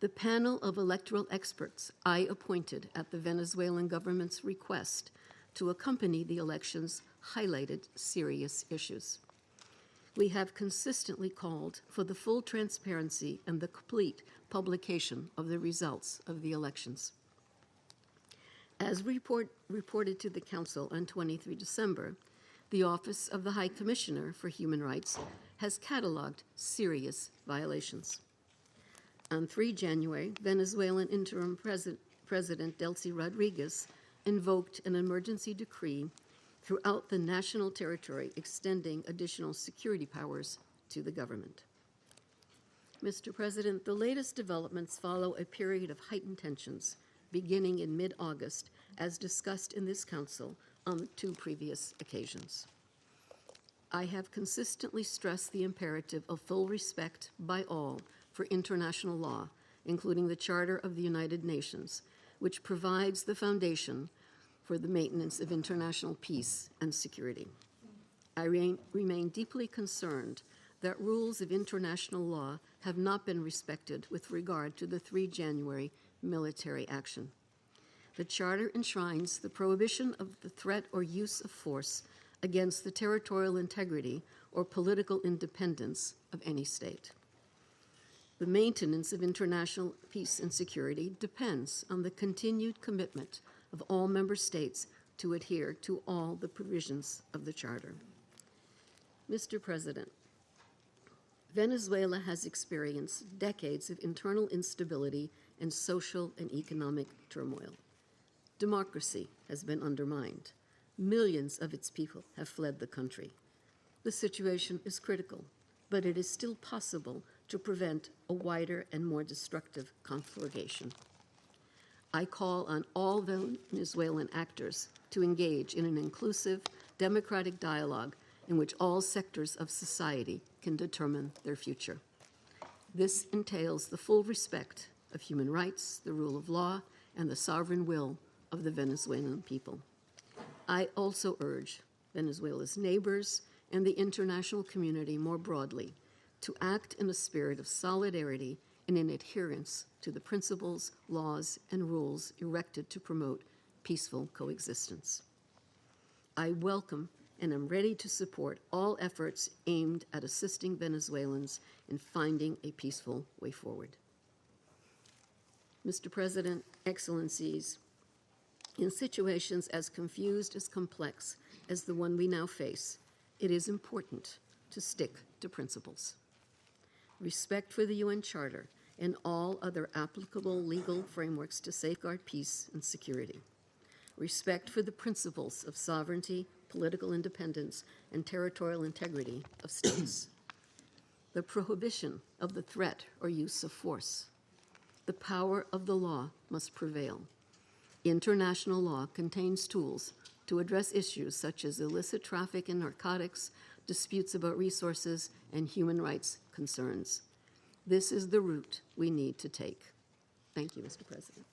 The panel of electoral experts I appointed at the Venezuelan government's request to accompany the elections highlighted serious issues. We have consistently called for the full transparency and the complete publication of the results of the elections. As reported to the Council on 23 December, the Office of the High Commissioner for Human Rights has cataloged serious violations. On 3 January, Venezuelan interim President Delcy Rodriguez invoked an emergency decree throughout the national territory, extending additional security powers to the government. Mr. President, the latest developments follow a period of heightened tensions beginning in mid-August, as discussed in this Council on 2 previous occasions. I have consistently stressed the imperative of full respect by all for international law, including the Charter of the United Nations, which provides the foundation for the maintenance of international peace and security. I remain deeply concerned that rules of international law have not been respected with regard to the 3 January military action. The Charter enshrines the prohibition of the threat or use of force against the territorial integrity or political independence of any state. The maintenance of international peace and security depends on the continued commitment of all member states to adhere to all the provisions of the Charter. Mr. President, Venezuela has experienced decades of internal instability and social and economic turmoil. Democracy has been undermined. Millions of its people have fled the country. The situation is critical, but it is still possible to prevent a wider and more destructive conflagration. I call on all Venezuelan actors to engage in an inclusive, democratic dialogue in which all sectors of society can determine their future. This entails the full respect of human rights, the rule of law, and the sovereign will of the Venezuelan people. I also urge Venezuela's neighbors and the international community more broadly to act in a spirit of solidarity and in adherence to the principles, laws, and rules erected to promote peaceful coexistence. I welcome and am ready to support all efforts aimed at assisting Venezuelans in finding a peaceful way forward. Mr. President, Excellencies, in situations as confused as complex as the one we now face, it is important to stick to principles. Respect for the UN Charter and all other applicable legal frameworks to safeguard peace and security. Respect for the principles of sovereignty, political independence, and territorial integrity of states. The prohibition of the threat or use of force. The power of the law must prevail. International law contains tools to address issues such as illicit traffic in narcotics, disputes about resources, and human rights concerns. This is the route we need to take. Thank you, Mr. President.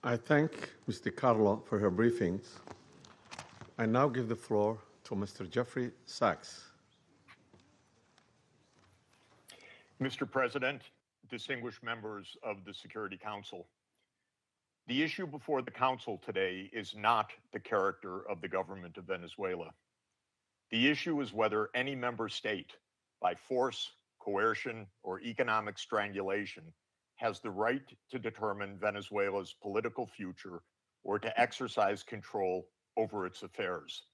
I thank Ms. DiCarlo for her briefings. I now give the floor to Mr. Jeffrey Sachs. Mr. President, distinguished members of the Security Council, the issue before the Council today is not the character of the government of Venezuela. The issue is whether any member state, by force, coercion, or economic strangulation, has the right to determine Venezuela's political future or to exercise control over its affairs.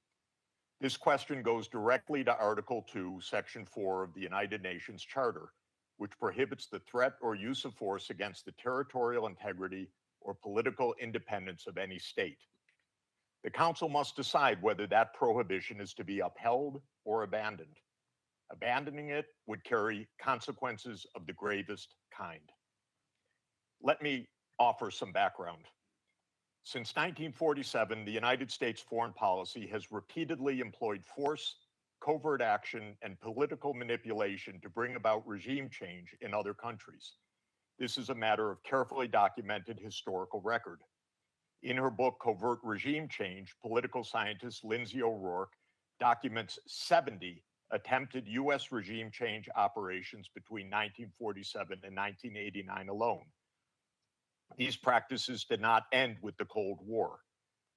This question goes directly to Article 2, Section 4 of the United Nations Charter, which prohibits the threat or use of force against the territorial integrity or political independence of any state. The Council must decide whether that prohibition is to be upheld or abandoned. Abandoning it would carry consequences of the gravest kind. Let me offer some background. Since 1947, the United States foreign policy has repeatedly employed force, covert action, and political manipulation to bring about regime change in other countries. This is a matter of carefully documented historical record. In her book, Covert Regime Change, political scientist Lindsay O'Rourke documents 70 attempted U.S. regime change operations between 1947 and 1989 alone. These practices did not end with the Cold War.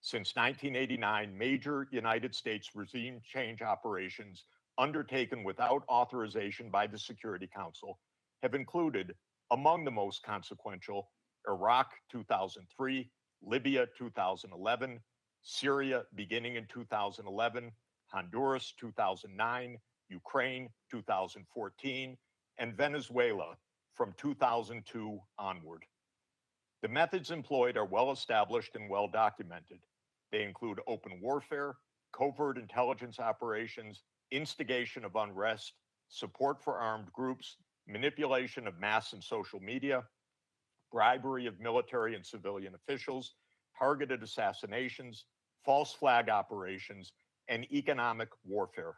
Since 1989, major United States regime change operations undertaken without authorization by the Security Council have included, among the most consequential, Iraq 2003, Libya 2011, Syria beginning in 2011, Honduras 2009, Ukraine 2014, and Venezuela from 2002 onward. The methods employed are well established and well documented. They include open warfare, covert intelligence operations, instigation of unrest, support for armed groups, manipulation of mass and social media, bribery of military and civilian officials, targeted assassinations, false flag operations, and economic warfare.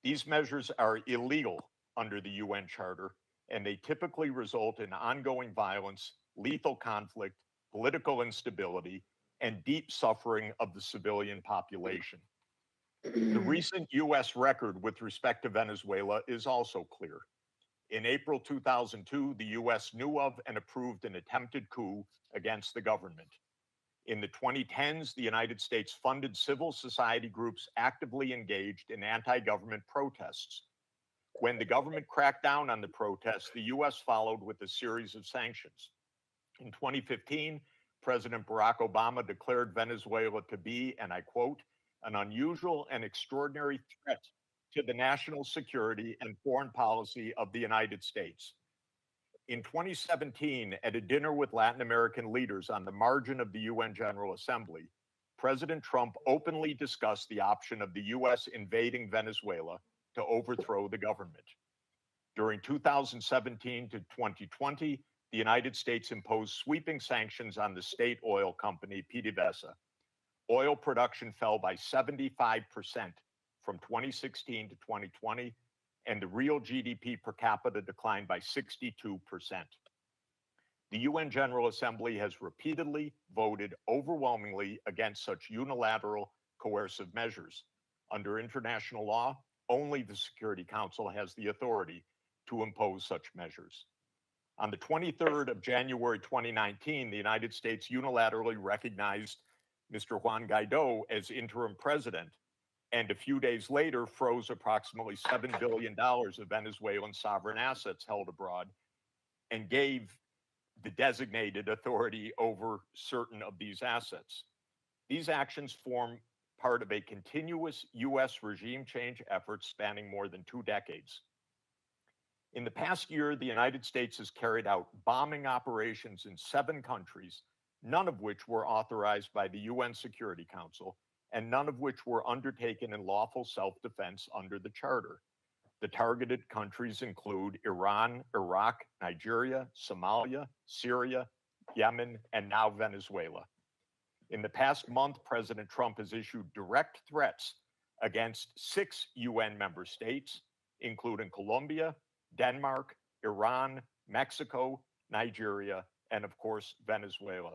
These measures are illegal under the UN Charter, and they typically result in ongoing violence, lethal conflict, political instability, and deep suffering of the civilian population. The recent U.S. record with respect to Venezuela is also clear. In April 2002, the U.S. knew of and approved an attempted coup against the government. In the 2010s, the United States funded civil society groups actively engaged in anti-government protests. When the government cracked down on the protests, the U.S. followed with a series of sanctions. In 2015, President Barack Obama declared Venezuela to be, and I quote, an unusual and extraordinary threat to the national security and foreign policy of the United States. In 2017, at a dinner with Latin American leaders on the margin of the UN General Assembly, President Trump openly discussed the option of the U.S. invading Venezuela to overthrow the government. During 2017 to 2020, the United States imposed sweeping sanctions on the state oil company PDVSA. Oil production fell by 75% from 2016 to 2020, and the real GDP per capita declined by 62%. The UN General Assembly has repeatedly voted overwhelmingly against such unilateral coercive measures. Under international law, only the Security Council has the authority to impose such measures. On the 23rd of January 2019, the United States unilaterally recognized Mr. Juan Guaido as interim president, and a few days later froze approximately $7 billion of Venezuelan sovereign assets held abroad and gave the designated authority over certain of these assets. These actions form part of a continuous U.S. regime change effort spanning more than 2 decades. In the past year, the United States has carried out bombing operations in 7 countries, none of which were authorized by the UN Security Council, and none of which were undertaken in lawful self-defense under the Charter. The targeted countries include Iran, Iraq, Nigeria, Somalia, Syria, Yemen, and now Venezuela. In the past month, President Trump has issued direct threats against 6 UN member states, including Colombia, Denmark, Iran, Mexico, Nigeria, and of course, Venezuela.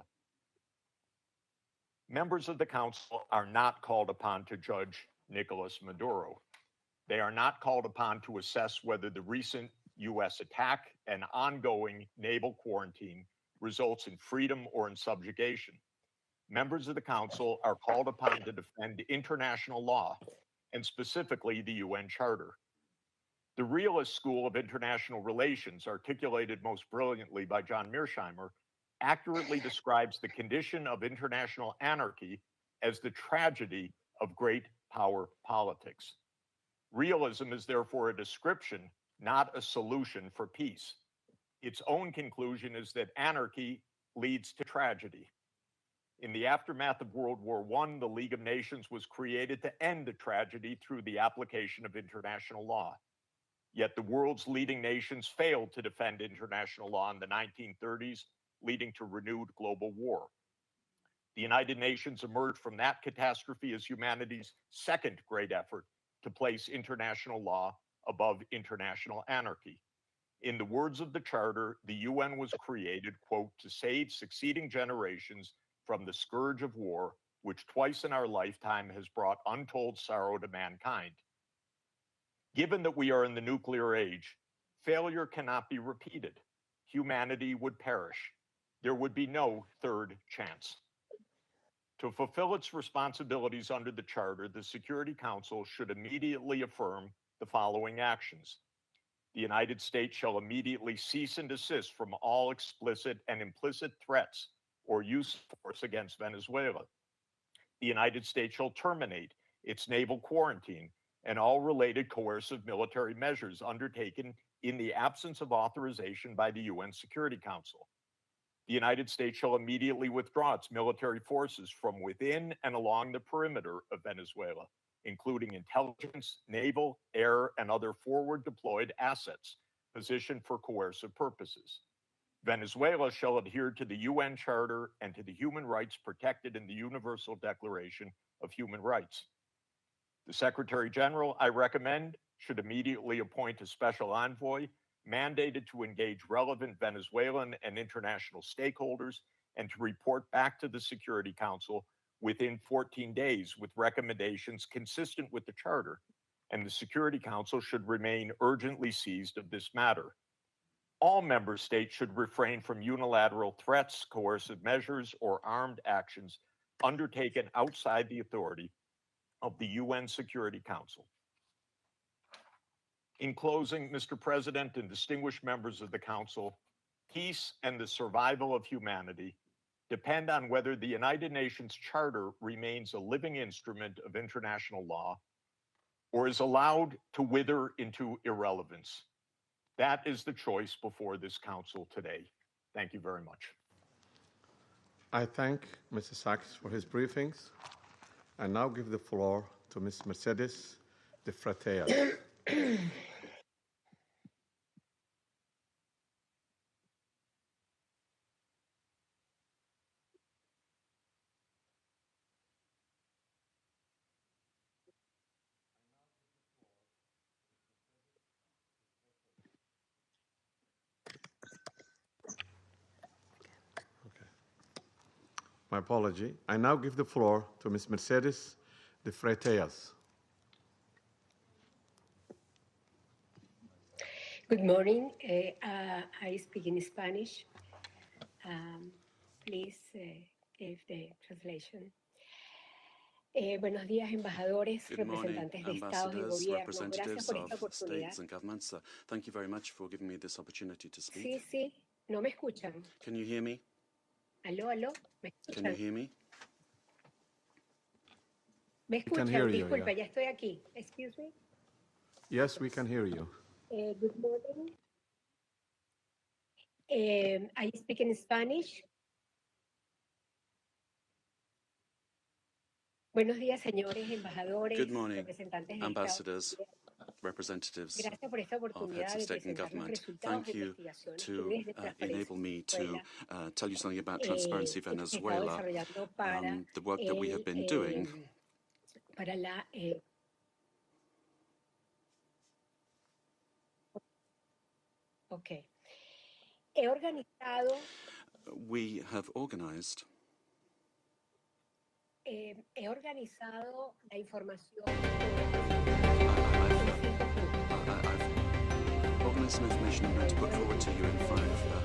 Members of the Council are not called upon to judge Nicolas Maduro. They are not called upon to assess whether the recent U.S. attack and ongoing naval quarantine results in freedom or in subjugation. Members of the Council are called upon to defend international law, and specifically the UN Charter. The realist school of international relations, articulated most brilliantly by John Mearsheimer, accurately describes the condition of international anarchy as the tragedy of great power politics. Realism is therefore a description, not a solution for peace. Its own conclusion is that anarchy leads to tragedy. In the aftermath of World War I, the League of Nations was created to end the tragedy through the application of international law. Yet the world's leading nations failed to defend international law in the 1930s, leading to renewed global war. The United Nations emerged from that catastrophe as humanity's second great effort to place international law above international anarchy. In the words of the Charter, the UN was created, quote, to save succeeding generations from the scourge of war, which twice in our lifetime has brought untold sorrow to mankind. Given that we are in the nuclear age, failure cannot be repeated. Humanity would perish. There would be no third chance. To fulfill its responsibilities under the Charter, the Security Council should immediately affirm the following actions. The United States shall immediately cease and desist from all explicit and implicit threats or use of force against Venezuela. The United States shall terminate its naval quarantine and all related coercive military measures undertaken in the absence of authorization by the UN Security Council. The United States shall immediately withdraw its military forces from within and along the perimeter of Venezuela, including intelligence, naval, air, and other forward deployed assets positioned for coercive purposes. Venezuela shall adhere to the UN Charter and to the human rights protected in the Universal Declaration of Human Rights. The Secretary General, I recommend, should immediately appoint a special envoy mandated to engage relevant Venezuelan and international stakeholders and to report back to the Security Council within 14 days with recommendations consistent with the Charter, and the Security Council should remain urgently seized of this matter. All member states should refrain from unilateral threats, coercive measures, or armed actions undertaken outside the authority of the UN Security Council. In closing, Mr. President and distinguished members of the Council, peace and the survival of humanity depend on whether the United Nations Charter remains a living instrument of international law or is allowed to wither into irrelevance. That is the choice before this Council today. Thank you very much. I thank Mr. Sachs for his briefings. I now give the floor to Ms. Mercedes de Freitas. My apology. I now give the floor to Ms. Mercedes de Freitas. Good morning. I speak in Spanish. Please give the translation. Buenos días, embajadores, Good morning, representantes de estados y ambassadors, gobiernos. Gracias representatives por esta of oportunidad. states and governments. Thank you very much for giving me this opportunity to speak. Sí, sí, no me escuchan. Can you hear me? Aló, aló, ¿me Can you escuchan? hear me? ¿Me We can escuchan? hear you, Disculpa, yeah. ya estoy aquí. Excuse me. Yes, we can hear you. Good morning. I speak in Spanish. Buenos días, señores embajadores, Good morning, representantes de ambassadors, estados. representatives Gracias por esta of oportunidad heads de of state and presentar los government. resultados de Thank you investigaciones que to desde Transparencia enable me to Venezuela tell you something about Transparency hemos estado Venezuela, desarrollando para the work that we have been doing para la okay. He organizado we have organized la información I've organized some information I'm going to put forward to you in 5 información